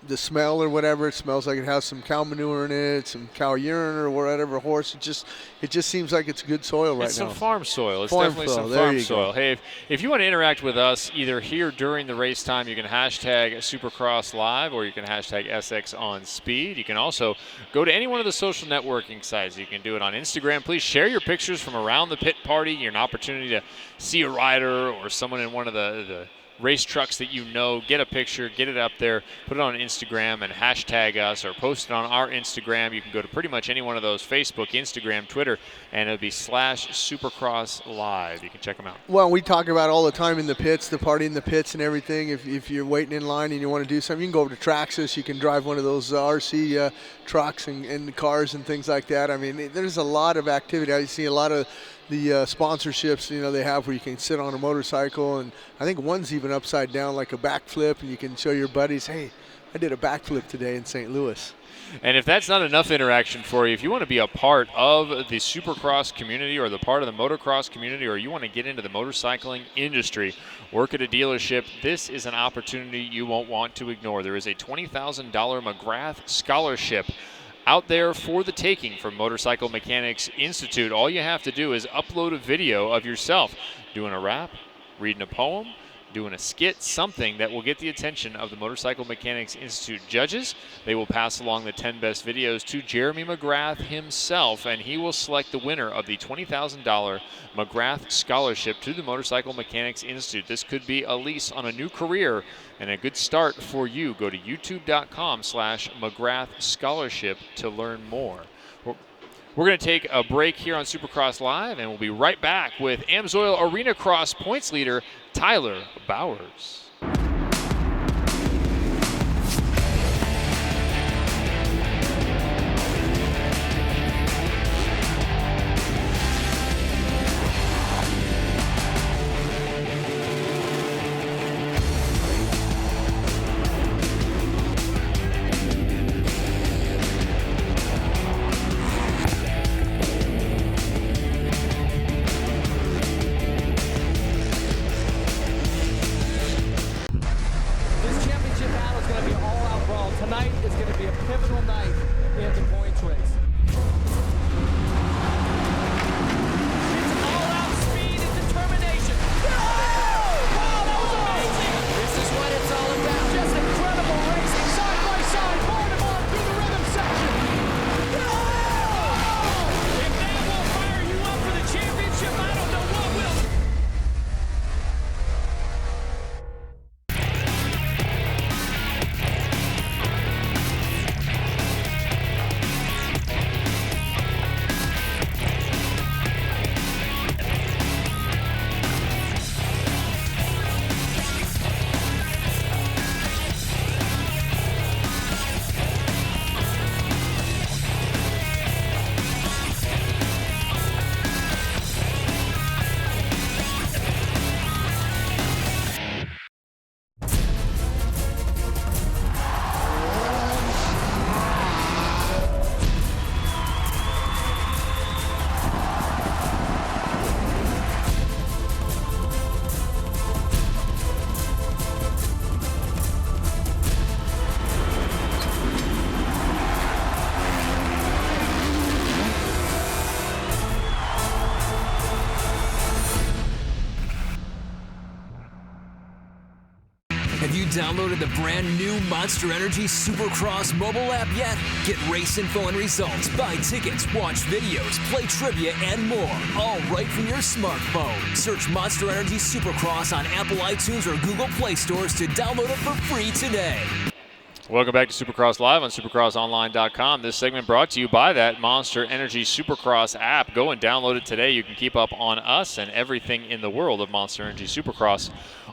the smell or whatever, it smells like it has some cow manure in it, some cow urine or whatever, horse. It just seems like it's good soil right now. It's some farm soil. It's farm definitely soil. some There farm you soil. go. Hey, if you want to interact with us either here during the race time, you can hashtag Supercross Live or you can hashtag SX on Speed. You can also go to any one of the social networking sites. You can do it on Instagram. Please share your pictures from around the pit party. You're an opportunity to see a rider or someone in one of the race trucks that you know, get a picture, get it up there, put it on Instagram and hashtag us or post it on our Instagram. You can go to pretty much any one of those, Facebook, Instagram, Twitter, and it'll be /Supercross Live. You can check them out. Well, we talk about all the time in the pits, the party in the pits and everything. If you're waiting in line and you want to do something, you can go over to Traxxas. You can drive one of those RC trucks and cars and things like that. I mean, there's a lot of activity. I see a lot of the sponsorships, you know, they have where you can sit on a motorcycle, and I think one's even upside down like a backflip, and you can show your buddies, hey, I did a backflip today in St. Louis. And if that's not enough interaction for you, if you want to be a part of the Supercross community or the part of the motocross community, or you want to get into the motorcycling industry, work at a dealership, this is an opportunity you won't want to ignore. There is a $20,000 McGrath scholarship out there for the taking from Motorcycle Mechanics Institute. All you have to do is upload a video of yourself doing a rap, reading a poem, doing a skit, something that will get the attention of the Motorcycle Mechanics Institute judges. They will pass along the 10 best videos to Jeremy McGrath himself, and he will select the winner of the $20,000 McGrath scholarship to the Motorcycle Mechanics Institute. This could be a lease on a new career and a good start for you. Go to youtube.com/McGrath Scholarship to learn more. We're going to take a break here on Supercross Live, and we'll be right back with AMSOIL Arenacross points leader Tyler Bowers. Have you downloaded the brand new Monster Energy Supercross mobile app yet? Get race info and results, buy tickets, watch videos, play trivia, and more, all right from your smartphone. Search Monster Energy Supercross on Apple iTunes or Google Play stores to download it for free today. Welcome back to Supercross Live on supercrossonline.com. This segment brought to you by that Monster Energy Supercross app. Go and download it today. You can keep up on us and everything in the world of Monster Energy Supercross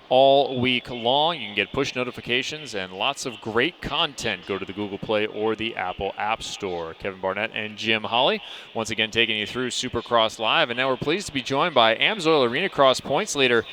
all week long. You can get push notifications and lots of great content. Go to the Google Play or the Apple App Store. Kevin Barnett and Jim Holley once again taking you through Supercross Live. And now we're pleased to be joined by AMSOIL Arenacross points leader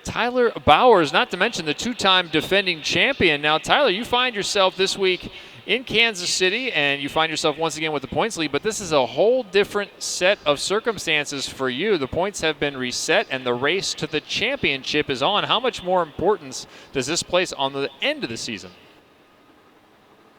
Tyler Bowers, not to mention the two-time defending champion. Now, Tyler, you find yourself this week in Kansas City, and you find yourself once again with the points lead, but this is a whole different set of circumstances for you. The points have been reset, and the race to the championship is on. How much more importance does this place on the end of the season?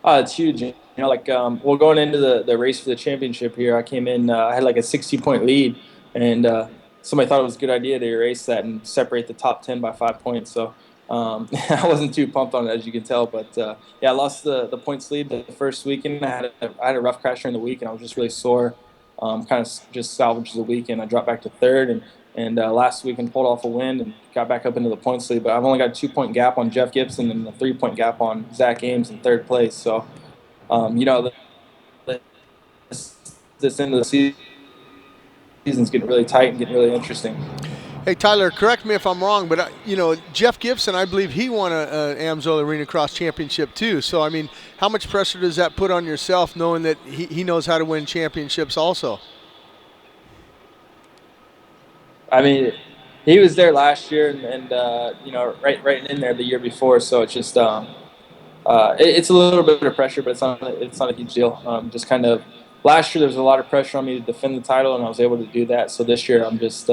It's huge. You know, like, well, going into the race for the championship here, I came in, I had like a 60-point lead, and somebody thought it was a good idea to erase that and separate the top 10 by 5 points. So I wasn't too pumped on it, as you can tell. But, yeah, I lost the points lead the first weekend. I had a rough crash during the week, and I was just really sore. Kind of just salvaged the weekend. I dropped back to third, and last weekend pulled off a win and got back up into the points lead. But I've only got a 2-point gap on Jeff Gibson and a 3-point gap on Zach Ames in third place. So, you know, this end of the season's getting really tight and getting really interesting. Hey, Tyler, correct me if I'm wrong, but, you know, Jeff Gibson, I believe he won an AMSOIL Arenacross championship too. So, I mean, how much pressure does that put on yourself knowing that he knows how to win championships also? I mean, he was there last year and you know, right in there the year before. So it's just it's a little bit of pressure, but it's not a huge deal. Just kind of last year there was a lot of pressure on me to defend the title, and I was able to do that. So this year I'm just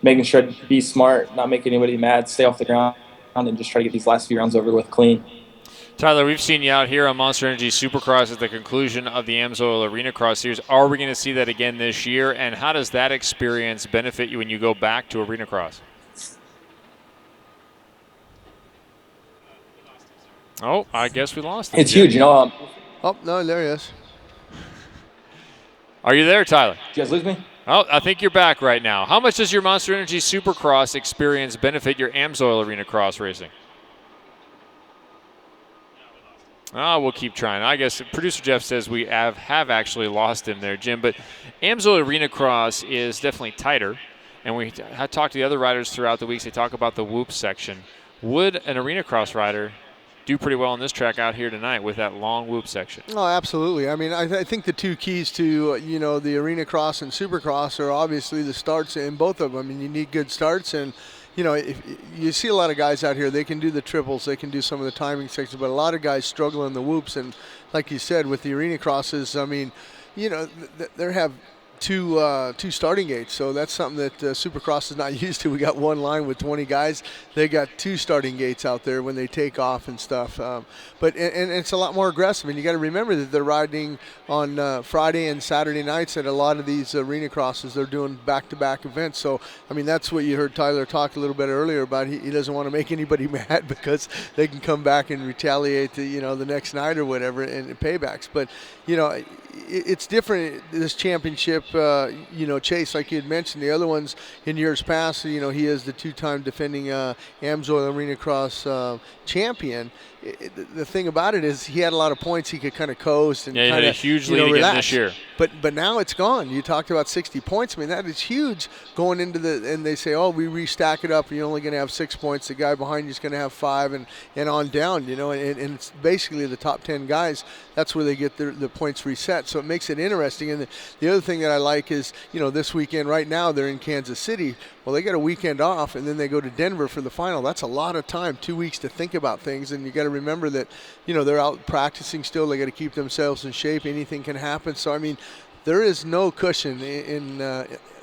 making sure to be smart, not make anybody mad, stay off the ground, and just try to get these last few rounds over with clean. Tyler, we've seen you out here on Monster Energy Supercross at the conclusion of the AMSOIL Arenacross Series. Are we going to see that again this year, and how does that experience benefit you when you go back to Arenacross? Oh, I guess we lost him. It's huge, you know. Oh, no, there he is. Are you there, Tyler? Did you guys lose me? Oh, I think you're back right now. How much does your Monster Energy Supercross experience benefit your AMSOIL Arenacross racing? We'll keep trying. I guess producer Jeff says we have actually lost him there, Jim. But AMSOIL Arenacross is definitely tighter. And we talked to the other riders throughout the weeks. They talk about the whoop section. Would an Arenacross rider do pretty well on this track out here tonight with that long whoop section? Oh, absolutely. I mean, I think the two keys to, you know, the Arenacross and Supercross are obviously the starts in both of them. I mean, you need good starts, and you know, if you see a lot of guys out here, they can do the triples, they can do some of the timing sections, but a lot of guys struggle in the whoops. And like you said, with the Arenacrosses, I mean, you know, they have two starting gates, so that's something that Supercross is not used to. We got one line with 20 guys. They got two starting gates out there when they take off and stuff. But it's a lot more aggressive, and you got to remember that they're riding on Friday and Saturday nights at a lot of these Arenacrosses. They're doing back-to-back events. So I mean, that's what you heard Tyler talk a little bit earlier about. He doesn't want to make anybody mad because they can come back and retaliate, you know, the next night or whatever, and paybacks. But you know, it's different, this championship, you know, Chase, like you had mentioned, the other ones in years past, you know, he is the two-time defending AMSOIL Arenacross champion. The thing about it is he had a lot of points he could kind of coast and kind of huge lead again relax. This year. But now it's gone. You talked about 60 points. I mean, that is huge going into and they say, oh, we restack it up and you're only going to have 6 points. The guy behind you is going to have 5 and on down, you know, and it's basically the top 10 guys. That's where they get the points reset. So it makes it interesting. And the other thing that I like is, you know, this weekend right now they're in Kansas City. Well, they got a weekend off, and then they go to Denver for the final. That's a lot of time, 2 weeks to think about things, and you got to remember that, you know, they're out practicing still. They got to keep themselves in shape. Anything can happen. So, I mean, there is no cushion in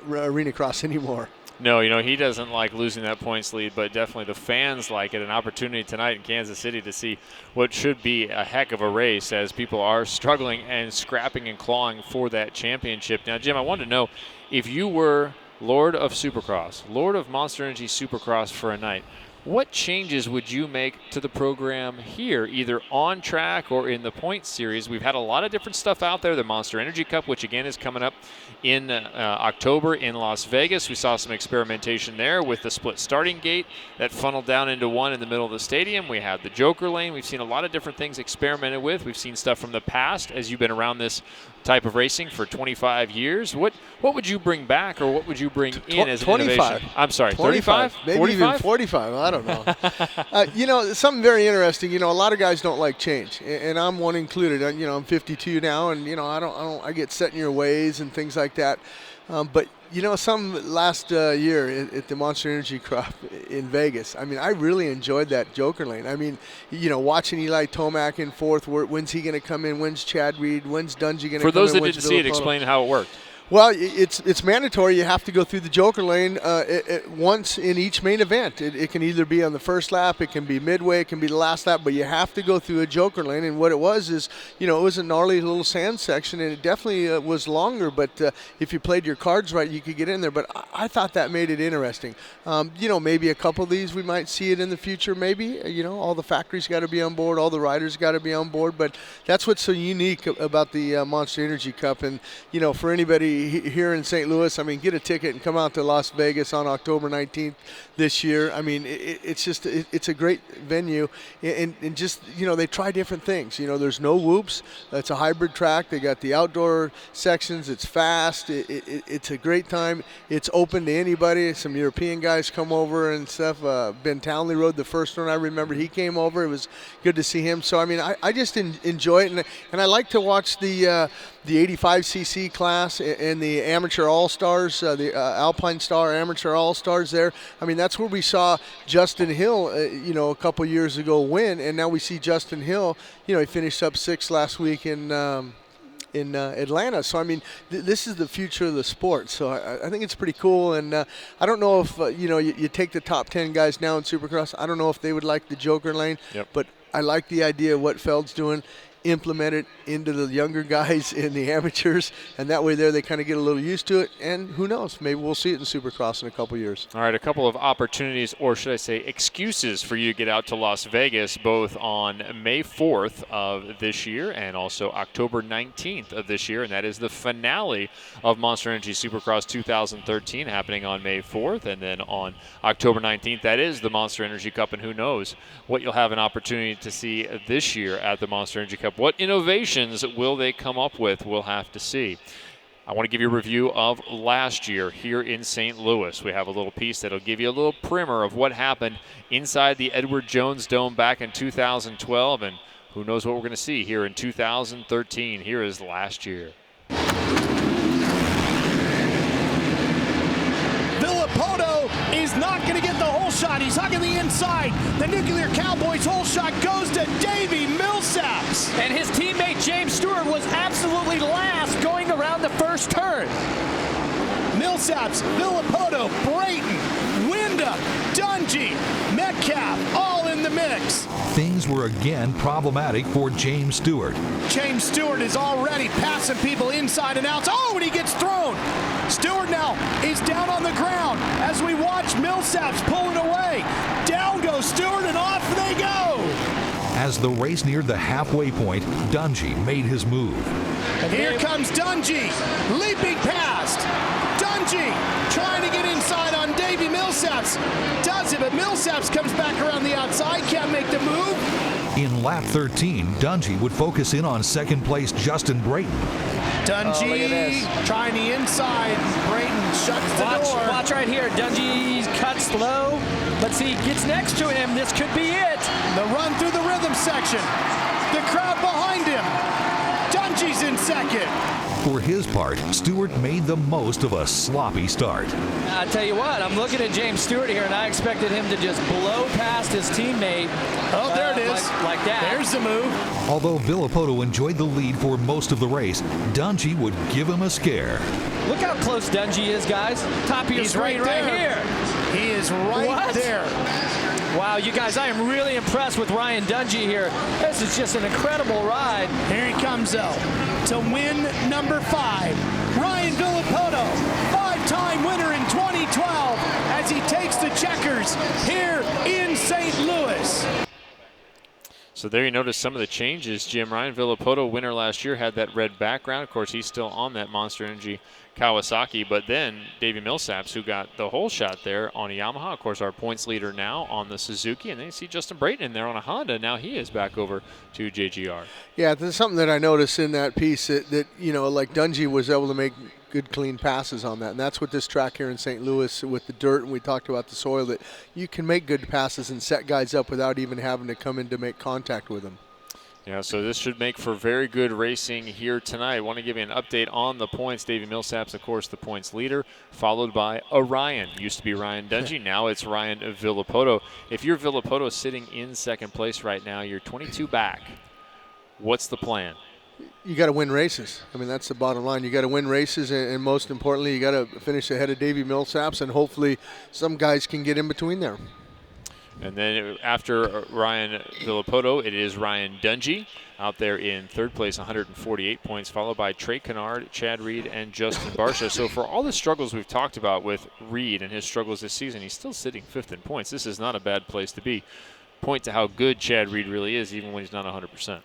Arenacross anymore. No, you know, he doesn't like losing that points lead, but definitely the fans like it. An opportunity tonight in Kansas City to see what should be a heck of a race as people are struggling and scrapping and clawing for that championship. Now, Jim, I wanted to know if you were Lord of Supercross, Lord of Monster Energy Supercross for a night, What changes would you make to the program here, either on track or in the point series? We've had a lot of different stuff out there. The Monster Energy Cup, which again is coming up in October in Las Vegas. We saw some experimentation there with the split starting gate that funneled down into one in the middle of the stadium. We had the Joker lane. We've seen a lot of different things experimented with. We've seen stuff from the past as you've been around this type of racing for 25 years. What would you bring back, or what would you bring in as 25. innovation? I'm sorry, 25? 35? Maybe 45? even 45. I don't know. You know, something very interesting. You know, a lot of guys don't like change, and I'm one included. You know, I'm 52 now, and you know, I get set in your ways and things like that. But you know, some last year at the Monster Energy Cup in Vegas, I mean, I really enjoyed that Joker lane. I mean, you know, watching Eli Tomac in fourth, when's he going to come in? When's Chad Reed? When's Dungey going to come in? For those that didn't see it, explain how it worked. Well, it's mandatory. You have to go through the Joker lane once in each main event. It can either be on the first lap, it can be midway, it can be the last lap, but you have to go through a Joker lane. And what it was is, you know, it was a gnarly little sand section, and it definitely was longer. But if you played your cards right, you could get in there. But I thought that made it interesting. You know, maybe a couple of these we might see it in the future. Maybe, you know, all the factories got to be on board, all the riders got to be on board. But that's what's so unique about the Monster Energy Cup. And you know, for anybody here in St. Louis, I mean, get a ticket and come out to Las Vegas on October 19th this year. I mean, it's a great venue, and just, you know, they try different things. You know, there's no whoops. It's a hybrid track. They got the outdoor sections. It's fast. It's a great time. It's open to anybody. Some European guys come over and stuff. Ben Townley rode the first one. I remember he came over. It was good to see him. So, I mean, I just enjoy it, and I like to watch the 85cc class and the Amateur All-Stars, the Alpine Star Amateur All-Stars there. I mean, that's where we saw Justin Hill, you know, a couple years ago win, and now we see Justin Hill, you know, he finished up 6th last week in Atlanta. So, I mean, this is the future of the sport. So I think it's pretty cool. And I don't know if, you know, you take the top 10 guys now in Supercross. I don't know if they would like the Joker lane, but I like the idea of what Feld's doing. Implement it into the younger guys in the amateurs, and that way there they kind of get a little used to it, and who knows, maybe we'll see it in Supercross in a couple years. All right, a couple of opportunities, or should I say excuses, for you to get out to Las Vegas, both on May 4th of this year and also October 19th of this year, and that is the finale of Monster Energy Supercross 2013 happening on May 4th, and then on October 19th, that is the Monster Energy Cup, and who knows what you'll have an opportunity to see this year at the Monster Energy Cup. What innovations will they come up with? We'll have to see. I want to give you a review of last year here in St. Louis. We have a little piece that'll give you a little primer of what happened inside the Edward Jones Dome back in 2012, and who knows what we're going to see here in 2013. Here is last year. Villapoto is not going to get the hole shot. He's hugging the inside. The Nuclear Cowboys hole shot goes to Davey Millsaps. And his teammate James Stewart was absolutely last going around the first turn. Millsaps, Villapoto, Brayton, Winda, Dungey, Metcalf, all in the mix. Things were again problematic for James Stewart. James Stewart is already passing people inside and out. Oh, and he gets thrown. Stewart now is down on the ground as we watch Millsaps pulling away. Down goes Stewart, and off they go. As the race neared the halfway point, Dungey made his move. And here comes Dungey, leaping past. Dungey trying to get inside on Davey Millsaps. Does it, but Millsaps comes back around the outside, can't make the move. In lap 13, Dungey would focus in on second place Justin Brayton. Dungey trying the inside. Brayton shuts the door. Watch right here. Dungey cuts low. Let's see, gets next to him. This could be it. The run through the rhythm section. The crowd behind him. Dungey's in second. For his part, Stewart made the most of a sloppy start. I tell you what, I'm looking at James Stewart here, and I expected him to just blow past his teammate. Oh, there it is. Like that. There's the move. Although Villapoto enjoyed the lead for most of the race, Dungey would give him a scare. Look how close Dungey is, guys. Top of your screen right here. He is right there. Wow, you guys, I am really impressed with Ryan Dungey here. This is just an incredible ride. Here he comes, though, to win number 5. Ryan Villapoto, 5-time winner in 2012 as he takes the checkers Juniors here in St. Louis. So there you notice some of the changes, Jim. Ryan Villapoto, winner last year, had that red background. Of course, he's still on that Monster Energy Kawasaki. But then Davey Millsaps, who got the whole shot there on a Yamaha, of course, our points leader now on the Suzuki. And then you see Justin Brayton in there on a Honda. Now he is back over to JGR. Yeah, there's something that I noticed in that piece that you know, like Dungey was able to make good clean passes on that, and that's what this track here in St. Louis with the dirt, and we talked about the soil, that you can make good passes and set guys up without even having to come in to make contact with them. Yeah, so this should make for very good racing here tonight. I want to give you an update on the points. Davey Millsaps, of course, the points leader, followed by Orion. Used to be Ryan Dungey, now it's Ryan Villapoto. If you're Villapoto sitting in second place right now, you're 22 back. What's the plan? You got to win races. I mean, that's the bottom line. You got to win races, and most importantly, you got to finish ahead of Davey Millsaps, and hopefully some guys can get in between there. And then after Ryan Villapoto, it is Ryan Dungey out there in third place, 148 points, followed by Trey Kennard, Chad Reed, and Justin Barcia. So for all the struggles we've talked about with Reed and his struggles this season, he's still sitting fifth in points. This is not a bad place to be. Point to how good Chad Reed really is, even when he's not 100%.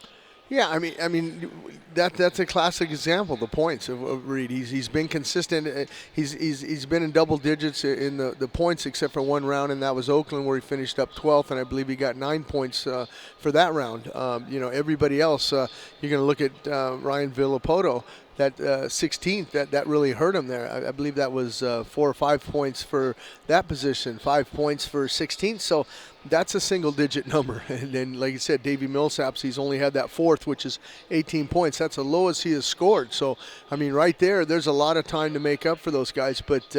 Yeah, I mean that's a classic example. The points of Reed. He's been consistent. He's been in double digits in the points, except for one round, and that was Oakland, where he finished up 12th, and I believe he got 9 points for that round. You know, everybody else, you're going to look at Ryan Villapoto. That 16th, that really hurt him there. I believe that was 4 or 5 points for that position, 5 points for 16th. So that's a single-digit number. And then, like you said, Davey Millsaps, he's only had that 4th, which is 18 points. That's the lowest he has scored. So, I mean, right there's a lot of time to make up for those guys. But,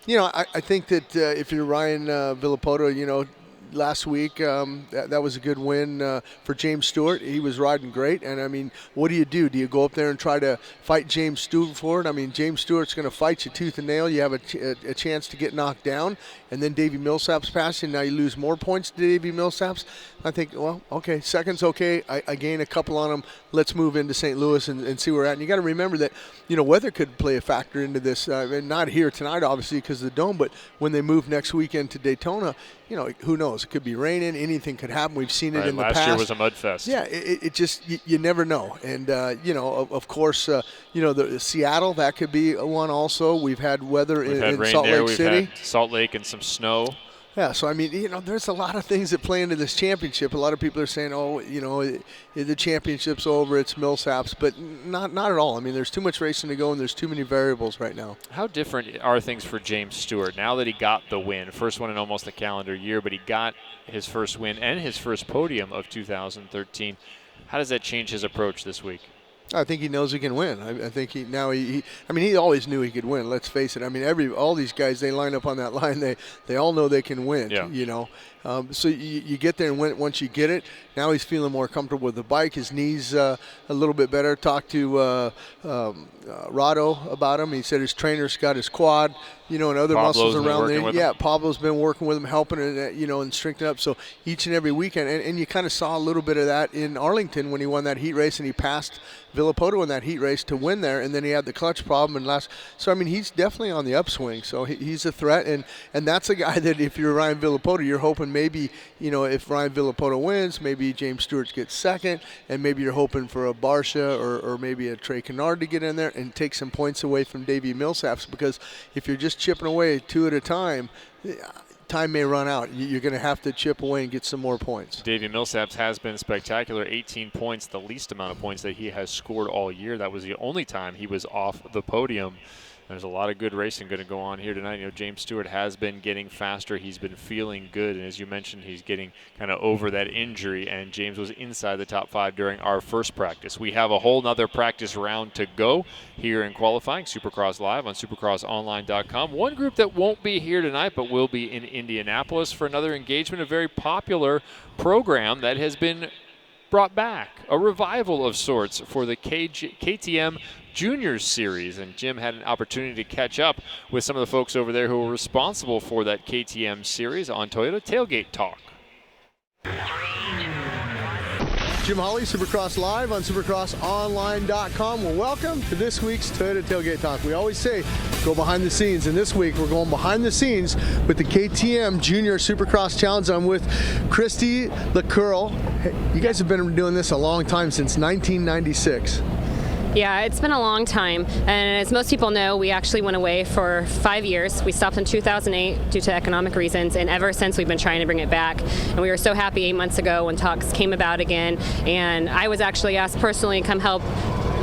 you know, I think that if you're Ryan Villapoto, you know, last week, that was a good win for James Stewart. He was riding great, and I mean, what do? Do you go up there and try to fight James Stewart for it? I mean, James Stewart's going to fight you tooth and nail. You have a chance to get knocked down, and then Davey Millsaps passing. Now you lose more points to Davey Millsaps. I think, well, okay, second's okay. I gain a couple on him. Let's move into St. Louis and see where we're at. And you got to remember that, you know, weather could play a factor into this. Not here tonight, obviously, because of the dome, but when they move next weekend to Daytona, you know, who knows? It could be raining. Anything could happen. We've seen it in the past. Last year was a mud fest. Yeah, it just, you never know. And, you know, of course, you know, the Seattle, that could be one also. We've had weather in Salt Lake City. We've had Salt Lake and some snow. Yeah, so I mean, you know, there's a lot of things that play into this championship. A lot of people are saying, oh, you know, the championship's over, it's Millsaps, but not at all. I mean, there's too much racing to go, and there's too many variables right now. How different are things for James Stewart now that he got the win? First one in almost a calendar year, but he got his first win and his first podium of 2013. How does that change his approach this week? I think he knows he can win. I think he always knew he could win. Let's face it. I mean, all these guys, they line up on that line. They all know they can win. Yeah. You know, so you get there, and once you get it, now he's feeling more comfortable with the bike. His knees a little bit better. Talked to Rado about him. He said his trainer's got his quad, you know, and other muscles around there. Yeah, Pablo's been working with him, helping it, you know, and strengthening up. So each and every weekend, and you kind of saw a little bit of that in Arlington when he won that heat race, and he passed Villapoto in that heat race to win there, and then he had the clutch problem and last. So I mean, he's definitely on the upswing. So he's a threat, and that's a guy that if you're Ryan Villapoto, you're hoping maybe, you know, if Ryan Villapoto wins, maybe James Stewart gets second, and maybe you're hoping for a Barcia or maybe a Trey Kennard to get in there and take some points away from Davey Millsaps, because if you're just chipping away 2 at a time may run out. You're going to have to chip away and get some more points. Davey Millsaps has been spectacular. 18 points, the least amount of points that he has scored all year. That was the only time he was off the podium. There's a lot of good racing going to go on here tonight. You know, James Stewart has been getting faster. He's been feeling good. And as you mentioned, he's getting kind of over that injury. And James was inside the top 5 during our first practice. We have a whole nother practice round to go here in qualifying. Supercross Live on supercrossonline.com. One group that won't be here tonight but will be in Indianapolis for another engagement, a very popular program that has been brought back, a revival of sorts for the KTM Junior series, and Jim had an opportunity to catch up with some of the folks over there who were responsible for that KTM series on Toyota Tailgate Talk. Jim Holley, Supercross Live on supercrossonline.com. Well, welcome to this week's Toyota Tailgate Talk. We always say go behind the scenes, and this week we're going behind the scenes with the KTM Junior Supercross Challenge. I'm with Christy LaCurl. Hey, you guys have been doing this a long time, since 1996. Yeah, it's been a long time, and as most people know, we actually went away for 5 years. We stopped in 2008 due to economic reasons, and ever since we've been trying to bring it back. And we were so happy 8 months ago when talks came about again, and I was actually asked personally to come help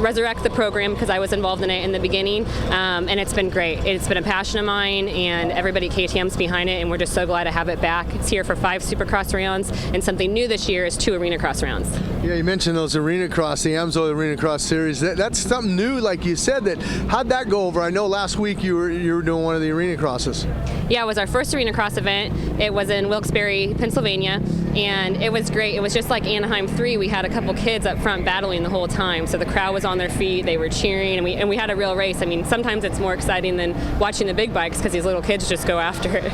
resurrect the program because I was involved in it in the beginning, and it's been great. It's been a passion of mine, and everybody at KTM's behind it, and we're just so glad to have it back. It's here for 5 Supercross rounds, and something new this year is 2 Arenacross rounds. Yeah, you mentioned those Arenacross, the AMSO Arenacross series. That's something new, like you said. How'd that go over? I know last week you were doing one of the Arenacrosses. Yeah, it was our first Arenacross event. It was in Wilkes-Barre, Pennsylvania, and it was great. It was just like Anaheim 3. We had a couple kids up front battling the whole time, so the crowd was on their feet, they were cheering, and we had a real race. I mean, sometimes it's more exciting than watching the big bikes because these little kids just go after it.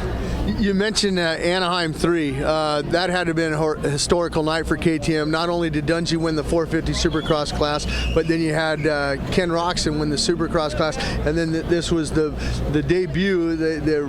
You mentioned Anaheim 3. That had to have been a historical night for KTM. Not only did Dungey win the 450 Supercross class, but then you had Ken Roxon win the Supercross class, and then this was the debut, the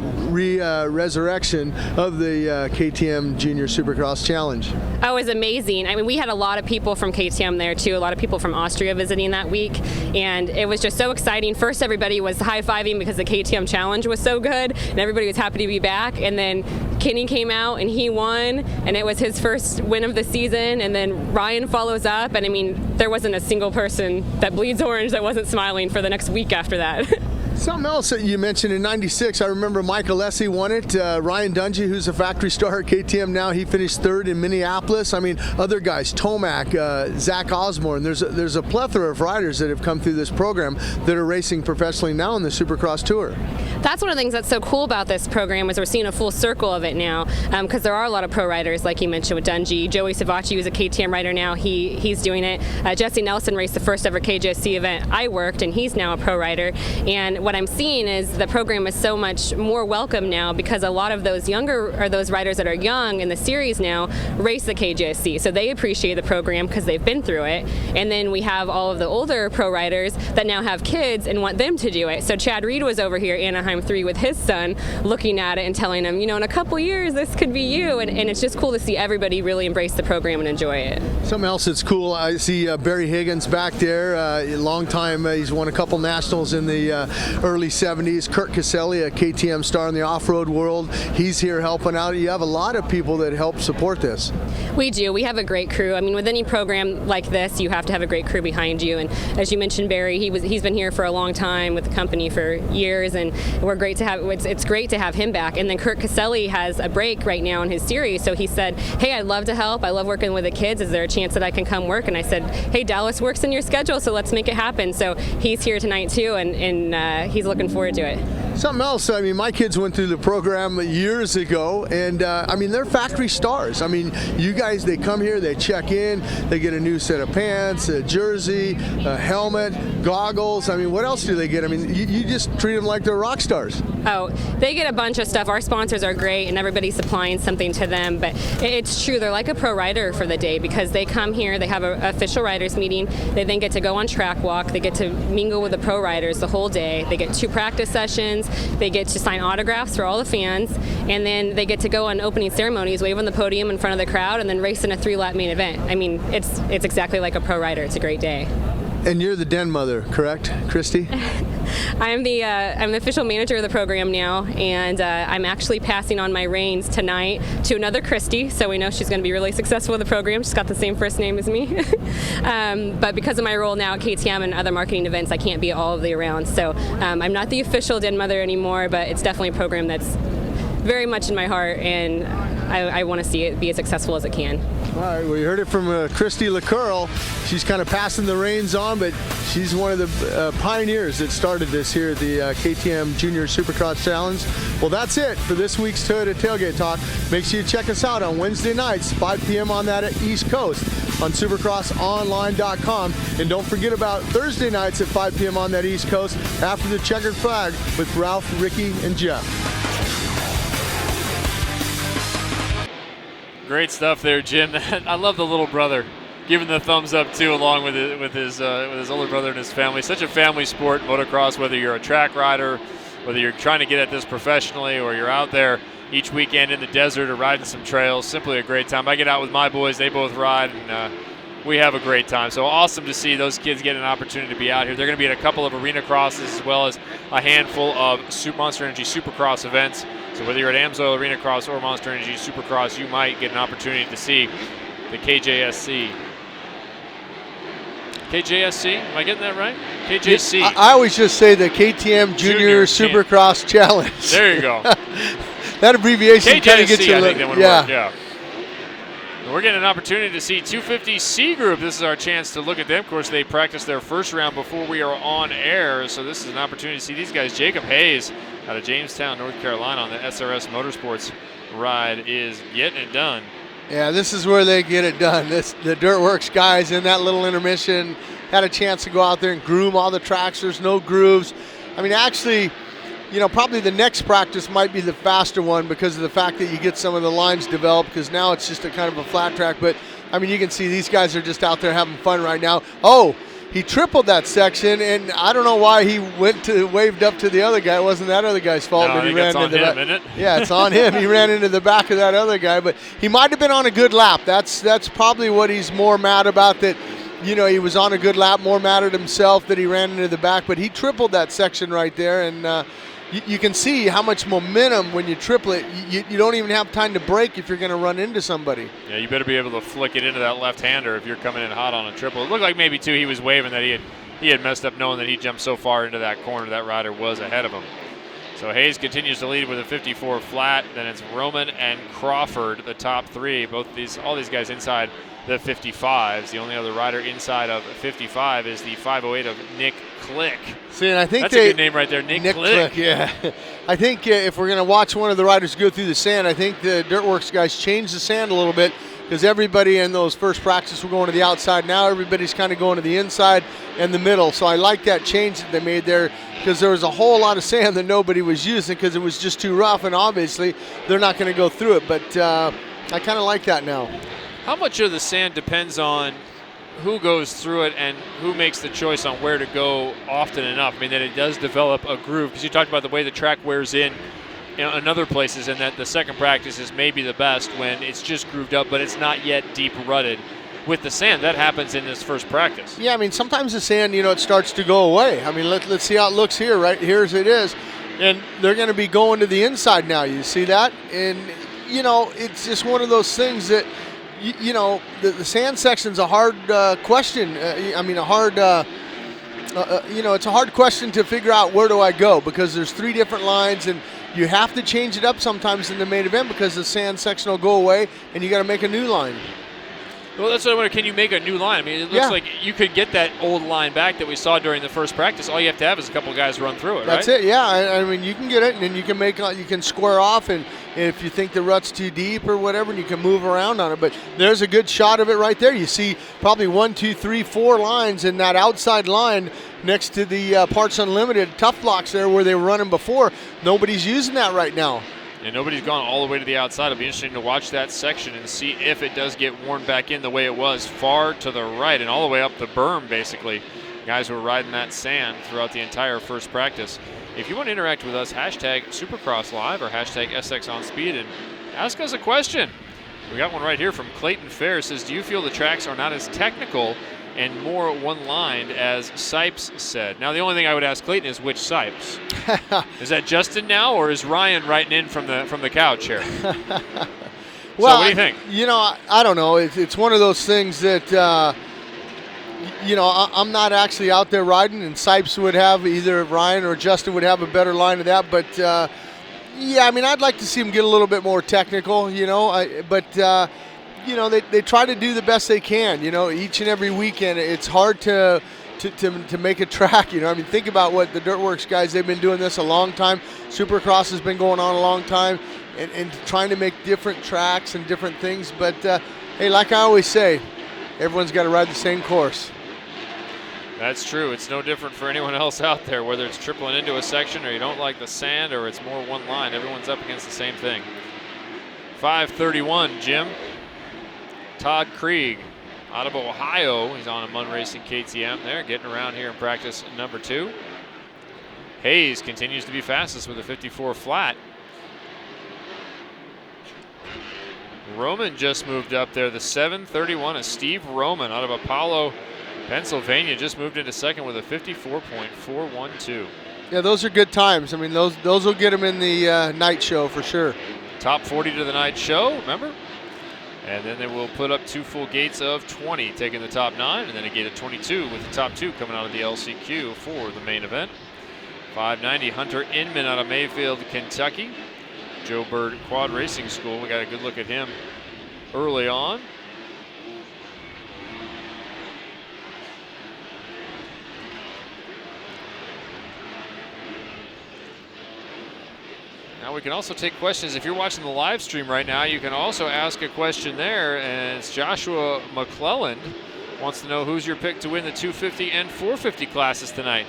resurrection of the KTM Junior Supercross Challenge. Oh, it was amazing. I mean, we had a lot of people from KTM there too, a lot of people from Austria visiting that week, and it was just so exciting. First, everybody was high-fiving because the KTM Challenge was so good, and everybody was happy to be back. And then Kenny came out and he won, and it was his first win of the season. And then Ryan follows up, and I mean, there wasn't a single person that bleeds orange that wasn't smiling for the next week after that. Something else that you mentioned in '96, I remember Mike Alessi won it. Ryan Dungey, who's a factory star at KTM now, he finished 3rd in Minneapolis. I mean, other guys, Tomac, Zach Osborne. There's a plethora of riders that have come through this program that are racing professionally now on the Supercross Tour. That's one of the things that's so cool about this program is we're seeing a full circle of it now, because there are a lot of pro riders, like you mentioned with Dungey. Joey Savacci, who's a KTM rider now, he's doing it. Jesse Nelson raced the first ever KJSC event I worked, and he's now a pro rider. And what I'm seeing is the program is so much more welcome now because a lot of those those riders that are young in the series now race the KJSC, so they appreciate the program because they've been through it. And then we have all of the older pro riders that now have kids and want them to do it. So Chad Reed was over here Anaheim 3 with his son, looking at it and telling him, in a couple years this could be you. And it's just cool to see everybody really embrace the program and enjoy it. Something else that's cool, I see Barry Higgins back there, a long time. He's won a couple nationals in the early 70s. Kurt Caselli, a KTM star in the off-road world, he's here helping out. You have a lot of people that help support this. We do. We have a great crew. I mean, with any program like this, you have to have a great crew behind you. And as you mentioned, Barry, he's been here for a long time with the company for years, and we're great to have. It's great to have him back. And then Kurt Caselli has a break right now in his series, so he said, "Hey, I'd love to help. I love working with the kids. Is there a chance that I can come work?" And I said, "Hey, Dallas works in your schedule, so let's make it happen." So he's here tonight too, and he's looking forward to it. Something else, I mean, my kids went through the program years ago, and I mean, they're factory stars. I mean, you guys, they come here, they check in, they get a new set of pants, a jersey, a helmet, goggles. I mean, what else do they get? I mean, you just treat them like they're rock stars. Oh, they get a bunch of stuff. Our sponsors are great, and everybody's supplying something to them, but it's true, they're like a pro rider for the day because they come here, they have an official riders meeting, they then get to go on track walk, they get to mingle with the pro riders the whole day, they get 2 practice sessions, they get to sign autographs for all the fans, and then they get to go on opening ceremonies, wave on the podium in front of the crowd, and then race in a 3-lap main event. I mean, it's exactly like a pro rider. It's a great day. And you're the den mother, correct, Christy? I'm the official manager of the program now, and I'm actually passing on my reins tonight to another Christy, so we know she's going to be really successful with the program. She's got the same first name as me. But because of my role now at KTM and other marketing events, I can't be all of the around. So I'm not the official den mother anymore, but it's definitely a program that's very much in my heart, and I want to see it be as successful as it can. All right, well, you heard it from Christy LaCurl. She's kind of passing the reins on, but she's one of the pioneers that started this here at the KTM Junior Supercross Challenge. Well, that's it for this week's Toyota Tailgate Talk. Make sure you check us out on Wednesday nights, 5 p.m. on that East Coast on supercrossonline.com. And don't forget about Thursday nights at 5 p.m. on that East Coast after the checkered flag with Ralph, Ricky, and Jeff. Great stuff there, Jim. I love the little brother giving the thumbs up too, along with his older brother and his family. Such a family sport, motocross. Whether you're a track rider, whether you're trying to get at this professionally, or you're out there each weekend in the desert or riding some trails, simply a great time. I get out with my boys; they both ride, and we have a great time. So awesome to see those kids get an opportunity to be out here. They're going to be at a couple of Arenacrosses as well as a handful of Monster Energy Supercross events. So whether you're at Amsoil Arenacross or Monster Energy Supercross, you might get an opportunity to see the KJSC. KJSC? Am I getting that right? KJC. I always just say the KTM Junior Supercross Challenge. There you go. That abbreviation kind of gets you I think that would work, yeah. We're getting an opportunity to see 250C Group. This is our chance to look at them. Of course, they practiced their first round before we are on air, so this is an opportunity to see these guys. Jacob Hayes out of Jamestown, North Carolina on the SRS Motorsports ride is getting it done. Yeah, this is where they get it done. The Dirtworks guys in that little intermission had a chance to go out there and groom all the tracks. There's no grooves. I mean, actually, you know, probably the next practice might be the faster one because of the fact that you get some of the lines developed, because now it's just a kind of a flat track. But, I mean, you can see these guys are just out there having fun right now. Oh, he tripled that section, and I don't know why he waved up to the other guy. It wasn't that other guy's fault. No, but I think it's on him, isn't it? Yeah, it's on him. He ran into the back of that other guy, but he might have been on a good lap. That's probably what he's more mad about, that, you know, he was on a good lap, more mad at himself that he ran into the back. But he tripled that section right there, and you can see how much momentum when you triple it. You don't even have time to brake if you're going to run into somebody. Yeah, you better be able to flick it into that left-hander if you're coming in hot on a triple. It looked like maybe, too, he was waving that he had messed up, knowing that he jumped so far into that corner that rider was ahead of him. So Hayes continues to lead with a 54 flat. Then it's Roman and Crawford, the top three. All these guys inside the 55s. The only other rider inside of 55 is the 508 of Nick Click. See, and I think that's a good name right there, Nick Click. Yeah, I think if we're going to watch one of the riders go through the sand, I think the Dirtworks guys changed the sand a little bit, because everybody in those first practices were going to the outside. Now everybody's kind of going to the inside and the middle. So I like that change that they made there, because there was a whole lot of sand that nobody was using because it was just too rough, and obviously they're not going to go through it. But I kind of like that now. How much of the sand depends on who goes through it and who makes the choice on where to go often enough? I mean, that it does develop a groove, because you talked about the way the track wears in other places, and that the second practice is maybe the best when it's just grooved up, but it's not yet deep rutted. With the sand, that happens in this first practice. Yeah, I mean, sometimes the sand, you know, it starts to go away. I mean, let's see how it looks here, right? Here's it is. And they're going to be going to the inside now. You see that? And, you know, it's just one of those things that, you know, the sand section's a hard question. I mean, you know, it's a hard question to figure out where do I go, because there's three different lines, and you have to change it up sometimes in the main event because the sand section will go away and you got to make a new line. Well, that's what I wonder. Can you make a new line? I mean, it looks like you could get that old line back that we saw during the first practice. All you have to have is a couple guys run through it, That's right? it, yeah. I mean, you can get it, and then you can square off, and if you think the rut's too deep or whatever, and you can move around on it. But there's a good shot of it right there. You see probably 1, 2, 3, 4 lines in that outside line next to the Parts Unlimited tough blocks there where they were running before. Nobody's using that right now. And nobody's gone all the way to the outside. It'll be interesting to watch that section and see if it does get worn back in the way it was, far to the right and all the way up the berm, basically. Guys were riding that sand throughout the entire first practice. If you want to interact with us, hashtag Supercross Live or hashtag SX On Speed and ask us a question. We got one right here from Clayton Fair. It says, do you feel the tracks are not as technical and more one-lined, as Sipes said? Now, the only thing I would ask Clayton is which Sipes? Is that Justin now, or is Ryan writing in from the couch here? Well, so what do you think? You know, I don't know. It's one of those things that, you know, I'm not actually out there riding, and Sipes would have, either Ryan or Justin would have a better line of that. But, yeah, I mean, I'd like to see him get a little bit more technical, you know, you know, they try to do the best they can, you know, each and every weekend. It's hard to make a track, you know. I mean, think about what the Dirtworks guys, they've been doing this a long time. Supercross has been going on a long time, and trying to make different tracks and different things. But, hey, like I always say, everyone's got to ride the same course. That's true. It's no different for anyone else out there, whether it's tripling into a section or you don't like the sand or it's more one line. Everyone's up against the same thing. 5:31, Jim. Todd Krieg out of Ohio. He's on a Munn Racing KTM there, getting around here in practice number 2. Hayes continues to be fastest with a 54 flat. Roman just moved up there. The 7:31 is Steve Roman out of Apollo, Pennsylvania. Just moved into second with a 54.412. Yeah, those are good times. I mean, those will get him in the night show for sure. Top 40 to the night show, remember? And then they will put up 2 full gates of 20, taking the top 9, and then a gate of 22 with the top 2 coming out of the LCQ for the main event. 590, Hunter Inman out of Mayfield, Kentucky. Joe Bird Quad Racing School. We got a good look at him early on. Now we can also take questions. If you're watching the live stream right now, you can also ask a question there. And it's Joshua McClelland wants to know who's your pick to win the 250 and 450 classes tonight.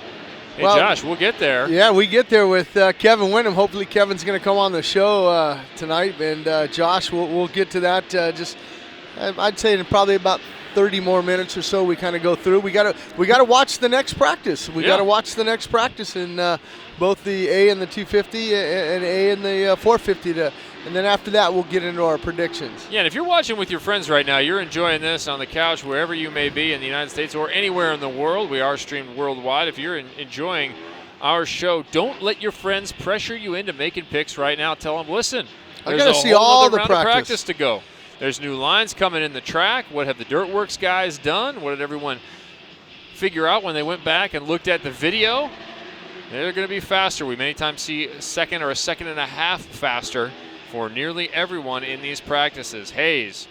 Hey, well, Josh, we'll get there. Yeah, we get there with Kevin Wyndham. Hopefully Kevin's going to come on the show tonight. And Josh, we'll get to that I'd say in probably about 30 more minutes or so we kind of go through. We got to watch the next practice. We got to watch the next practice in both the A and the 250 and A and the 450 and then after that we'll get into our predictions. Yeah, and if you're watching with your friends right now, you're enjoying this on the couch wherever you may be in the United States or anywhere in the world. We are streamed worldwide. If you're enjoying our show, don't let your friends pressure you into making picks right now. Tell them, listen, I got to see all the practice to go. There's new lines coming in the track. What have the Dirtworks guys done? What did everyone figure out when they went back and looked at the video? They're going to be faster. We many times see a second or a second and a half faster for nearly everyone in these practices. Hayes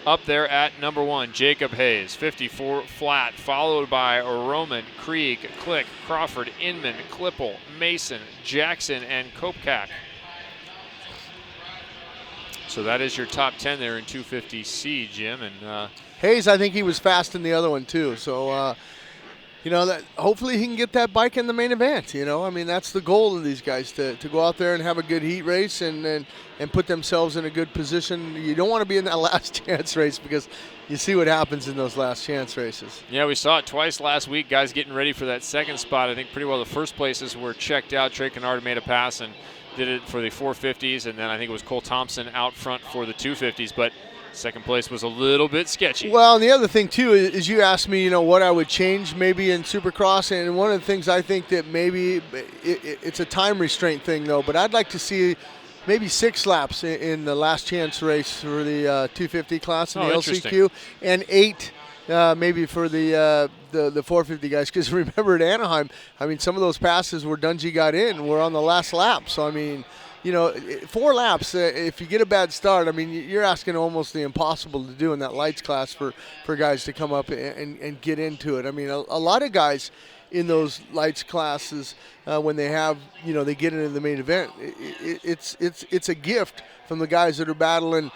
up there at number 1, Jacob Hayes, 54 flat, followed by Roman, Krieg, Click, Crawford, Inman, Klippel, Mason, Jackson, and Kopkak. So that is your top 10 there in 250C, Jim. And Hayes, I think he was fast in the other one too. So, that hopefully he can get that bike in the main event. I mean, that's the goal of these guys, to go out there and have a good heat race and put themselves in a good position. You don't want to be in that last chance race because you see what happens in those last chance races. Yeah, we saw it twice last week. Guys getting ready for that second spot. I think pretty well the first places were checked out. Trey Kennard made a pass and did it for the 450s, and then I think it was Cole Thompson out front for the 250s, but second place was a little bit sketchy. Well, and the other thing, too, is you asked me, what I would change maybe in Supercross, and one of the things I think that maybe it's a time restraint thing, though, but I'd like to see maybe 6 laps in the last chance race for the 250 class in the LCQ, and 8 maybe for the 450 guys, because remember at Anaheim, I mean, some of those passes where Dungey got in were on the last lap. So, I mean, 4 laps, if you get a bad start, I mean, you're asking almost the impossible to do in that lights class for guys to come up and get into it. I mean, a lot of guys in those lights classes, when they have, they get into the main event, it's a gift from the guys that are battling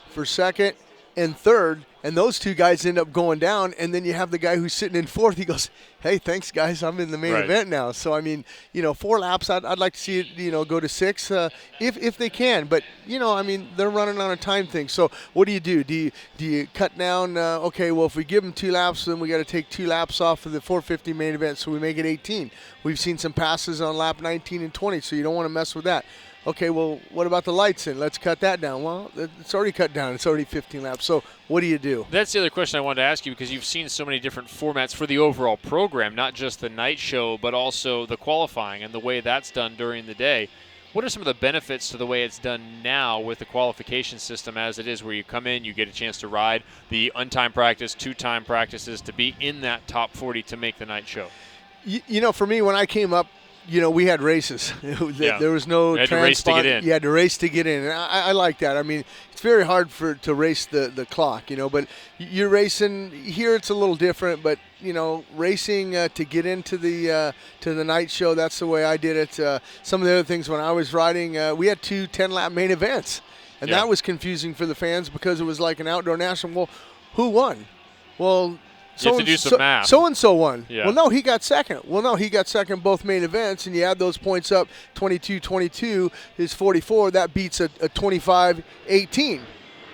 for second and third, and those 2 guys end up going down, and then you have the guy who's sitting in fourth. He goes, hey, thanks, guys, I'm in the main event now. So, I mean, 4 laps, I'd like to see it, go to 6 if they can. But, I mean, they're running on a time thing. So what do? Do you cut down, okay, well, if we give them 2 laps, then we got to take 2 laps off of the 450 main event, so we make it 18. We've seen some passes on lap 19 and 20, so you don't want to mess with that. Okay, well, what about the lights in? Let's cut that down. Well, it's already cut down. It's already 15 laps. So what do you do? That's the other question I wanted to ask you, because you've seen so many different formats for the overall program, not just the night show, but also the qualifying and the way that's done during the day. What are some of the benefits to the way it's done now with the qualification system as it is, where you come in, you get a chance to ride the untimed practice, 2-time practices, to be in that top 40 to make the night show? For me, when I came up, we had races. There was no you had to race to get in. You had to race to get in. And I like that. I mean, it's very hard to race the clock, but you're racing here. It's a little different, but racing to get into the night show, that's the way I did it. Some of the other things when I was riding, we had 2 10-lap main events, and that was confusing for the fans because it was like an outdoor national. Well, who won? Well, you have to do some math. So-and-so won. Yeah. Well, no, he got second. Well, no, he got second both main events, and you add those points up, 22-22 is 44. That beats a 25-18.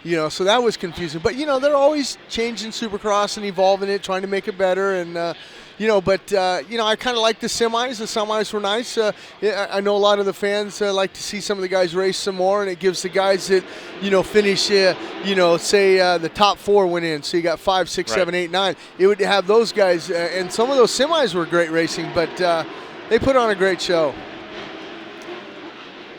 So that was confusing. But, they're always changing Supercross and evolving it, trying to make it better. And, I kind of like the semis. The semis were nice. I know a lot of the fans like to see some of the guys race some more, and it gives the guys that, finish, say the top 4 went in. So you got 5, 6, 7, 8, 9. It would have those guys. And some of those semis were great racing, but they put on a great show.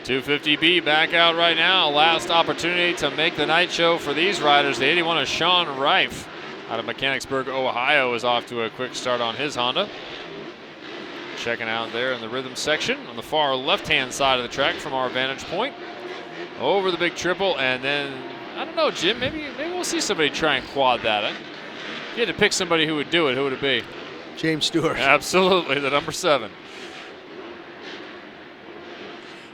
250B back out right now. Last opportunity to make the night show for these riders. The 81 of Sean Reif out of Mechanicsburg, Ohio, is off to a quick start on his Honda. Checking out there in the rhythm section on the far left-hand side of the track from our vantage point. Over the big triple, and then, I don't know, Jim, maybe we'll see somebody try and quad that. If you had to pick somebody who would do it, who would it be? James Stewart. Absolutely, the number 7.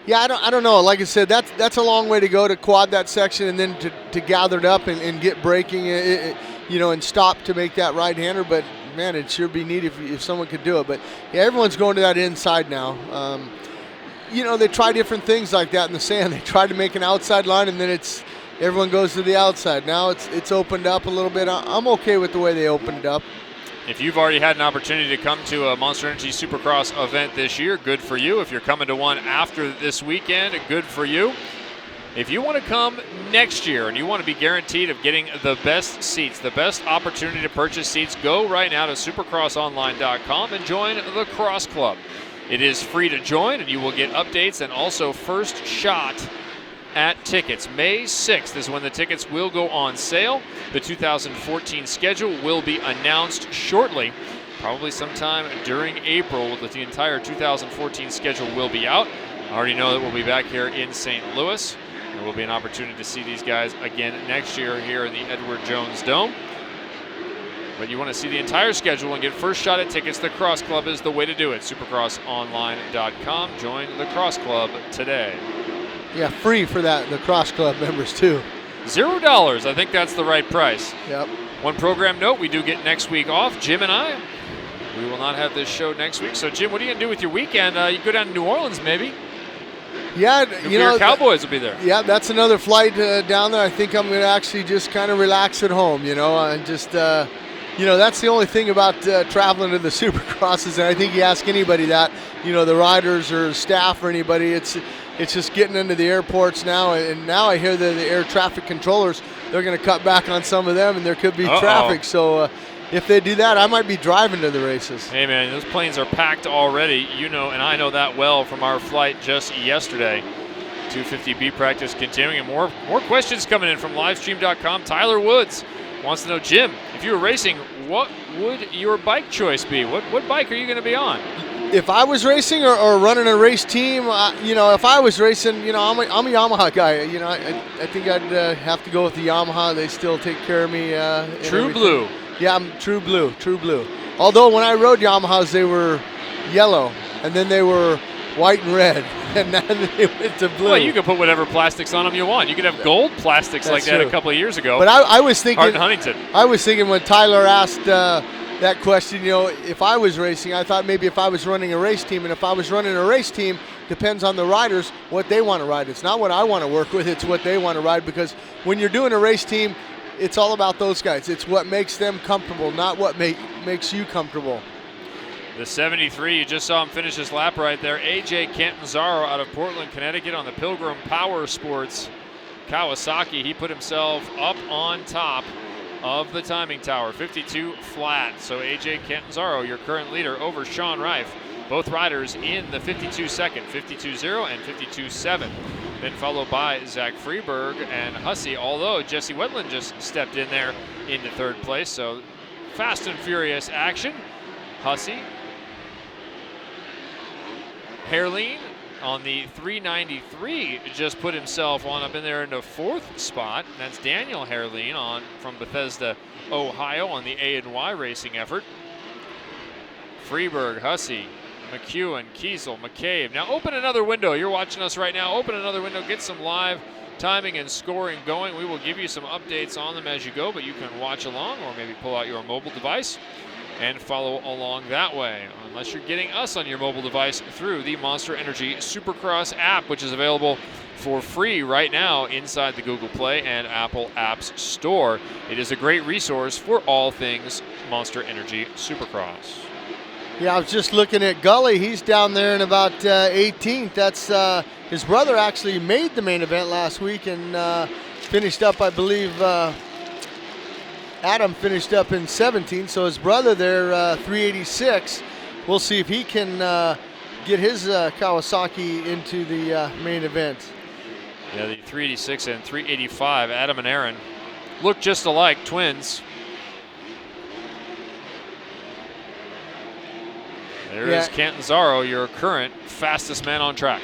Yeah, I don't know. Like I said, that's a long way to go to quad that section and then to gather it up and get braking, and stop to make that right-hander. But, man, it'd sure be neat if someone could do it. But, yeah, everyone's going to that inside now. They try different things like that in the sand. They tried to make an outside line, and then everyone goes to the outside. Now it's opened up a little bit. I'm okay with the way they opened it up. If you've already had an opportunity to come to a Monster Energy Supercross event this year, good for you. If you're coming to one after this weekend, good for you. If you want to come next year and you want to be guaranteed of getting the best seats, the best opportunity to purchase seats, go right now to supercrossonline.com and join the Cross Club. It is free to join, and you will get updates and also first shot at tickets. May 6th is when the tickets will go on sale. The 2014 schedule will be announced shortly, probably sometime during April. The entire 2014 schedule will be out. I already know that we'll be back here in St. Louis. There will be an opportunity to see these guys again next year here in the Edward Jones Dome. But you want to see the entire schedule and get first shot at tickets, the Cross Club is the way to do it. Supercrossonline.com. Join the Cross Club today. Yeah, free for the Cross Club members, too. $0. I think that's the right price. Yep. One program note, we do get next week off. Jim and I, we will not have this show next week. So, Jim, what are you going to do with your weekend? You go down to New Orleans, maybe? Yeah, your Cowboys will be there. Yeah, that's another flight down there. I think I'm going to actually just kind of relax at home, and just, that's the only thing about traveling to the Supercrosses. And I think you ask anybody that, the riders or staff or anybody, it's just getting into the airports now, and now I hear that the air traffic controllers, they're going to cut back on some of them, and there could be traffic. So if they do that, I might be driving to the races. Hey, man, those planes are packed already. And I know that well from our flight just yesterday. 250B practice continuing, and more questions coming in from livestream.com. Tyler Woods wants to know, Jim, if you were racing, what would your bike choice be? What bike are you going to be on? If I was racing or running a race team, if I was racing, I'm a Yamaha guy. I think I'd have to go with the Yamaha. They still take care of me. True blue. Yeah, I'm true blue. Although when I rode Yamahas, they were yellow, and then they were white and red, and then they went to blue. Well, you can put whatever plastics on them you want. You could have gold plastics like that true. A couple of years ago. But I was thinking, Hart and Huntington. I was thinking when Tyler asked that question, if I was racing, I thought maybe if I was running a race team, and if I was running a race team, depends on the riders, what they want to ride. It's not what I want to work with, it's what they want to ride, because when you're doing a race team, it's all about those guys. It's what makes them comfortable, not what makes you comfortable. The 73, you just saw him finish his lap right there. AJ Cantanzaro out of Portland, Connecticut on the Pilgrim Power Sports Kawasaki. He put himself up on top of the timing tower, 52 flat. So AJ Cantanzaro, your current leader, over Sean Reif. Both riders in the 52-second, 52.0 and 52.7. Then followed by Zach Freeberg and Hussey, although Jesse Wetland just stepped in there into third place. So fast and furious action. Hussey. Herline on the 393 just put himself on up in there in the fourth spot. That's Daniel Herline from Bethesda, Ohio on the A&Y racing effort. Freeberg, Hussey, McEwen, Kiesel, McCabe. Now open another window. You're watching us right now. Open another window. Get some live timing and scoring going. We will give you some updates on them as you go, but you can watch along or maybe pull out your mobile device and follow along that way, unless you're getting us on your mobile device through the Monster Energy Supercross app, which is available for free right now inside the Google Play and Apple Apps Store. It is a great resource for all things Monster Energy Supercross. Yeah, I was just looking at Gully. He's down there in about 18th. That's his brother actually made the main event last week and finished up, I believe, Adam finished up in 17th. So his brother there, 386. We'll see if he can get his Kawasaki into the main event. Yeah, the 386 and 385, Adam and Aaron, look just alike, twins. There is Cantanzaro, your current fastest man on track.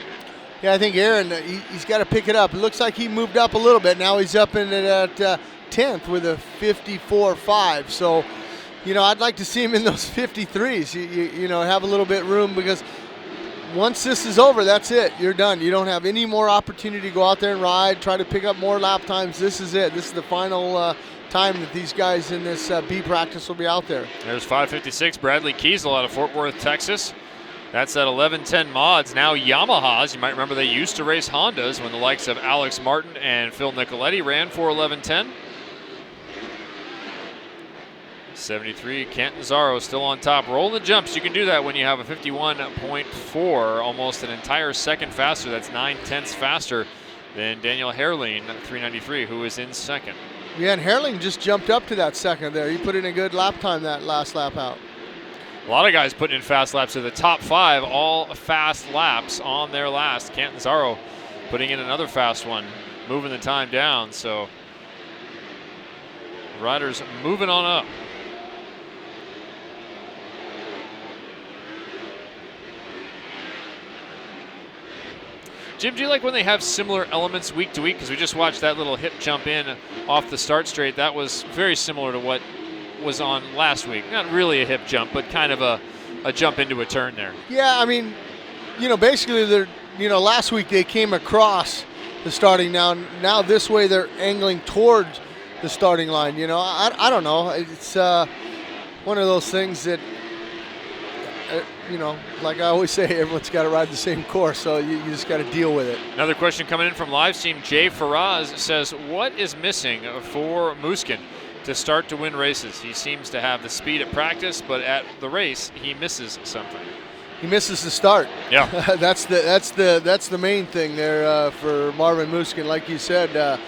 Yeah, I think Aaron, he's got to pick it up. It looks like he moved up a little bit. Now he's up in it at 10th with a 54.5. So, you know, I'd like to see him in those 53s. You know, have a little bit room, because once this is over, that's it. You're done. You don't have any more opportunity to go out there and ride, try to pick up more lap times. This is it. This is the final time that these guys in this B practice will be out there. There's 556, Bradley Kiesel out of Fort Worth, Texas. That's at 1110 mods, now Yamahas. You might remember they used to race Hondas when the likes of Alex Martin and Phil Nicoletti ran for 1110. 73, Cantanzaro still on top. Rolling the jumps, you can do that when you have a 51.4, almost an entire second faster. That's 9/10 faster than Daniel Herrling, 393, who is in second. Yeah, and Herrling just jumped up to that second there. He put in a good lap time that last lap out. A lot of guys putting in fast laps. So the top 5, all fast laps on their last. Cantanzaro putting in another fast one, moving the time down. So riders moving on up. Jim, do you like when they have similar elements week to week? Because we just watched that little hip jump in off the start straight. That was very similar to what was on last week. Not really a hip jump, but kind of a jump into a turn there. Yeah, I mean, you know, basically they're, you know, last week they came across the starting. Now this way they're angling towards the starting line. You know, I don't know. It's one of those things that, you know, like I always say, everyone's got to ride the same course, so you just got to deal with it. Another question coming in from live stream. Jay Faraz says, what is missing for Muskin to start to win races? He seems to have the speed at practice, but at the race he misses something. He misses the start. Yeah, that's the main thing there for Marvin Muskin. Like you said,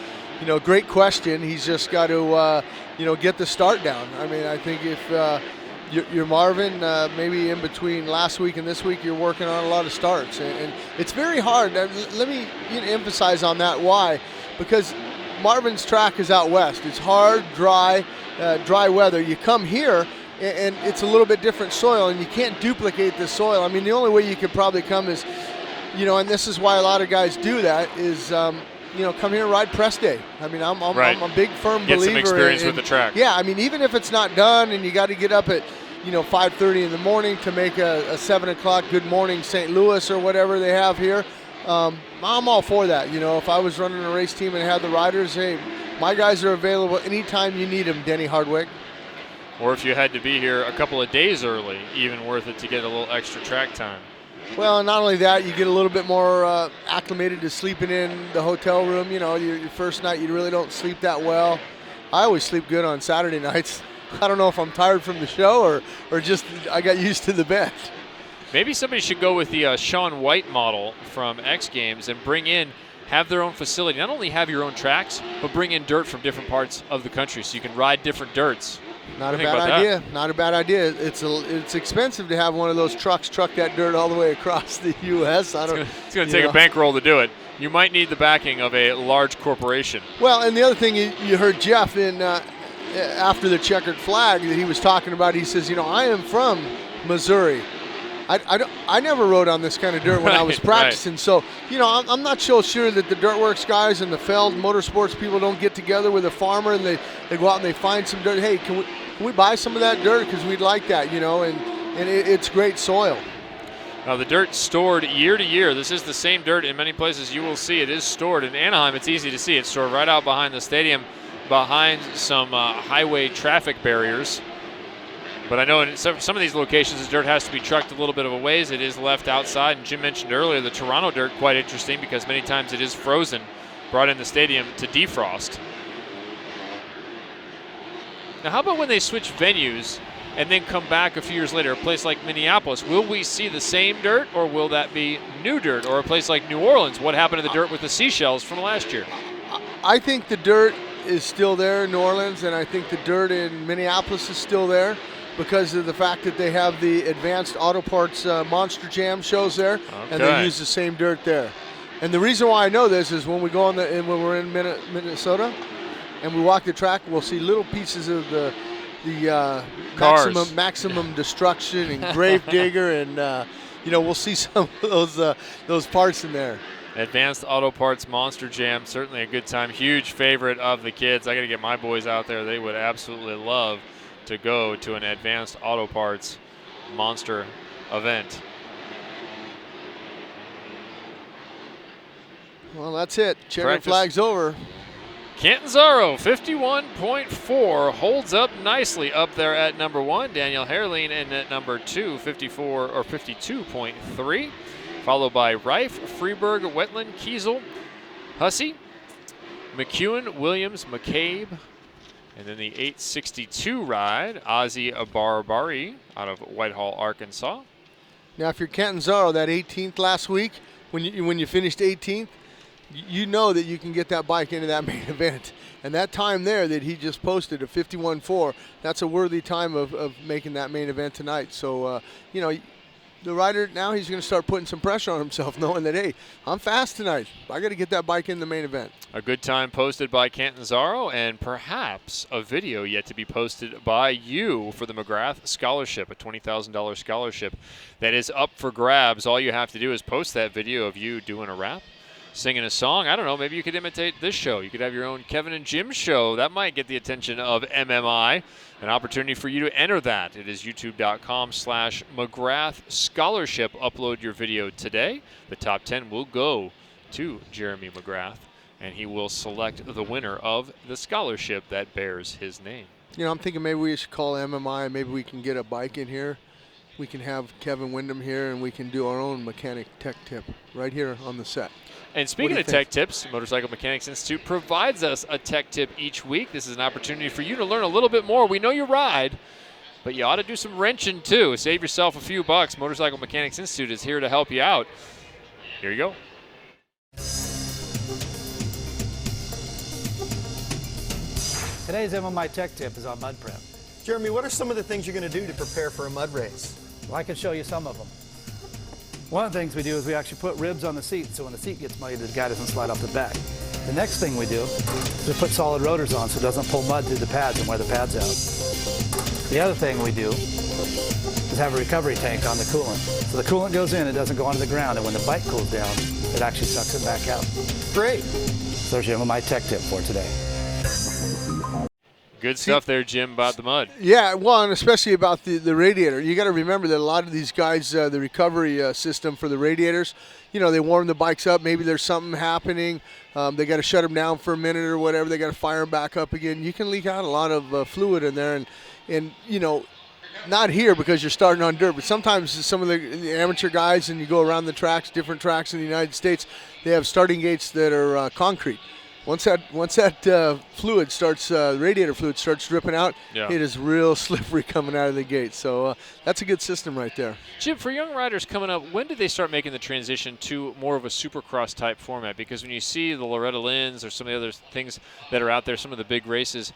you know, great question. He's just got to you know, get the start down. I mean, I think if you're Marvin, maybe in between last week and this week, you're working on a lot of starts, and it's very hard. Let me emphasize on that. Why? Because Marvin's track is out west. It's hard, dry weather. You come here, and it's a little bit different soil, and you can't duplicate the soil. I mean, the only way you could probably come is, you know, and this is why a lot of guys do that, is you know, come here and ride press day. I mean, I'm a big firm believer. Get some experience with the track. Yeah, I mean, even if it's not done and you got to get up at, you know, 5:30 in the morning to make a 7 o'clock Good Morning St. Louis or whatever they have here, I'm all for that. You know, if I was running a race team and had the riders, hey, my guys are available anytime you need them, Denny Hardwick. Or if you had to be here a couple of days early, even worth it to get a little extra track time. Well, and not only that, you get a little bit more acclimated to sleeping in the hotel room. You know, your first night you really don't sleep that well. I always sleep good on Saturday nights. I don't know if I'm tired from the show or just I got used to the bed. Maybe somebody should go with the Sean White model from X Games and have their own facility. Not only have your own tracks, but bring in dirt from different parts of the country so you can ride different dirts. Not a bad idea. Not a bad idea. It's expensive to have one of those trucks truck that dirt all the way across the U.S. It's going to take a bankroll to do it. You might need the backing of a large corporation. Well, and the other thing you heard Jeff in after the checkered flag that he was talking about. He says, you know, I am from Missouri. I never rode on this kind of dirt when I was practicing. Right. So, you know, I'm not so sure that the Dirtworks guys and the Feld motorsports people don't get together with a farmer and they go out and they find some dirt. Hey, can we buy some of that dirt? Because we'd like that, you know, and it's great soil. Now, the dirt's stored year to year. This is the same dirt in many places. You will see it is stored. In Anaheim, it's easy to see. It's stored right out behind the stadium, behind some highway traffic barriers. But I know in some of these locations, the dirt has to be trucked a little bit of a ways. It is left outside. And Jim mentioned earlier the Toronto dirt, quite interesting because many times it is frozen, brought in the stadium to defrost. Now, how about when they switch venues and then come back a few years later, a place like Minneapolis? Will we see the same dirt, or will that be new dirt? Or a place like New Orleans, what happened to the dirt with the seashells from last year? I think the dirt is still there in New Orleans, and I think the dirt in Minneapolis is still there because of the fact that they have the advanced auto parts Monster Jam shows there, and they use the same dirt there. And the reason why I know this is when we go on when we're in Minnesota and we walk the track, we'll see little pieces of the maximum destruction and Gravedigger, and we'll see some of those parts in there. Advanced Auto Parts Monster Jam, certainly a good time. Huge favorite of the kids. I got to get my boys out there. They would absolutely love to go to an Advanced Auto Parts Monster event. Well, that's it. Checker flag's over. Catanzaro, 51.4, holds up nicely up there at number 1. Daniel Herrlein in at number 2, 52.3. Followed by Reif, Freeberg, Wetland, Kiesel, Hussey, McEwen, Williams, McCabe, and then the 862 ride, Ozzy Barbari out of Whitehall, Arkansas. Now, if you're Catanzaro, that 18th last week, when you finished 18th, you know that you can get that bike into that main event. And that time there that he just posted, a 51.4, that's a worthy time of making that main event tonight. So, the rider, now he's going to start putting some pressure on himself, knowing that, hey, I'm fast tonight. I got to get that bike in the main event. A good time posted by Catanzaro, and perhaps a video yet to be posted by you for the McGrath Scholarship, a $20,000 scholarship that is up for grabs. All you have to do is post that video of you doing a rap, singing a song. I don't know, maybe you could imitate this show. You could have your own Kevin and Jim show. That might get the attention of MMI. An opportunity for you to enter that. It is youtube.com/McGrath Scholarship. Upload your video today. The top 10 will go to Jeremy McGrath, and he will select the winner of the scholarship that bears his name. I'm thinking maybe we should call MMI. Maybe we can get a bike in here. We can have Kevin Windham here, and we can do our own mechanic tech tip right here on the set. And speaking of tech tips, Motorcycle Mechanics Institute provides us a tech tip each week. This is an opportunity for you to learn a little bit more. We know you ride, but you ought to do some wrenching too. Save yourself a few bucks. Motorcycle Mechanics Institute is here to help you out. Here you go. Today's MMI tech tip is on mud prep. Jeremy, what are some of the things you're going to do to prepare for a mud race? Well, I can show you some of them. One of the things we do is we actually put ribs on the seat, so when the seat gets muddy, the guy doesn't slide off the back. The next thing we do is we put solid rotors on so it doesn't pull mud through the pads and wear the pads out. The other thing we do is have a recovery tank on the coolant. So the coolant goes in, it doesn't go onto the ground, and when the bike cools down, it actually sucks it back out. Great. So there's your MMI tech tip for today. Good stuff there, Jim, about the mud. Yeah, well, and especially about the radiator. You got to remember that a lot of these guys, the recovery system for the radiators, they warm the bikes up. Maybe there's something happening. They got to shut them down for a minute or whatever. They got to fire them back up again. You can leak out a lot of fluid in there, and not here because you're starting on dirt, but sometimes some of the amateur guys, and you go around the tracks, different tracks in the United States, they have starting gates that are concrete. Once that fluid starts, radiator fluid starts dripping out, it is real slippery coming out of the gate. So that's a good system right there. Jim, for young riders coming up, when did they start making the transition to more of a Supercross type format? Because when you see the Loretta Lynn's or some of the other things that are out there, some of the big races,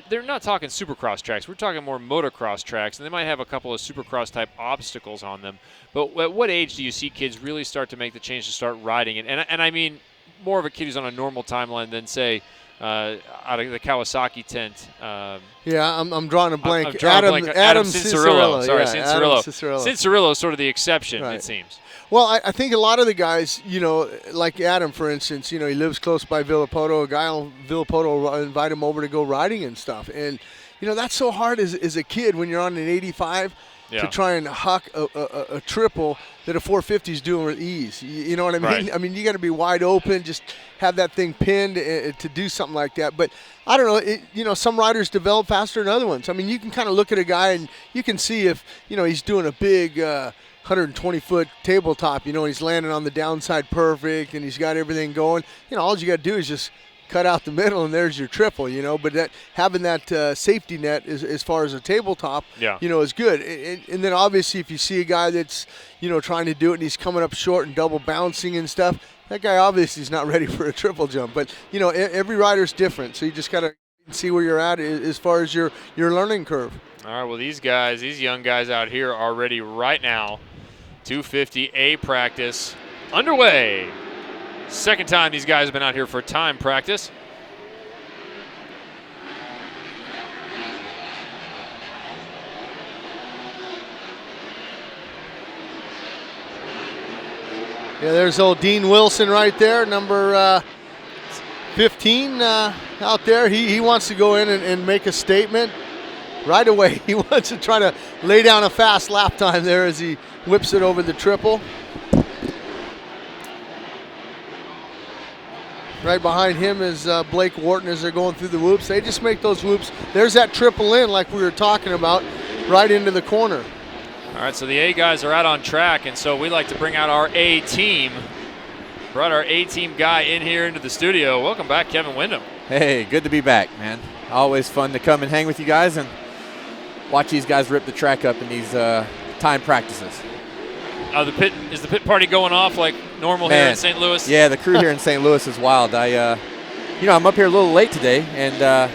they're not talking Supercross tracks. We're talking more motocross tracks, and they might have a couple of Supercross type obstacles on them. But at what age do you see kids really start to make the change to start riding it? And I mean, more of a kid who's on a normal timeline than, say, out of the Kawasaki tent. I'm drawing a blank. Adam Cianciarulo. Sorry, Yeah, Cianciarulo. Cianciarulo is sort of the exception, it seems. Well, I think a lot of the guys, like Adam, for instance, he lives close by Villapoto. A guy on Villapoto will invite him over to go riding and stuff. And, that's so hard as a kid when you're on an 85. to try and huck a triple that a 450 is doing with ease. You know what I mean? Right. I mean, you got to be wide open, just have that thing pinned to do something like that. But I don't know, some riders develop faster than other ones. I mean, you can kind of look at a guy and you can see if, he's doing a big 120-foot tabletop, and he's landing on the downside perfect and he's got everything going. All you got to do is just cut out the middle and there's your triple, but having that safety net as far as a tabletop, is good. And then obviously if you see a guy that's, trying to do it and he's coming up short and double bouncing and stuff, that guy obviously is not ready for a triple jump. But, every rider's different, so you just got to see where you're at as far as your learning curve. All right, well, these young guys out here are ready right now. 250A practice underway. Second time these guys have been out here for time practice. Yeah, there's old Dean Wilson right there, number 15 out there. He wants to go in and make a statement right away. He wants to try to lay down a fast lap time there as he whips it over the triple. Right behind him is Blake Wharton as they're going through the whoops. They just make those whoops. There's that triple in like we were talking about, right into the corner. All right, so the A guys are out on track, and so we like to bring out our A team. Brought our A team guy in here into the studio. Welcome back, Kevin Windham. Hey, good to be back, man. Always fun to come and hang with you guys and watch these guys rip the track up in these time practices. Is the pit party going off like normal here in St. Louis? Yeah, the crew here in St. Louis is wild. I'm up here a little late today and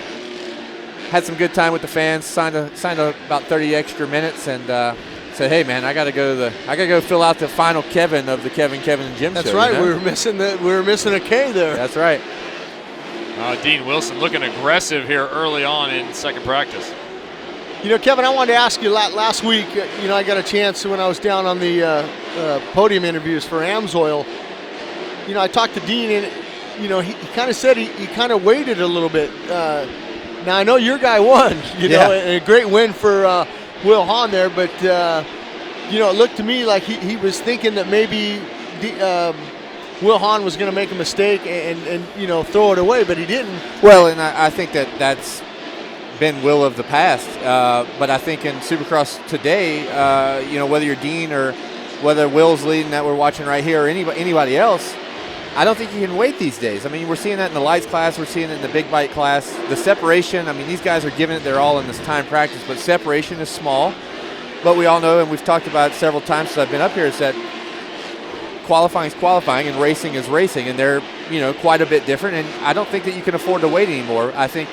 had some good time with the fans. Signed about 30 extra minutes and said, "Hey, man, I got to go fill out the final Kevin of the Kevin and Jim That's show." That's right. We were missing a K there. That's right. Dean Wilson looking aggressive here early on in second practice. Kevin, I wanted to ask you last week, I got a chance when I was down on the podium interviews for AMSOIL. I talked to Dean and, he kind of said he kind of waited a little bit. Now, I know your guy won, and a great win for Will Hahn there, but, it looked to me like he was thinking that maybe Will Hahn was going to make a mistake and throw it away, but he didn't. Well, and I think that's been Will of the past, but I think in Supercross today, whether you're Dean or whether Will's leading that we're watching right here or anybody else, I don't think you can wait these days. I mean, we're seeing that in the lights class, we're seeing it in the big bike class. The separation, I mean, these guys are giving it their all in this time practice, but separation is small. But we all know, and we've talked about it several times since I've been up here, is that qualifying is qualifying and racing is racing, and they're quite a bit different. And I don't think that you can afford to wait anymore. I think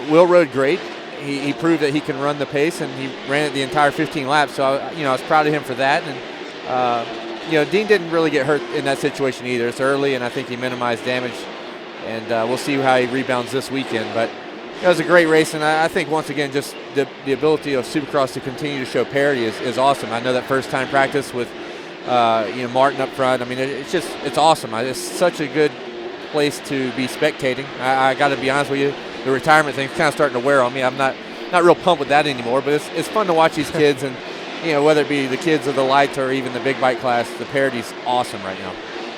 Will rode great. He proved that he can run the pace, and he ran it the entire 15 laps. So I was proud of him for that. And Dean didn't really get hurt in that situation either. It's early, and I think he minimized damage. And we'll see how he rebounds this weekend. But it was a great race, and I think once again, just the ability of Supercross to continue to show parity is awesome. I know that first time practice with Martin up front. I mean, it's awesome. It's such a good place to be spectating. I got to be honest with you, the retirement thing's kind of starting to wear on me. I'm not real pumped with that anymore, but it's fun to watch these kids, and whether it be the kids of the lights or even the big bike class, the parity's awesome right now.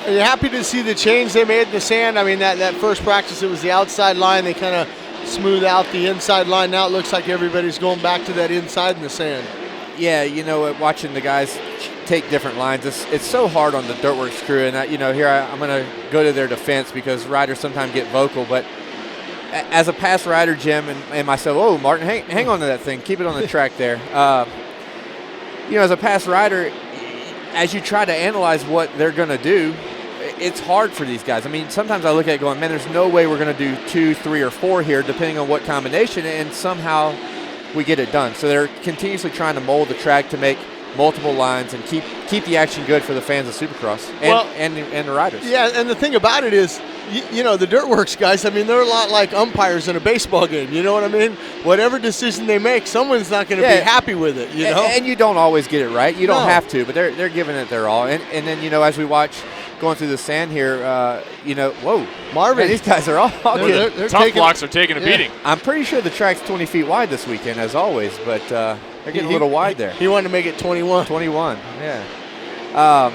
Are you happy to see the change they made in the sand? I mean, that first practice, it was the outside line. They kind of smooth out the inside line. Now it looks like everybody's going back to that inside in the sand. Yeah, watching the guys take different lines, it's so hard on the Dirtworks crew. And here I'm going to go to their defense because riders sometimes get vocal, but as a past rider, Jim and myself, oh, Martin, hang on to that thing. Keep it on the track there. As a past rider, as you try to analyze what they're going to do, it's hard for these guys. I mean, sometimes I look at it going, man, there's no way we're going to do 2, 3, or 4 here, depending on what combination, and somehow we get it done. So they're continuously trying to mold the track to make multiple lines and keep the action good for the fans of Supercross and the riders. Yeah, and the thing about it is, the Dirtworks guys, I mean, they're a lot like umpires in a baseball game. You know what I mean? Whatever decision they make, someone's not going to be happy with it, And you don't always get it right. You don't have to, but they're giving it their all. And then, as we watch going through the sand here, whoa. Marvin. Man, these guys are all good. Tough blocks are taking a beating. I'm pretty sure the track's 20 feet wide this weekend, as always, but They're getting a little wide there. He wanted to make it 21. 21, yeah. Now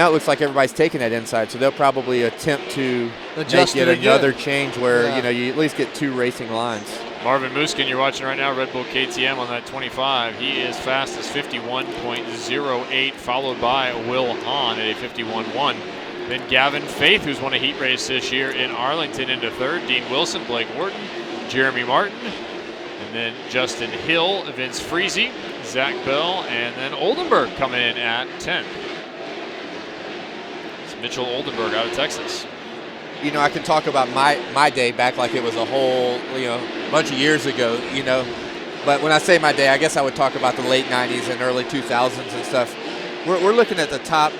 it looks like everybody's taking that inside, so they'll probably attempt to Adjust make it it another again. change where, you at least get 2 racing lines. Marvin Muskin, you're watching right now, Red Bull KTM on that 25. He is fast as 51.08, followed by Will Hahn at a 51.1. Then Gavin Faith, who's won a heat race this year in Arlington, into third. Dean Wilson, Blake Wharton, Jeremy Martin, and then Justin Hill, Vince Freese, Zach Bell, and then Oldenburg coming in at 10th. It's Mitchell Oldenburg out of Texas. I can talk about my day back like it was a whole, bunch of years ago, But when I say my day, I guess I would talk about the late 90s and early 2000s and stuff. We're looking at the top,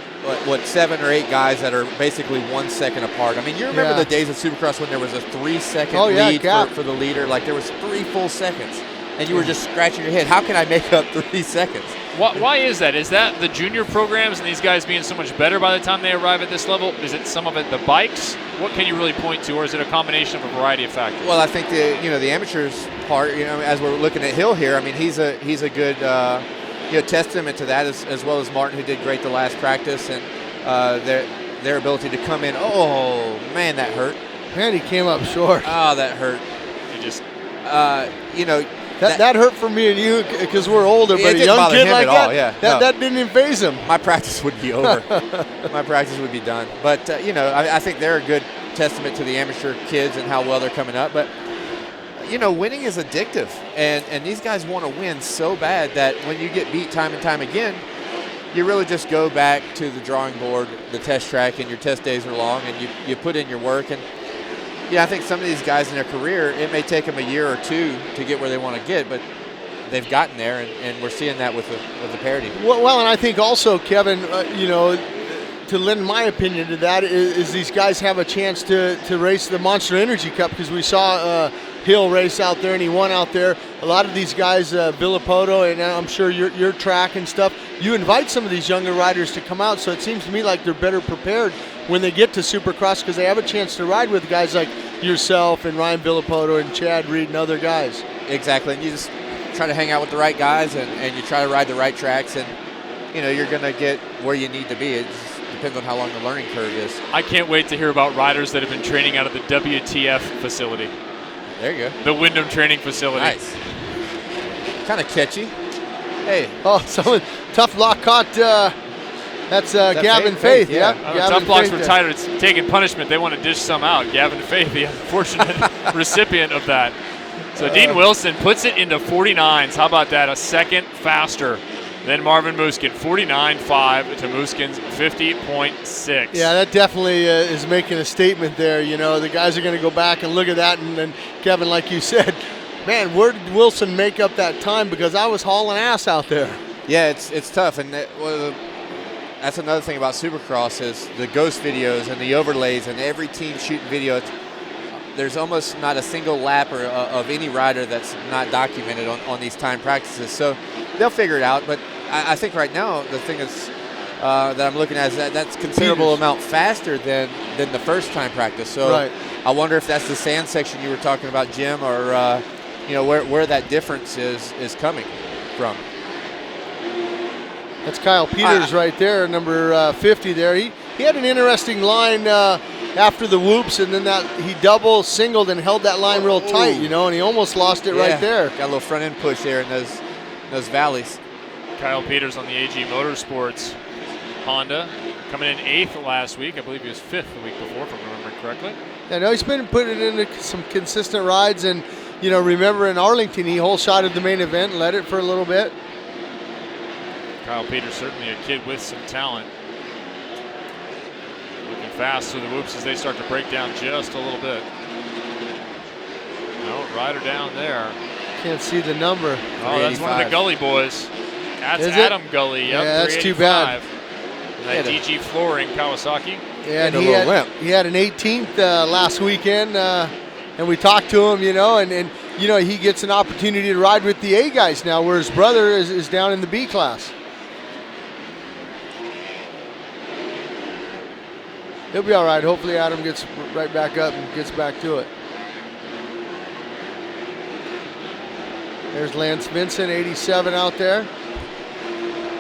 7 or 8 guys that are basically 1 second apart. I mean, you remember the days of Supercross when there was a 3-second lead for the leader? Like there was 3 full seconds, and you were just scratching your head. How can I make up 3 seconds? Why is that? Is that the junior programs and these guys being so much better by the time they arrive at this level? Is it some of it the bikes? What can you really point to, or is it a combination of a variety of factors? Well, I think the amateurs part. As we're looking at Hill here, I mean he's a good testament to that, as well as Martin, who did great the last practice, and their ability to come in. Oh man, that hurt. Man, he came up short. Oh, that hurt. It just That hurt for me and you because we're older, but a young kid like that, that didn't faze him. My practice would be over. My practice would be done. But, I think they're a good testament to the amateur kids and how well they're coming up. But, winning is addictive. And these guys want to win so bad that when you get beat time and time again, you really just go back to the drawing board, the test track, and your test days are long, and you put in your work. And I think some of these guys in their career, it may take them a year or 2 to get where they want to get, but they've gotten there, and we're seeing that with the parity. Well, and I think also, Kevin, to lend my opinion to that is these guys have a chance to race the Monster Energy Cup, because we saw Hill race out there and he won out there. A lot of these guys, Villapoto, and I'm sure your track and stuff, you invite some of these younger riders to come out, so it seems to me like they're better prepared when they get to Supercross because they have a chance to ride with guys like yourself and Ryan Villapoto and Chad Reed and other guys. Exactly, and you just try to hang out with the right guys and you try to ride the right tracks, and you're going to get where you need to be. It just depends on how long the learning curve is. I can't wait to hear about riders that have been training out of the WTF facility. There you go. The Wyndham Training Facility. Nice. Kind of catchy. Hey. Oh, someone tough block caught. That's Gavin Faith. Yeah. Tough blocks were tighter. It's taking punishment. They want to dish some out. Gavin Faith, the unfortunate recipient of that. So Dean Wilson puts it into 49s. How about that? A second faster than Marvin Muskin. 49.5 to Muskin's 50.6. Yeah, that definitely is making a statement there. The guys are going to go back and look at that. And then, Kevin, like you said, man, where did Wilson make up that time? Because I was hauling ass out there. Yeah, it's tough. And that's another thing about Supercross is the ghost videos and the overlays, and every team shooting video. There's almost not a single lap of any rider that's not documented on these time practices. So they'll figure it out. But I think right now the thing is that I'm looking at is that's considerable amount faster than the first time practice. So right. I wonder if that's the sand section you were talking about, Jim, or where that difference is coming from. That's Kyle Peters right there, number 50 there. He had an interesting line after the whoops, and then he double singled and held that line real tight, and he almost lost it right there. Got a little front end push there in those valleys. Kyle Peters on the AG Motorsports Honda, coming in 8th last week. I believe he was 5th the week before, if I'm remembering correctly. I know he's been putting into some consistent rides, and remember in Arlington he whole shotted the main event, led it for a little bit. Kyle Peters, certainly a kid with some talent. Looking fast through the whoops as they start to break down just a little bit. No, rider down there. Can't see the number. Oh, that's one of the Gully boys. That's Is Adam Gully. Yep, yeah, that's too bad. That DG Flooring Kawasaki. Yeah, and he had an 18th last weekend, and we talked to him, and he gets an opportunity to ride with the A guys now, where his brother is down in the B class. He'll be all right. Hopefully Adam gets right back up and gets back to it. There's Lance Vincent, 87 out there.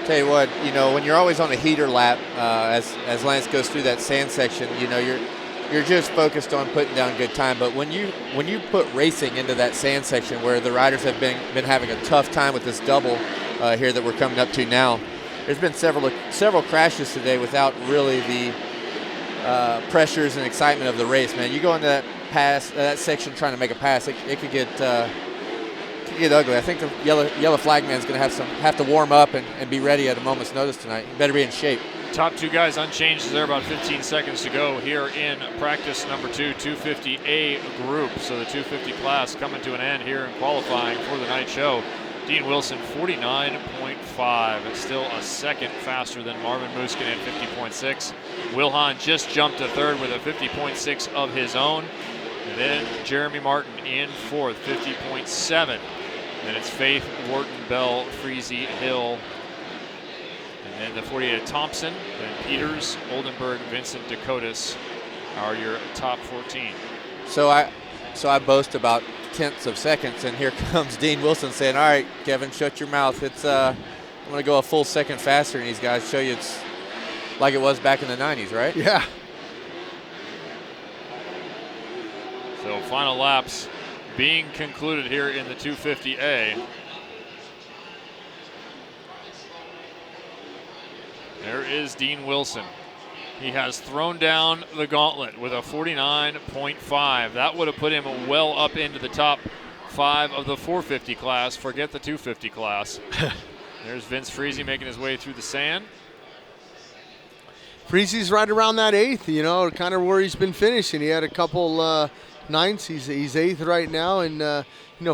Tell you what, when you're always on a heater lap, as Lance goes through that sand section, you're just focused on putting down good time. But when you put racing into that sand section, where the riders have been having a tough time with this double here that we're coming up to now, there's been several crashes today without really the pressures and excitement of the race. Man, you go into that section trying to make a pass, it could get ugly. I think the yellow flag man's going to have to warm up and be ready at a moment's notice tonight. You better be in shape. Top two guys unchanged. There about 15 seconds to go here in practice number 2, 250A group. So the 250 class coming to an end here in qualifying for the night show. Dean Wilson, 49.5. It's still a second faster than Marvin Muskin at 50.6. Will Hahn just jumped to third with a 50.6 of his own. And then Jeremy Martin in fourth, 50.7. Then it's Faith, Wharton, Bell, Freese, Hill. And then the 48 Thompson, then Peters, Oldenburg, Vincent, Dakotas are your top 14. So I boast about tenths of seconds, and here comes Dean Wilson saying, all right, Kevin, shut your mouth. It's I'm going to go a full second faster than these guys, show you it's like it was back in the 90s, right? Yeah. So final laps being concluded here in the 250A. There is Dean Wilson. He has thrown down the gauntlet with a 49.5. That would have put him well up into the top 5 of the 450 class. Forget the 250 class. There's Vince Freese making his way through the sand. Freese's right around that 8th, kind of where he's been finishing. He had a couple ninths. He's 8th right now, and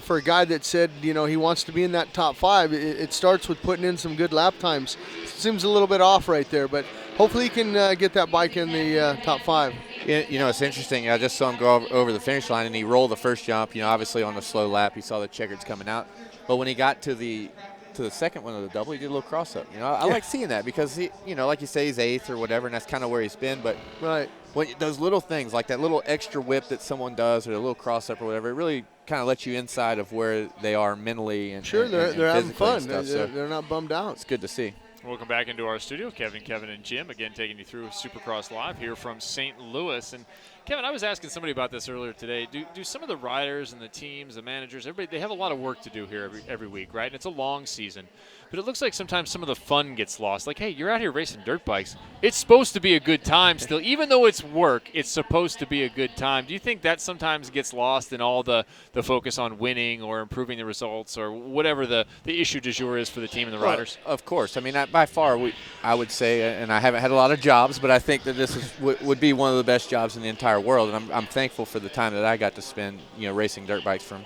for a guy that said he wants to be in that top 5, it starts with putting in some good lap times. Seems a little bit off right there, but hopefully he can get that bike in the top 5. It's interesting. I just saw him go over the finish line, and he rolled the first jump. Obviously on a slow lap, he saw the checkers coming out, but when he got to the second one of the double, he did a little cross up. I like seeing that because he, like you say, he's 8th or whatever, and that's kind of where he's been. But right, when those little things like that little extra whip that someone does or a little cross up or whatever, it really kind of lets you inside of where they are mentally and sure, they're having fun. Stuff, they're not bummed out. It's good to see. Welcome back into our studio, Kevin, and Jim, again taking you through Supercross Live here from St. Louis. And Kevin, I was asking somebody about this earlier today. Do some of the riders and the teams, the managers, everybody, they have a lot of work to do here every week, right? And it's a long season. But it looks like sometimes some of the fun gets lost. Like, hey, you're out here racing dirt bikes. It's supposed to be a good time still. Even though it's work, it's supposed to be a good time. Do you think that sometimes gets lost in all the focus on winning or improving the results or whatever the issue du jour is for the team and the riders? Of course. I mean, by far, I would say, and I haven't had a lot of jobs, but I think that this would be one of the best jobs in the entire world. And I'm thankful for the time that I got to spend, racing dirt bikes from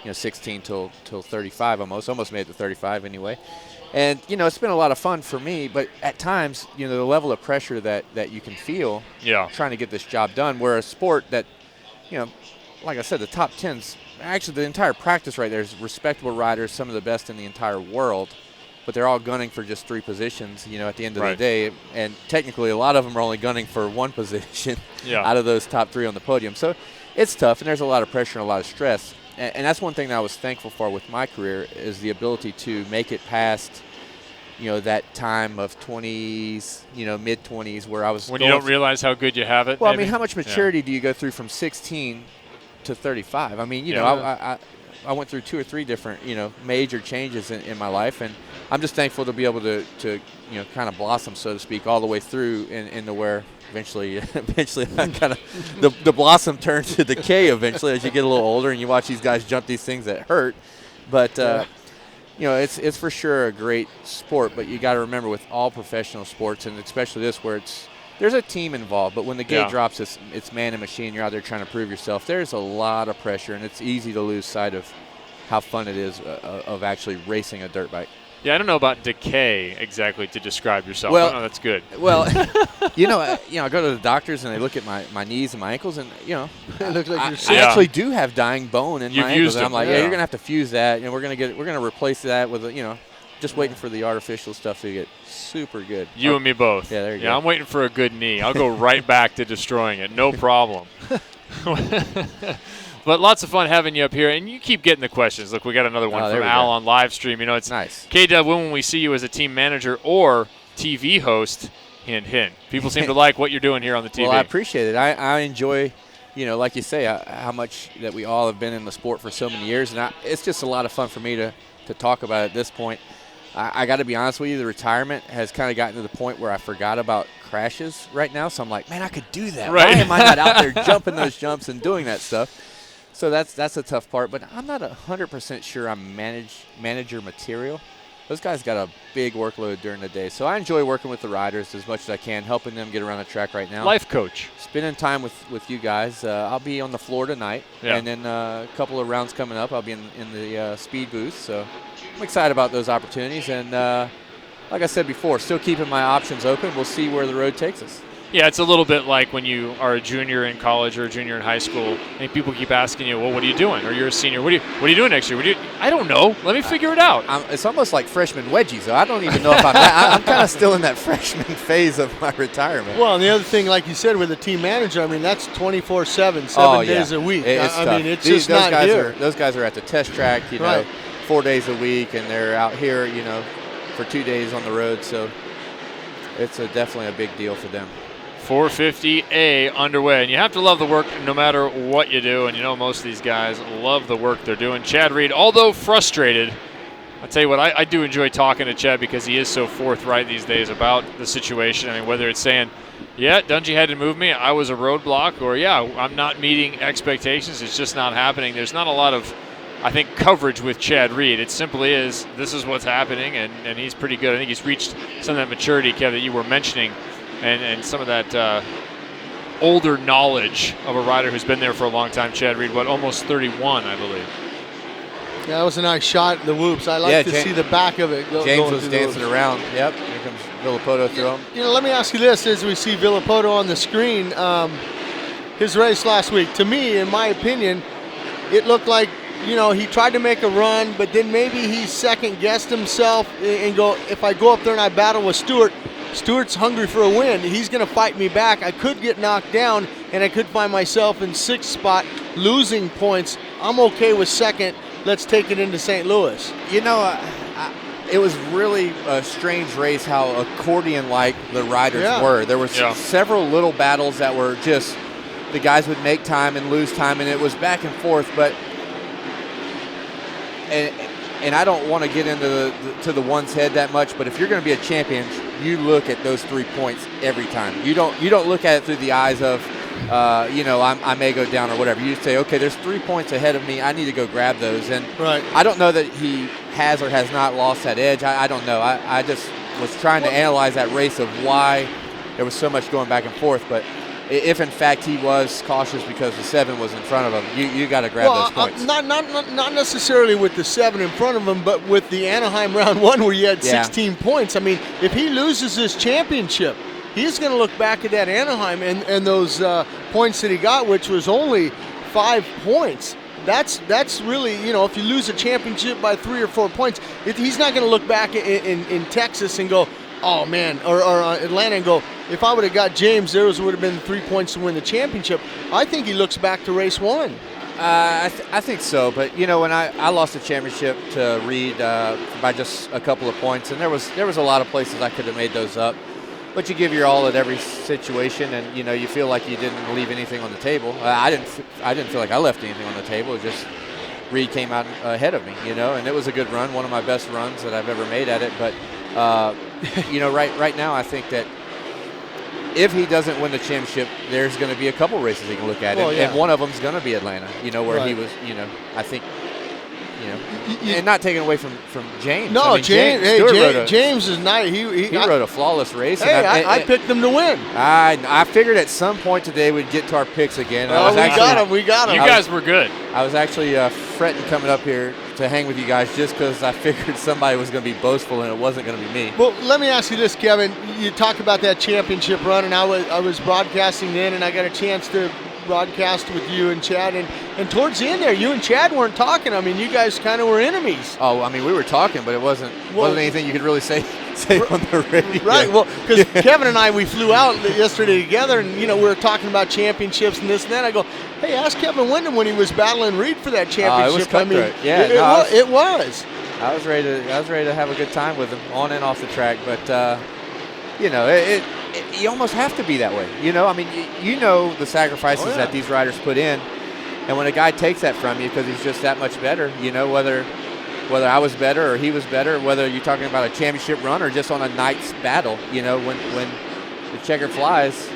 16 till 35 almost made it to 35 anyway. And, it's been a lot of fun for me, but at times, the level of pressure that you can feel trying to get this job done, where a sport that, like I said, the top 10's, actually the entire practice right there is respectable riders, some of the best in the entire world, but they're all gunning for just 3 positions, at the end of the day. And technically a lot of them are only gunning for 1 position out of those top 3 on the podium. So it's tough, and there's a lot of pressure and a lot of stress. And that's one thing that I was thankful for with my career is the ability to make it past, that time of 20s, mid-20s where I was. When you don't realize how good you have it. Well, maybe? I mean, how much maturity do you go through from 16 to 35? I mean, I went through 2 or 3 different, major changes in my life, and I'm just thankful to be able to kind of blossom, so to speak, all the way through into where eventually kind of the blossom turns to decay eventually as you get a little older and you watch these guys jump these things that hurt. But it's for sure a great sport, but you got to remember with all professional sports, and especially this where there's a team involved, but when the gate drops, it's man and machine. You're out there trying to prove yourself. There's a lot of pressure, and it's easy to lose sight of how fun it is of actually racing a dirt bike. Yeah, I don't know about decay exactly to describe yourself. Well, that's good. Well, I go to the doctors and they look at my knees and my ankles, and it looks like I actually do have dying bone in my ankles. And I'm like, you're gonna have to fuse that, and we're gonna replace that with just waiting for the artificial stuff to get super good. You and me both. Yeah, there you go. Yeah, I'm waiting for a good knee. I'll go right back to destroying it. No problem. But lots of fun having you up here, and you keep getting the questions. Look, we got another one from Al on live stream. You know, it's nice. K-Dub, when we see you as a team manager or TV host, hint, hint. People seem to like what you're doing here on the TV. Well, I appreciate it. I enjoy, you know, like you say, how much that we all have been in the sport for so many years, and it's just a lot of fun for me to talk about at this point. I got to be honest with you, the retirement has kind of gotten to the point where I forgot about crashes right now. So I'm like, man, I could do that. Right. Why am I not out there jumping those jumps and doing that stuff? So that's a tough part. But I'm not 100% sure I'm manager material. Those guys got a big workload during the day. So I enjoy working with the riders as much as I can, helping them get around the track right now. Life coach. Spending time with you guys. I'll be on the floor tonight. Yeah. And then a couple of rounds coming up, I'll be in the speed booth. So I'm excited about those opportunities. And like I said before, still keeping my options open. We'll see where the road takes us. Yeah, it's a little bit like when you are a junior in college or a junior in high school, and people keep asking you, well, what are you doing? Or you're a senior. What are you doing next year? I don't know. Let me figure it out. It's almost like freshman wedgies. I don't even know if I'm kind of still in that freshman phase of my retirement. Well, and the other thing, like you said, with a team manager, I mean, that's 24/7, 7 days a week. I mean, it's just not here. Those guys are at the test track, you know, 4 days a week, and they're out here, you know, for 2 days on the road. So it's definitely a big deal for them. 450A underway, and you have to love the work no matter what you do, and you know most of these guys love the work they're doing. Chad Reed, although frustrated, I'll tell you what, I do enjoy talking to Chad because he is so forthright these days about the situation. I mean, whether it's saying, yeah, Dungey had to move me, I was a roadblock, or yeah, I'm not meeting expectations, it's just not happening. There's not a lot of, I think, coverage with Chad Reed. It simply is, this is what's happening, and he's pretty good. I think he's reached some of that maturity, Kev, that you were mentioning, and some of that older knowledge of a rider who's been there for a long time. Chad Reed, almost 31, I believe. Yeah, that was a nice shot in the whoops. I like to see the back of it. James was dancing around. Yep, here comes Villapoto through him. You know, let me ask you this as we see Villapoto on the screen. His race last week, to me, in my opinion, it looked like, you know, he tried to make a run, but then maybe he second-guessed himself and go, if I go up there and I battle with Stewart, Stewart's hungry for a win. He's going to fight me back. I could get knocked down, and I could find myself in sixth spot, losing points. I'm okay with second. Let's take it into St. Louis. You know, it was really a strange race how accordion-like the riders were. There were several little battles that were just the guys would make time and lose time, and it was back and forth. But and I don't want to get into the one's head that much, but if you're going to be a champion, you look at those 3 points every time. You don't look at it through the eyes of, you know, I may go down or whatever. You say, okay, there's 3 points ahead of me. I need to go grab those. And I don't know that he has or has not lost that edge. I don't know. I just was trying to analyze that race of why there was so much going back and forth. But if in fact he was cautious because the 7 was in front of him, you got to grab those points. Not necessarily with the 7 in front of him, but with the Anaheim round 1 where you had 16 points. I mean, if he loses his championship, he's going to look back at that Anaheim and those points that he got, which was only 5 points. That's really, you know, if you lose a championship by 3 or 4 points, he's not going to look back in Texas and go, oh man, or Atlanta and go, if I would have got James, those would have been 3 points to win the championship. I think he looks back to race 1. I think so, but you know, when I lost the championship to Reed by just a couple of points, and there was a lot of places I could have made those up, but you give your all at every situation, and you know, you feel like you didn't leave anything on the table. I didn't feel like I left anything on the table. It just Reed came out ahead of me, you know, and it was a good run, one of my best runs that I've ever made at it. But you know, right now, I think that if he doesn't win the championship, there's going to be a couple races he can look at, and one of them is going to be Atlanta. You know, where he was. You know, I think. You know, and not taking away from James. No, I mean, James is nice. He rode a flawless race. Hey, and I picked him to win. I figured at some point today we'd get to our picks again. We got him. You guys were good. I was actually fretting coming up here to hang with you guys just because I figured somebody was going to be boastful and it wasn't going to be me. Well, let me ask you this, Kevin. You talk about that championship run, and I was broadcasting then, and I got a chance to broadcast with you and Chad, and towards the end there, you and Chad weren't talking. I mean, you guys kind of were enemies. Oh, I mean, we were talking, but it wasn't anything you could really say on the radio. Right. Well, because Kevin and I, we flew out yesterday together, and we were talking about championships and this and that. I go, hey, ask Kevin Windham when he was battling Reed for that championship. It was cutthroat. It was. I was ready to have a good time with him on and off the track, but you almost have to be that way. I mean, you know the sacrifices that these riders put in, and when a guy takes that from you because he's just that much better, whether I was better or he was better, whether you're talking about a championship run or just on a night's battle, when the checker flies.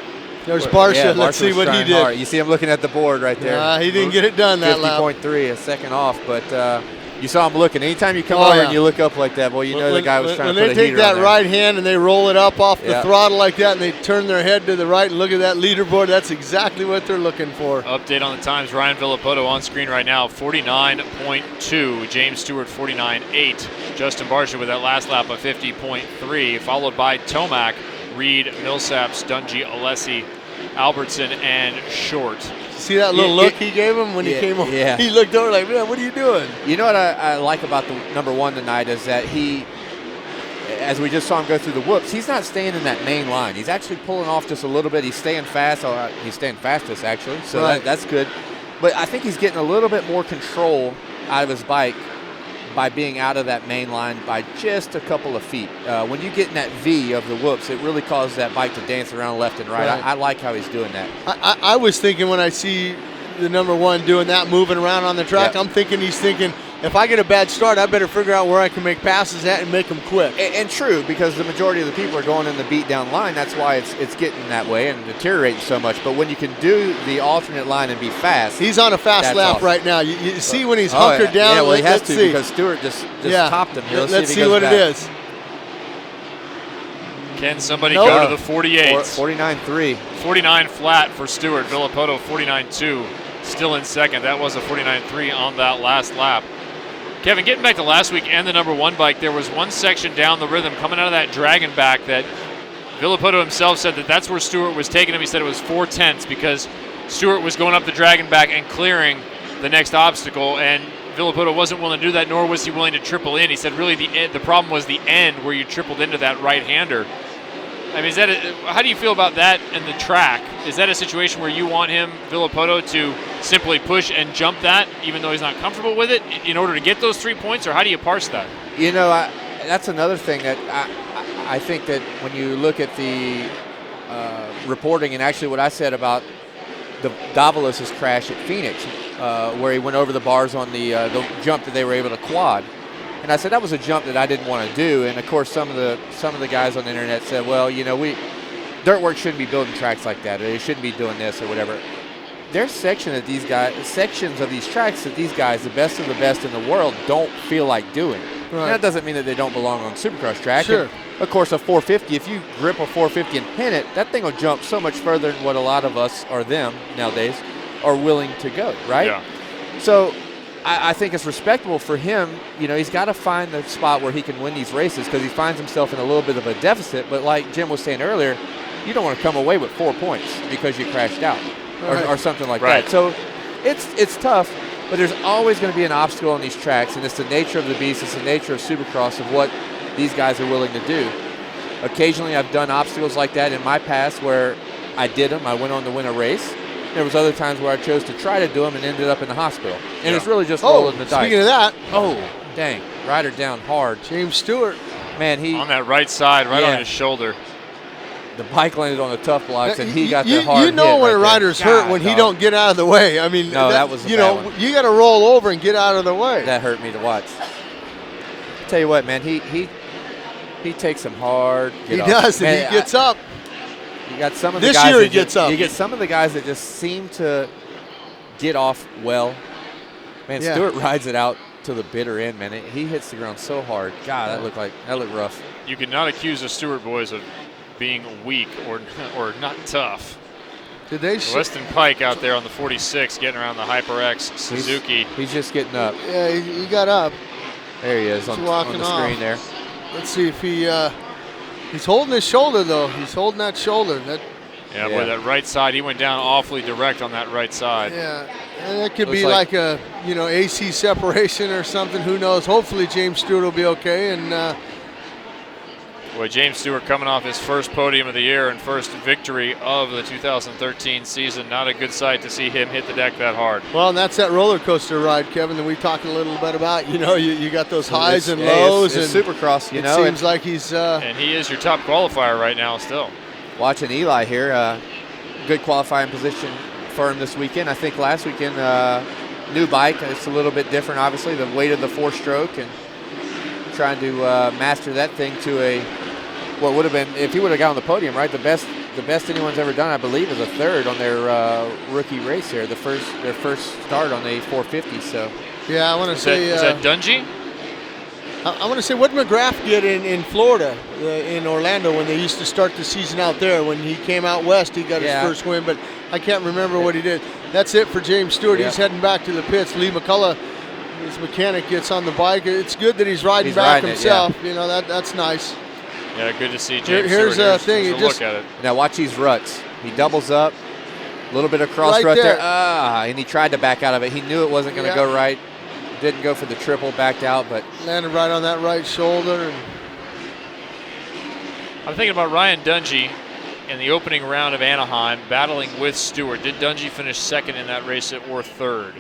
There's Barsha. Let's see what he did. Hard. You see him looking at the board right there. He didn't get it done that lap. 50.3, a second off, but you saw him looking. Anytime you come over and you look up like that, well, the guy was trying to put a heater on there. When they take that right hand and they roll it up off the throttle like that and they turn their head to the right and look at that leaderboard, that's exactly what they're looking for. Update on the times. Ryan Villopoto on screen right now, 49.2. James Stewart, 49.8. Justin Barsha with that last lap of 50.3, followed by Tomac, Reed, Millsaps, Dungey, Alessi, Albertson, and Short. See that little look he gave him when he came over? Yeah. He looked over like, man, what are you doing? You know what I like about the number one tonight is that he, as we just saw him go through the whoops, he's not staying in that main line. He's actually pulling off just a little bit. He's staying fast. He's staying fastest, actually, so that's good. But I think he's getting a little bit more control out of his bike by being out of that main line by just a couple of feet. When you get in that V of the whoops, it really causes that bike to dance around left and right. I like how he's doing that. I was thinking when I see the number one doing that, moving around on the track, I'm thinking he's thinking, if I get a bad start, I better figure out where I can make passes at and make them quick. And true, because the majority of the people are going in the beat down line. That's why it's getting that way and deteriorating so much. But when you can do the alternate line and be fast. He's on a fast lap right now. You see when he's hunkered down? Yeah, well, he has to because Stewart just topped him. Let's see what it is. Can somebody go to the 48? 49.3. 49 flat for Stewart. Villopoto 49.2. Still in second. That was a 49.3 on that last lap. Kevin, getting back to last week and the number one bike, there was one section down the rhythm coming out of that dragon back that Villopoto himself said that's where Stewart was taking him. He said it was 4/10 because Stewart was going up the dragon back and clearing the next obstacle, and Villopoto wasn't willing to do that, nor was he willing to triple in. He said really the problem was the end where you tripled into that right-hander. I mean, how do you feel about that and the track? Is that a situation where you want him, Villopoto, to simply push and jump that, even though he's not comfortable with it, in order to get those 3 points, or how do you parse that? That's another thing that I think that when you look at the reporting and actually what I said about the Davalos' crash at Phoenix, where he went over the bars on the jump that they were able to quad. And I said that was a jump that I didn't want to do. And of course, some of the guys on the internet said, well, dirt work shouldn't be building tracks like that, or they shouldn't be doing this or whatever. There's sections of these tracks that these guys, the best of the best in the world, don't feel like doing. Right. And that doesn't mean that they don't belong on Supercross track. Sure. And of course, a 450, if you grip a 450 and pin it, that thing will jump so much further than what a lot of us, or them nowadays, are willing to go, right? Yeah. So I think it's respectable for him. He's got to find the spot where he can win these races because he finds himself in a little bit of a deficit. But like Jim was saying earlier, you don't want to come away with 4 points because you crashed out or something like that. So it's tough, but there's always going to be an obstacle on these tracks, and it's the nature of the beast. It's the nature of Supercross of what these guys are willing to do. Occasionally I've done obstacles like that in my past where I did them. I went on to win a race. There was other times where I chose to try to do them and ended up in the hospital. And it's really just rolling the dice. Speaking of that. Oh, dang. Rider down hard. James Stewart. Man, he. On that right side, on his shoulder. The bike landed on the tough blocks, and he got the hard hit. You know when a rider's hurt when he don't get out of the way. I mean, that was you got to roll over and get out of the way. That hurt me to watch. Tell you what, man, he takes some hard. He does, and he gets up. You got some of the this guys year he gets up. You get some of the guys that just seem to get off well. Man, Stewart rides it out to the bitter end, man. He hits the ground so hard. God, that looked rough. You cannot accuse the Stewart boys of being weak or not tough. Did they? Weston Pike out there on the 46, getting around the HyperX Suzuki. He's just getting up. Yeah, he got up. There he is on the screen there. Let's see if he. He's holding his shoulder, though. He's holding that shoulder. Yeah, boy, that right side, he went down awfully direct on that right side. Yeah, and it could be like a, AC separation or something. Who knows? Hopefully James Stewart will be okay. And boy, James Stewart coming off his first podium of the year and first victory of the 2013 season. Not a good sight to see him hit the deck that hard. Well, and that's that roller coaster ride, Kevin, that we talked a little bit about. You got those highs and lows. It's Supercross, It seems like he's... and he is your top qualifier right now still. Watching Eli here, good qualifying position for him this weekend. I think last weekend, new bike, it's a little bit different, obviously, the weight of the 4-stroke, and trying to master that thing to what would have been, if he would have got on the podium, right, the best anyone's ever done, I believe, is a third on their rookie race here, their first start on the 450. So yeah, I want to say... Is that Dungey? I want to say, what did McGrath get in Florida, in Orlando, when they used to start the season out there? When he came out west, he got his first win, but I can't remember what he did. That's it for James Stewart. He's heading back to the pits. Lee McCullough, his mechanic, gets on the bike. It's good that he's riding back himself. That's nice. Yeah, good to see James Here's Stewart. the thing. Look at it. Now watch these ruts. He doubles up, a little bit of cross rut there, and he tried to back out of it. He knew it wasn't going to go right. Didn't go for the triple, backed out, but landed right on that right shoulder. And I'm thinking about Ryan Dungey in the opening round of Anaheim, battling with Stewart. Did Dungey finish second in that race or third?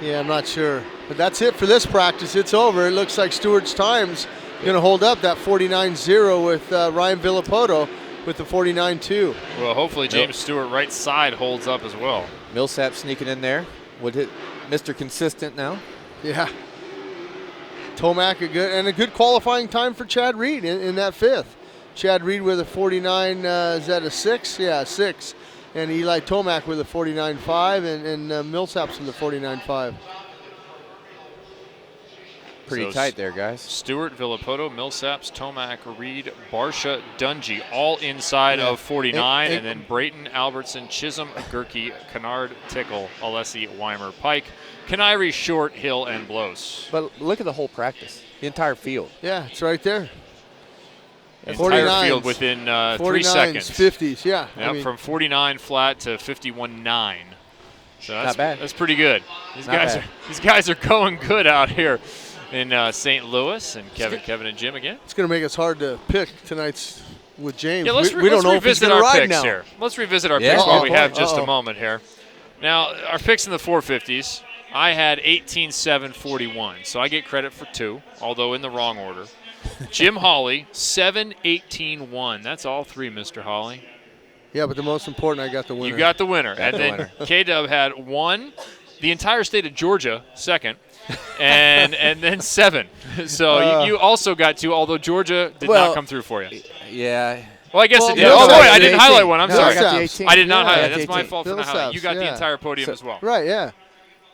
Yeah, I'm not sure. But that's it for this practice. It's over. It looks like Stewart's time's going to hold up, that 49.0 with Ryan Villapoto with the 49.2. Well, hopefully James Stewart right side holds up as well. Millsap sneaking in there. Would hit Mr. Consistent now. Yeah. Tomac, a good qualifying time for Chad Reed in that fifth. Chad Reed with a 49, is that a 6? Yeah, 6. And Eli Tomac with a 49.5, and Millsaps with a 49.5. Pretty tight there, guys. Stewart, Villapoto, Millsaps, Tomac, Reed, Barsha, Dungey, all inside of 49, and then Brayton, Albertson, Chisholm, Gerke, Kennard, Tickle, Alessi, Weimer, Pike, Canary, Short, Hill, and Blows. But look at the whole practice, the entire field. Yeah, it's right there. Entire field within 3 seconds. 50s, yeah. Yep, from 49 flat to 51.9. So that's not bad. That's pretty good. These guys are going good out here in St. Louis, and Kevin and Jim again. It's going to make us hard to pick tonight's with James. Yeah, we don't know if he's going to ride now. Here. Let's revisit our picks while we have just a moment here. Now, our picks in the 450s, I had 18-7-41, so I get credit for 2, although in the wrong order. Jim Holley, 7-18-1. That's all 3, Mr. Holley. Yeah, but the most important, I got the winner. You got the winner. And then K-Dub had 1, the entire state of Georgia, 2nd. and then 7. So you also got 2, although Georgia did not come through for you. Yeah. Well, I guess it did. Oh, boy, I didn't highlight one. I'm sorry. I did not highlight. That's my fault for not highlighting. You got the entire podium as well. Right, yeah.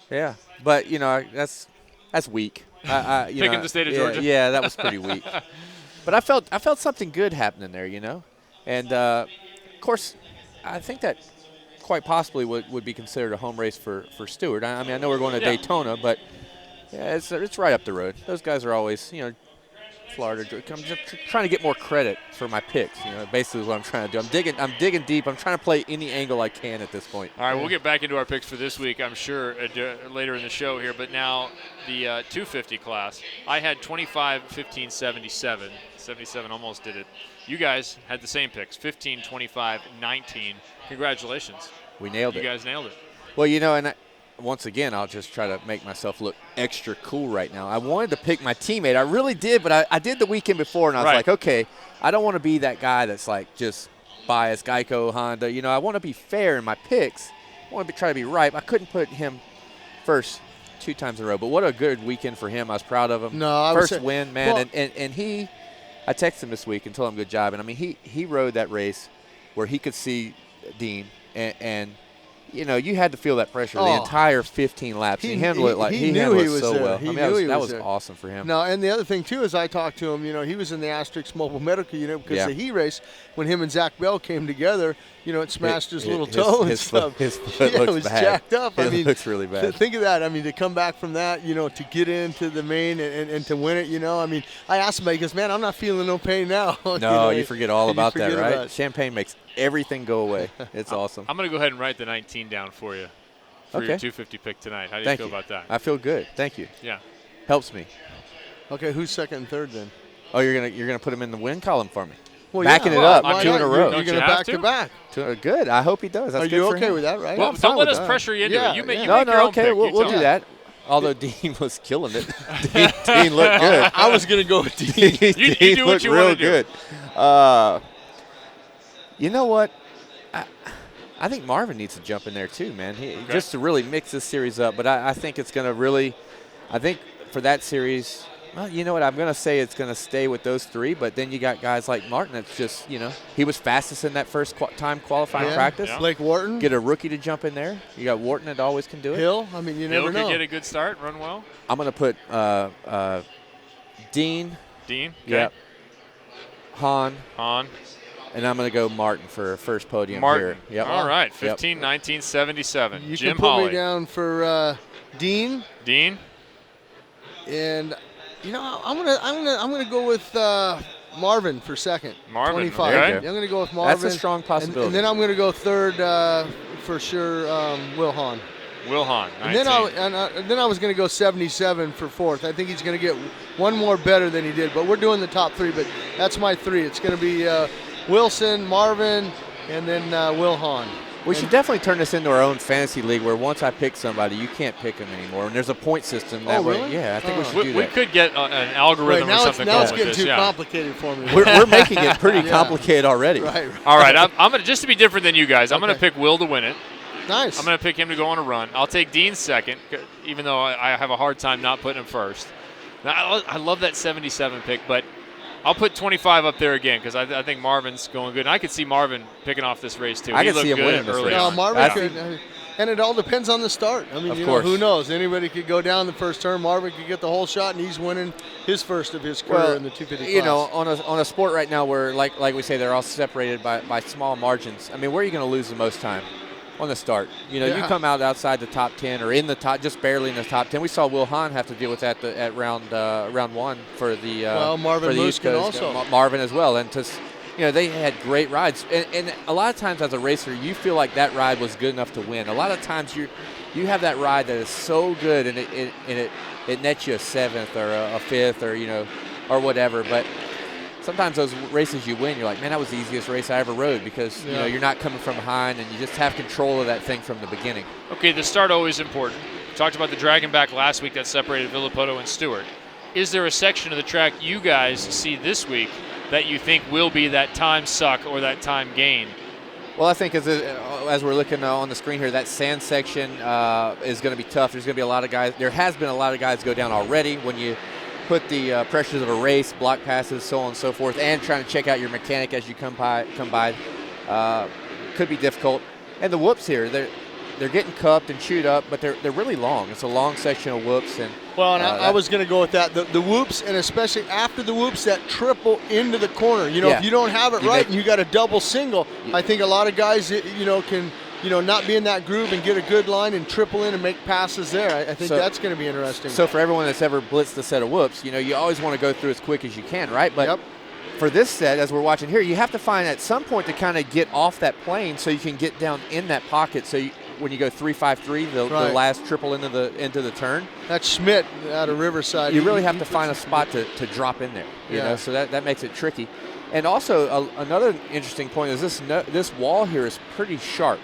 Yeah. But, that's weak. Picking the state of Georgia? Yeah, that was pretty weak. But I felt something good happening there, And, of course, I think that quite possibly would be considered a home race for Stewart. I mean, I know we're going to Daytona, but yeah, it's right up the road. Those guys are always, Florida. I'm just trying to get more credit for my picks. Basically is what I'm trying to do. I'm digging deep. I'm trying to play any angle I can at this point. All right, we'll get back into our picks for this week, I'm sure, later in the show here. But now the 250 class, I had 25, 15, 77. 77 almost did it. You guys had the same picks, 15, 25, 19. Congratulations. We nailed it. You guys nailed it. Well, and once again, I'll just try to make myself look extra cool right now. I wanted to pick my teammate. I really did, but I did the weekend before, and I was like, okay, I don't want to be that guy that's like just biased, Geico, Honda. I want to be fair in my picks. I want to try to be right. I couldn't put him first 2 times in a row, but what a good weekend for him. I was proud of him. First win, man. Well, and I texted him this week and told him good job. And, I mean, he rode that race where he could see Dean and you had to feel that pressure the entire 15 laps. He handled it like he handled it so well. That was awesome for him. No, and the other thing too is I talked to him. He was in the Asterix Mobile Medical Unit because the heat race when him and Zach Bell came together. It smashed his little toe and stuff. His foot looks it was bad. jacked up. It looks really bad. Think of that. I mean, to come back from that, to get into the main and to win it. I mean, I asked him, he goes, "Man, I'm not feeling no pain now." No, you forget all about that, right? Champagne makes everything go away. It's awesome. I'm going to go ahead and write the 19 down for you for your 250 pick tonight. How do you feel about that? I feel good. Thank you. Yeah. Helps me. Okay, who's second and third then? Oh, you're gonna put him in the win column for me. Well, Backing yeah. it up, Why 2 in a row. You're going to back to back. Good. I hope he does. That's Are good you for okay him. with that, right? Well, don't let us pressure you into it. You make your own okay. pick. We'll do that. Although Dean was killing it. Dean looked good. I was going to go with Dean. You do what you want to do. Good. You know what? I think Marvin needs to jump in there too, man. Just to really mix this series up. But I think it's going to really – I think for that series – well, you know what? I'm going to say it's going to stay with those 3, but then you got guys like Martin that's just, he was fastest in that first time qualifying practice. Yeah. Blake Wharton. Get a rookie to jump in there. You got Wharton that always can do it. Hill. I mean, you never know. Hill could get a good start, run well. I'm going to put Dean. Dean, okay. Yep. Han. Han. And I'm going to go Martin for first podium Martin. here. Yep. All right, 1977. You Jim can put Holley. me down for Dean. Dean. And I'm gonna go with Marvin for second. Marvin, 25. okay. I'm gonna go with Marvin. That's a strong possibility. And then I'm gonna go third for sure. Will Hahn. Will Hahn. And then I was gonna go 77 for fourth. I think he's gonna get one more better than he did. But we're doing the top 3. But that's my 3. It's gonna be Wilson, Marvin, and then Will Hahn. We should definitely turn this into our own fantasy league where once I pick somebody, you can't pick them anymore. And there's a point system that way. Really? Yeah, I think we should do that. We could get an algorithm or something. Now it's going getting with too this, complicated for me. We're making it pretty complicated already. Right. All right, I'm gonna just to be different than you guys. I'm gonna pick Will to win it. Nice. I'm gonna pick him to go on a run. I'll take Dean second, even though I have a hard time not putting him first. Now, I love that 77 pick, but I'll put 25 up there again because I think Marvin's going good. And I could see Marvin picking off this race too. I He could see looked him winning good this early race. on. Marvin could, and it all depends on the start. I mean, Of course. who knows? Anybody could go down the first turn. Marvin could get the whole shot, and he's winning his first of his career in the 250 class. On a sport right now where, like we say, they're all separated by small margins. I mean, where are you going to lose the most time? On the start. You come out outside the top 10 or in the top, just barely in the top 10. We saw Will Hahn have to deal with that at round 1 for the Marvin for the Moose East Coast. also. Marvin as well. And they had great rides. And a lot of times as a racer, you feel like that ride was good enough to win. A lot of times you have that ride that is so good and it nets you a 7th or a 5th or whatever. But sometimes those races you win, you're like, man, that was the easiest race I ever rode because you're not coming from behind and you just have control of that thing from the beginning. Okay, the start always important. We talked about the dragon back last week that separated Villopoto and Stewart. Is there a section of the track you guys see this week that you think will be that time suck or that time gain? Well, I think as we're looking on the screen here, that sand section is going to be tough. There's going to be a lot of guys. There has been a lot of guys go down already when you put the pressures of a race, block passes, so on and so forth, and trying to check out your mechanic as you come by. Could be difficult. And the whoops here, they're getting cupped and chewed up, but they're really long. It's a long section of whoops. And I was going to go with that. The whoops, and especially after the whoops, that triple into the corner. If you don't have it right and you got a double single, I think a lot of guys, can not be in that groove and get a good line and triple in and make passes there. I think that's going to be interesting. So for everyone that's ever blitzed a set of whoops, you always want to go through as quick as you can, right? But for this set, as we're watching here, you have to find at some point to kind of get off that plane so you can get down in that pocket. So when you go 3-5-3, the last triple into the turn. That's Schmidt out of Riverside. You really have to find a spot to drop in there. You know, so that makes it tricky. And also another interesting point is this wall here is pretty sharp.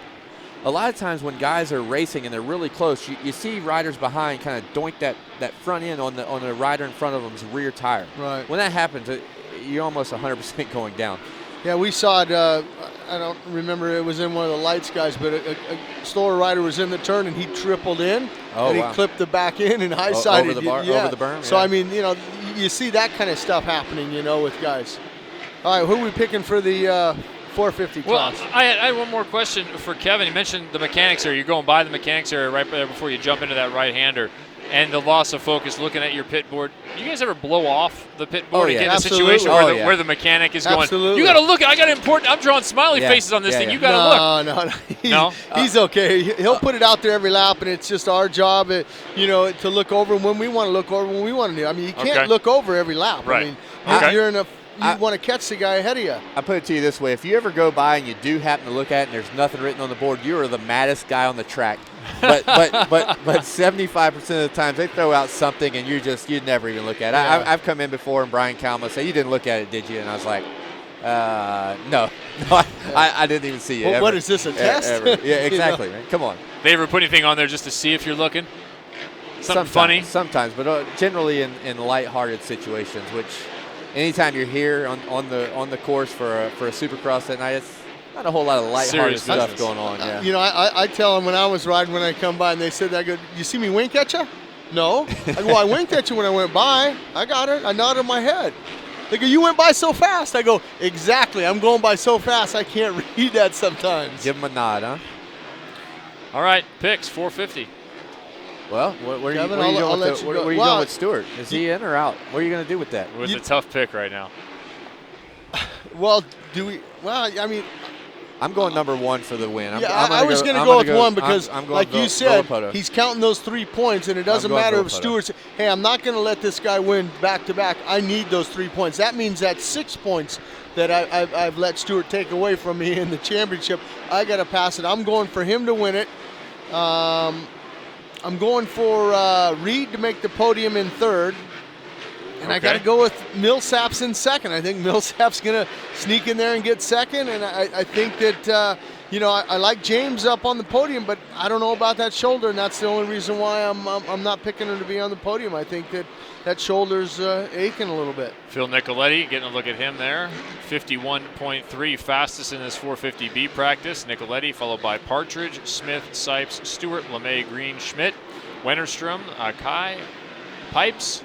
A lot of times when guys are racing and they're really close, you see riders behind kind of doink that front end on the rider in front of them's rear tire. Right. When that happens, you're almost 100% going down. Yeah, we saw it. I don't remember it was in one of the lights guys, but a slower rider was in the turn and he tripled in and he clipped the back end and high sided over the berm. So I mean, you see that kind of stuff happening, with guys. All right, who are we picking for the 450 class? Well, I had one more question for Kevin. He mentioned the mechanics area. You're going by the mechanics area right there before you jump into that right-hander. And the loss of focus, looking at your pit board. Do you guys ever blow off the pit board and get in a situation where the mechanic is going, you got to look, I got important, I'm drawing smiley faces on this thing, you got to look. No. He's okay. He'll put it out there every lap, and it's just our job, to look over when we want to look over when we want to do. I mean, you can't look over every lap. Right. I mean, you're in a you want to catch the guy ahead of you. I put it to you this way. If you ever go by and you do happen to look at it and there's nothing written on the board, you are the maddest guy on the track. But 75% of the times they throw out something and you'd never even look at it. Yeah. I've come in before and Brian Kalma said, "You didn't look at it, did you?" And I was like, no, I didn't even see it. Well, what is this, a test? Ever. Yeah, exactly. Man. Come on. They ever put anything on there just to see if you're looking? Something Sometimes, funny? Sometimes, but generally in lighthearted situations, which anytime you're here on the course for a Supercross that night, it's not a whole lot of lighthearted stuff going on. Yeah. You know, I tell them when I was riding, when I come by and they said, I go, "You see me wink at you?" No. I go, "Well, I winked at you when I went by. I got it. I nodded my head." They go, "You went by so fast." I go, "Exactly. I'm going by so fast I can't read that sometimes." Give them a nod, huh? All right, picks 450. Well, where are you Kevin, going with Stewart? Is he in or out? What are you going to do with that? With a tough pick right now. Well, I mean, I'm going number 1 for the win. I was going to go with 1 because, like you said, Villapoto. he's counting those 3 points, and it doesn't matter if Stewart's, hey, I'm not going to let this guy win back-to-back. I need those 3 points. That means that's 6 points that I've let Stewart take away from me in the championship. I got to pass it. I'm going for him to win it. I'm going for Reed to make the podium in 3rd. And I got to go with Millsap's in 2nd. I think Millsap's going to sneak in there and get 2nd. And I think that, I like James up on the podium, but I don't know about that shoulder. And that's the only reason why I'm not picking him to be on the podium. I think that shoulder's aching a little bit. Phil Nicoletti, getting a look at him there. 51.3, fastest in this 450B practice. Nicoletti, followed by Partridge, Smith, Sipes, Stewart, LeMay, Green, Schmidt, Wennerstrom, Kai, Pipes.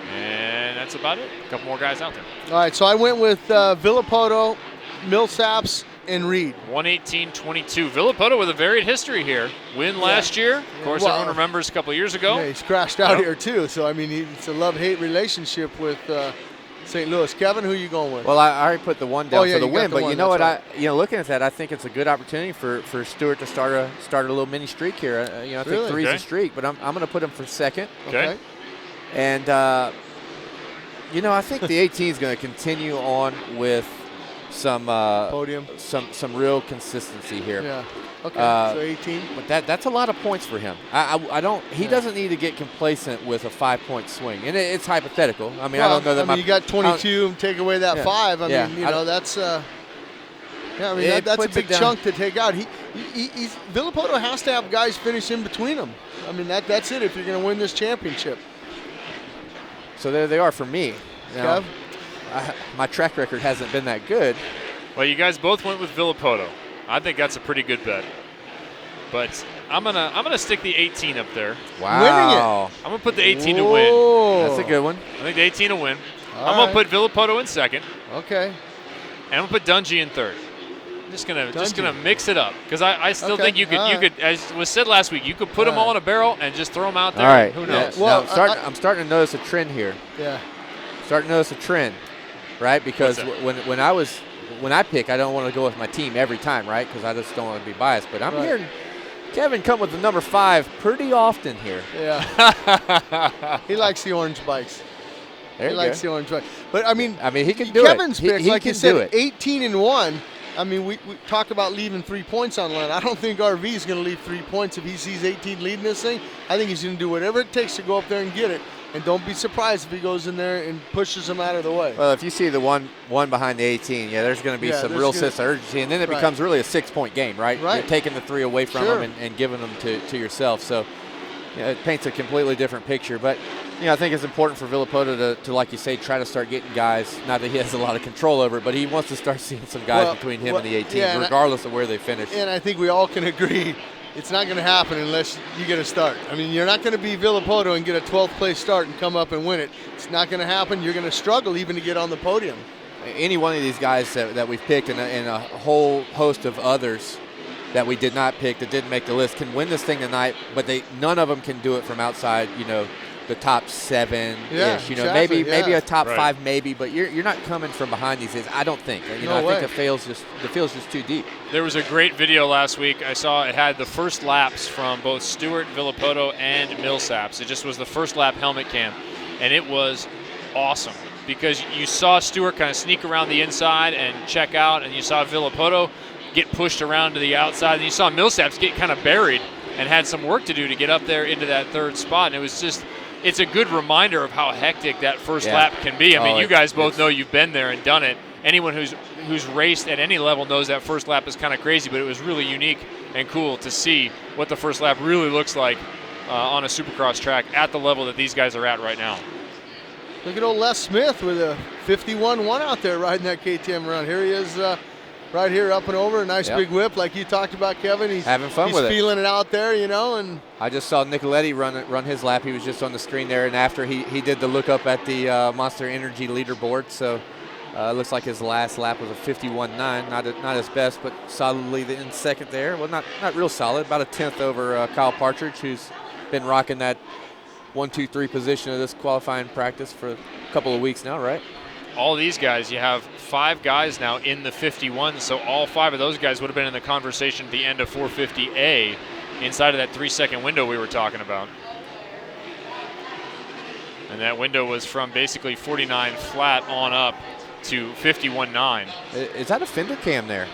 And that's about it. A couple more guys out there. All right, so I went with Villapoto, Millsaps, and Reed. 118.22. Villapoto with a varied history here. Win last year. Of course, everyone remembers a couple years ago. Yeah, he's crashed out here too. So, I mean, it's a love-hate relationship with St. Louis. Kevin, who are you going with? Well, I already put the 1 down for the win, but you know what? Right. Looking at that, I think it's a good opportunity for Stewart to start a little mini streak here. I think 3's a streak, but I'm going to put him for 2nd. Okay. And, I think the 18 is going to continue on with some podium, some real consistency here. Yeah. Okay. So 18. But that's a lot of points for him. I don't. He doesn't need to get complacent with a 5-point swing, and it's hypothetical. I mean, I don't know that. You got 22. Take away that 5. I mean, that's. That's a big chunk to take out. Villapoto has to have guys finish in between them. I mean, that's it if you're going to win this championship. So there they are for me. Now, my track record hasn't been that good. Well, you guys both went with Villapoto. I think that's a pretty good bet. But I'm gonna stick the 18 up there. Wow. Winning it. I'm gonna put the 18 to win. That's a good one. I think the 18 to win. All I'm gonna put Villapoto in 2nd. Okay. And I'm gonna put Dungey in 3rd. Just gonna mix it up because I still think you could as was said last week, you could put them all in a barrel and just throw them out there. All right. Who knows? Yeah. Well, I'm starting to notice a trend here. Yeah. Starting to notice a trend, right? Because when I pick, I don't want to go with my team every time, right? Because I just don't want to be biased. But I'm hearing Kevin come with the number 5 pretty often here. Yeah. He likes the orange bikes. He likes the orange bike. But I mean, he can do it. Kevin's pick, he like can you said, do it. 18-1. I mean, we talk about leaving 3 points on line. I don't think RV is going to leave 3 points if he sees 18 leading this thing. I think he's going to do whatever it takes to go up there and get it. And don't be surprised if he goes in there and pushes him out of the way. Well, if you see the one behind the 18, there's going to be some real sense of urgency, and then it becomes really a 6-point game, right? You're taking the 3 away from him and giving them to yourself. So it paints a completely different picture. But I think it's important for Villapoto to, like you say, try to start getting guys. Not that he has a lot of control over it, but he wants to start seeing some guys between him and the 18, regardless of where they finish. And I think we all can agree it's not going to happen unless you get a start. I mean, you're not going to be Villapoto and get a 12th place start and come up and win it. It's not going to happen. You're going to struggle even to get on the podium. Any one of these guys that we've picked and a whole host of others that we did not pick, that didn't make the list, can win this thing tonight, but none of them can do it from outside, the top 7-ish. Exactly, maybe a top 5, maybe, but you're not coming from behind these days. I don't think. I think the field's just too deep. There was a great video last week. I saw it had the first laps from both Stewart, Villapoto, and Millsaps. It just was the first lap helmet cam, and it was awesome because you saw Stewart kind of sneak around the inside and check out, and you saw Villapoto get pushed around to the outside, and you saw Millsaps get kind of buried and had some work to do to get up there into that third spot. And it was just, it's a good reminder of how hectic that first lap can be. I mean, you guys both know you've been there and done it. Anyone who's raced at any level knows that first lap is kind of crazy, but it was really unique and cool to see what the first lap really looks like on a Supercross track at the level that these guys are at right now. Look at old Les Smith with a 51-1 out there riding that KTM around. Here he is right here up and over, a nice big whip like you talked about, Kevin. He's having fun with it. He's feeling it out there, you know. And I just saw Nicoletti run his lap. He was just on the screen there, and after he did the look up at the Monster Energy leaderboard, so it looks like his last lap was a 51.9, not his best, but solidly in second there. Well, not real solid, about a 10th over Kyle Partridge, who's been rocking that 1, 2, 3 position of this qualifying practice for a couple of weeks now, right? All these guys, you have 5 guys now in the 51, so all 5 of those guys would have been in the conversation at the end of 450A inside of that 3-second window we were talking about. And that window was from basically 49 flat on up to 51.9. Is that a fender cam there?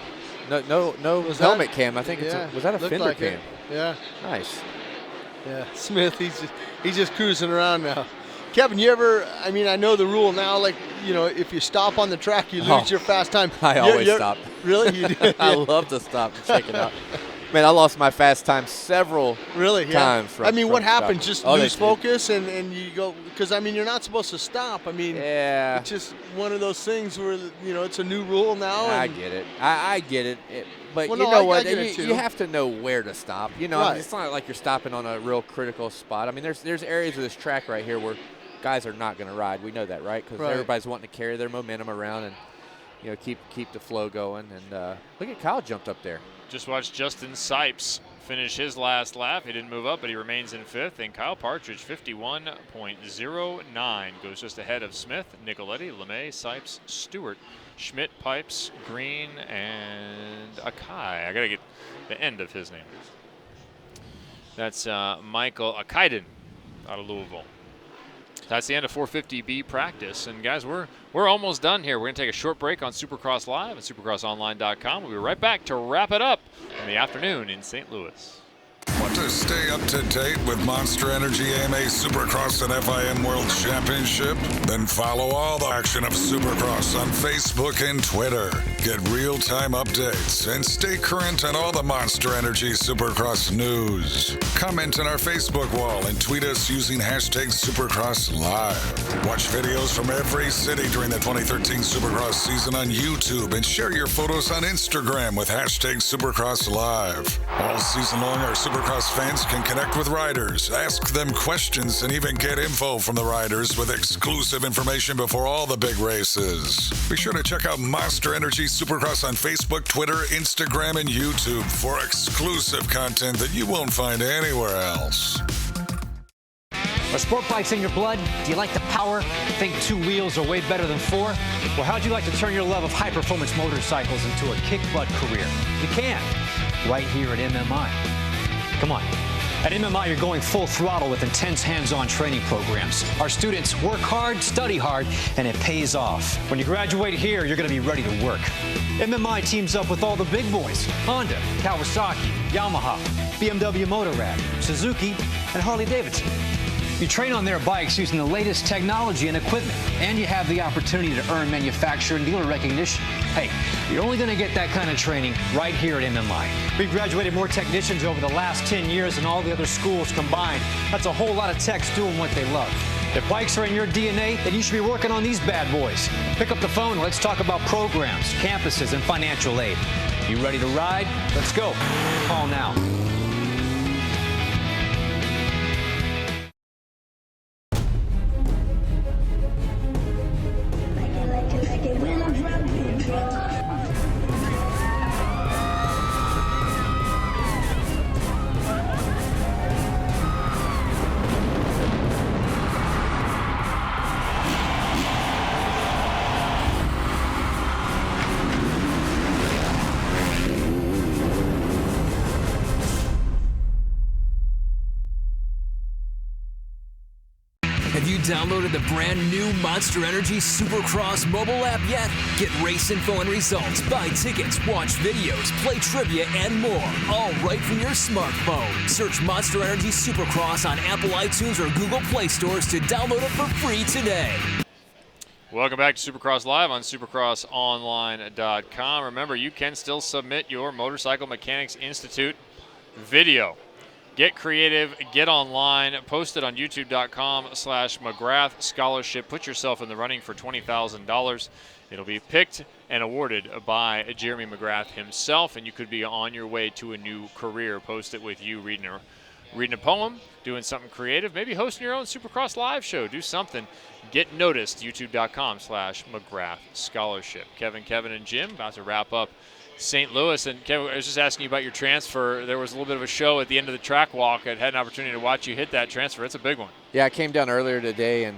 No helmet cam. I think was that a fender like cam? It. Yeah. Nice. Yeah, Smith, he's just cruising around now. Kevin, you ever, I mean, I know the rule now, like, you know, if you stop on the track, you lose your fast time. I always stop. Really? You do? I love to stop and check it out. Man, I lost my fast time several times. I mean, what happens? Just lose focus and you go, because, I mean, you're not supposed to stop. I mean, it's just one of those things where, you know, it's a new rule now. I get it. I get it. But you know what? You have to know where to stop. You know, it's not like you're stopping on a real critical spot. I mean, there's areas of this track right here where guys are not going to ride. We know that, right? Because everybody's wanting to carry their momentum around and, you know, keep the flow going. And look at Kyle jumped up there. Just watched Justin Sipes finish his last lap. He didn't move up, but he remains in 5th. And Kyle Partridge, 51.09, goes just ahead of Smith, Nicoletti, LeMay, Sipes, Stewart, Schmidt, Pipes, Green, and Akai. I got to get the end of his name. That's Michael Akaiden out of Louisville. That's the end of 450B practice. And guys, we're almost done here. We're going to take a short break on Supercross Live at supercrossonline.com. We'll be right back to wrap it up in the afternoon in St. Louis. Want to stay up to date with Monster Energy AMA Supercross and FIM World Championship? Then follow all the action of Supercross on Facebook and Twitter. Get real-time updates and stay current on all the Monster Energy Supercross news. Comment on our Facebook wall and tweet us using hashtag Supercross Live. Watch videos from every city during the 2013 Supercross season on YouTube and share your photos on Instagram with hashtag Supercross Live. All season long, our Supercross fans can connect with riders, ask them questions, and even get info from the riders with exclusive information before all the big races. Be sure to check out Monster Energy Supercross on Facebook, Twitter, Instagram, and YouTube for exclusive content that you won't find anywhere else. Are sport bikes in your blood? Do you like the power? Think 2 wheels are way better than 4? Well, how'd you like to turn your love of high-performance motorcycles into a kick-butt career? You can, right here at MMI. Come on. At MMI, you're going full throttle with intense hands-on training programs. Our students work hard, study hard, and it pays off. When you graduate here, you're going to be ready to work. MMI teams up with all the big boys: Honda, Kawasaki, Yamaha, BMW Motorrad, Suzuki, and Harley-Davidson. You train on their bikes using the latest technology and equipment, and you have the opportunity to earn manufacturer and dealer recognition. Hey, you're only going to get that kind of training right here at MMI. We've graduated more technicians over the last 10 years than all the other schools combined. That's a whole lot of techs doing what they love. If bikes are in your DNA, then you should be working on these bad boys. Pick up the phone and let's talk about programs, campuses, and financial aid. You ready to ride? Let's go. Call now. Have you downloaded the brand new Monster Energy Supercross mobile app yet? Get race info and results, buy tickets, watch videos, play trivia, and more, all right from your smartphone. Search Monster Energy Supercross on Apple iTunes or Google Play stores to download it for free today. Welcome back to Supercross Live on supercrossonline.com. Remember, you can still submit your Motorcycle Mechanics Institute video. Get creative, get online, post it on youtube.com/McGrath Scholarship. Put yourself in the running for $20,000. It'll be picked and awarded by Jeremy McGrath himself, and you could be on your way to a new career. Post it with you reading a poem, doing something creative, maybe hosting your own Supercross Live show. Do something. Get noticed, youtube.com/McGrath Scholarship. Kevin, and Jim about to wrap up St. Louis. And Kevin, I was just asking you about your transfer. There was a little bit of a show at the end of the track walk. I had an opportunity to watch you hit that transfer. It's a big one. Yeah, I came down earlier today and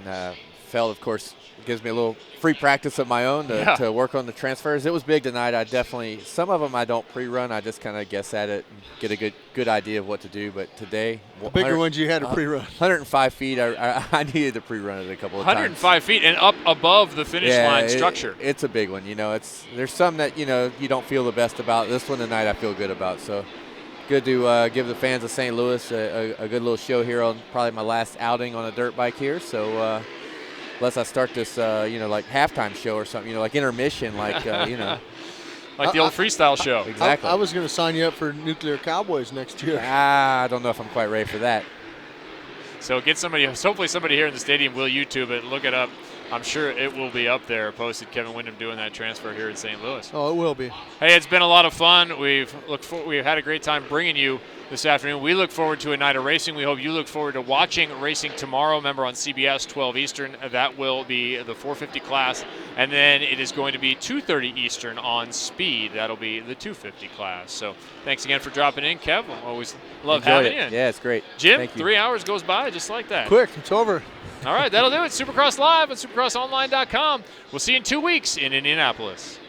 felt, of course, gives me a little free practice of my own to work on the transfers. It was big tonight. I definitely, some of them I don't pre-run. I just kind of guess at it and get a good idea of what to do. But today, the bigger ones you had to pre-run. 105 feet, I needed to pre-run it a couple of times. 105 feet and up above the finish line structure. It's a big one. You know, there's some that, you know, you don't feel the best about. This one tonight I feel good about. So good to give the fans of St. Louis a good little show here on probably my last outing on a dirt bike here. So unless I start this, like halftime show or something, like intermission, like, like the old freestyle show. Exactly. I was going to sign you up for Nuclear Cowboys next year. I don't know if I'm quite ready for that. So get somebody, hopefully somebody here in the stadium will YouTube it, look it up. I'm sure it will be up there, posted Kevin Windham doing that transfer here in St. Louis. Oh, it will be. Hey, it's been a lot of fun. We've had a great time bringing you this afternoon. We look forward to a night of racing. We hope you look forward to watching racing tomorrow. Remember, on CBS, 12 Eastern, that will be the 450 class. And then it is going to be 2:30 Eastern on Speed. That'll be the 250 class. So thanks again for dropping in, Kev. Always love having you. Yeah, it's great. Jim, Thank you. 3 hours goes by just like that. Quick, it's over. All right, that'll do it. Supercross Live on supercrossonline.com. We'll see you in 2 weeks in Indianapolis.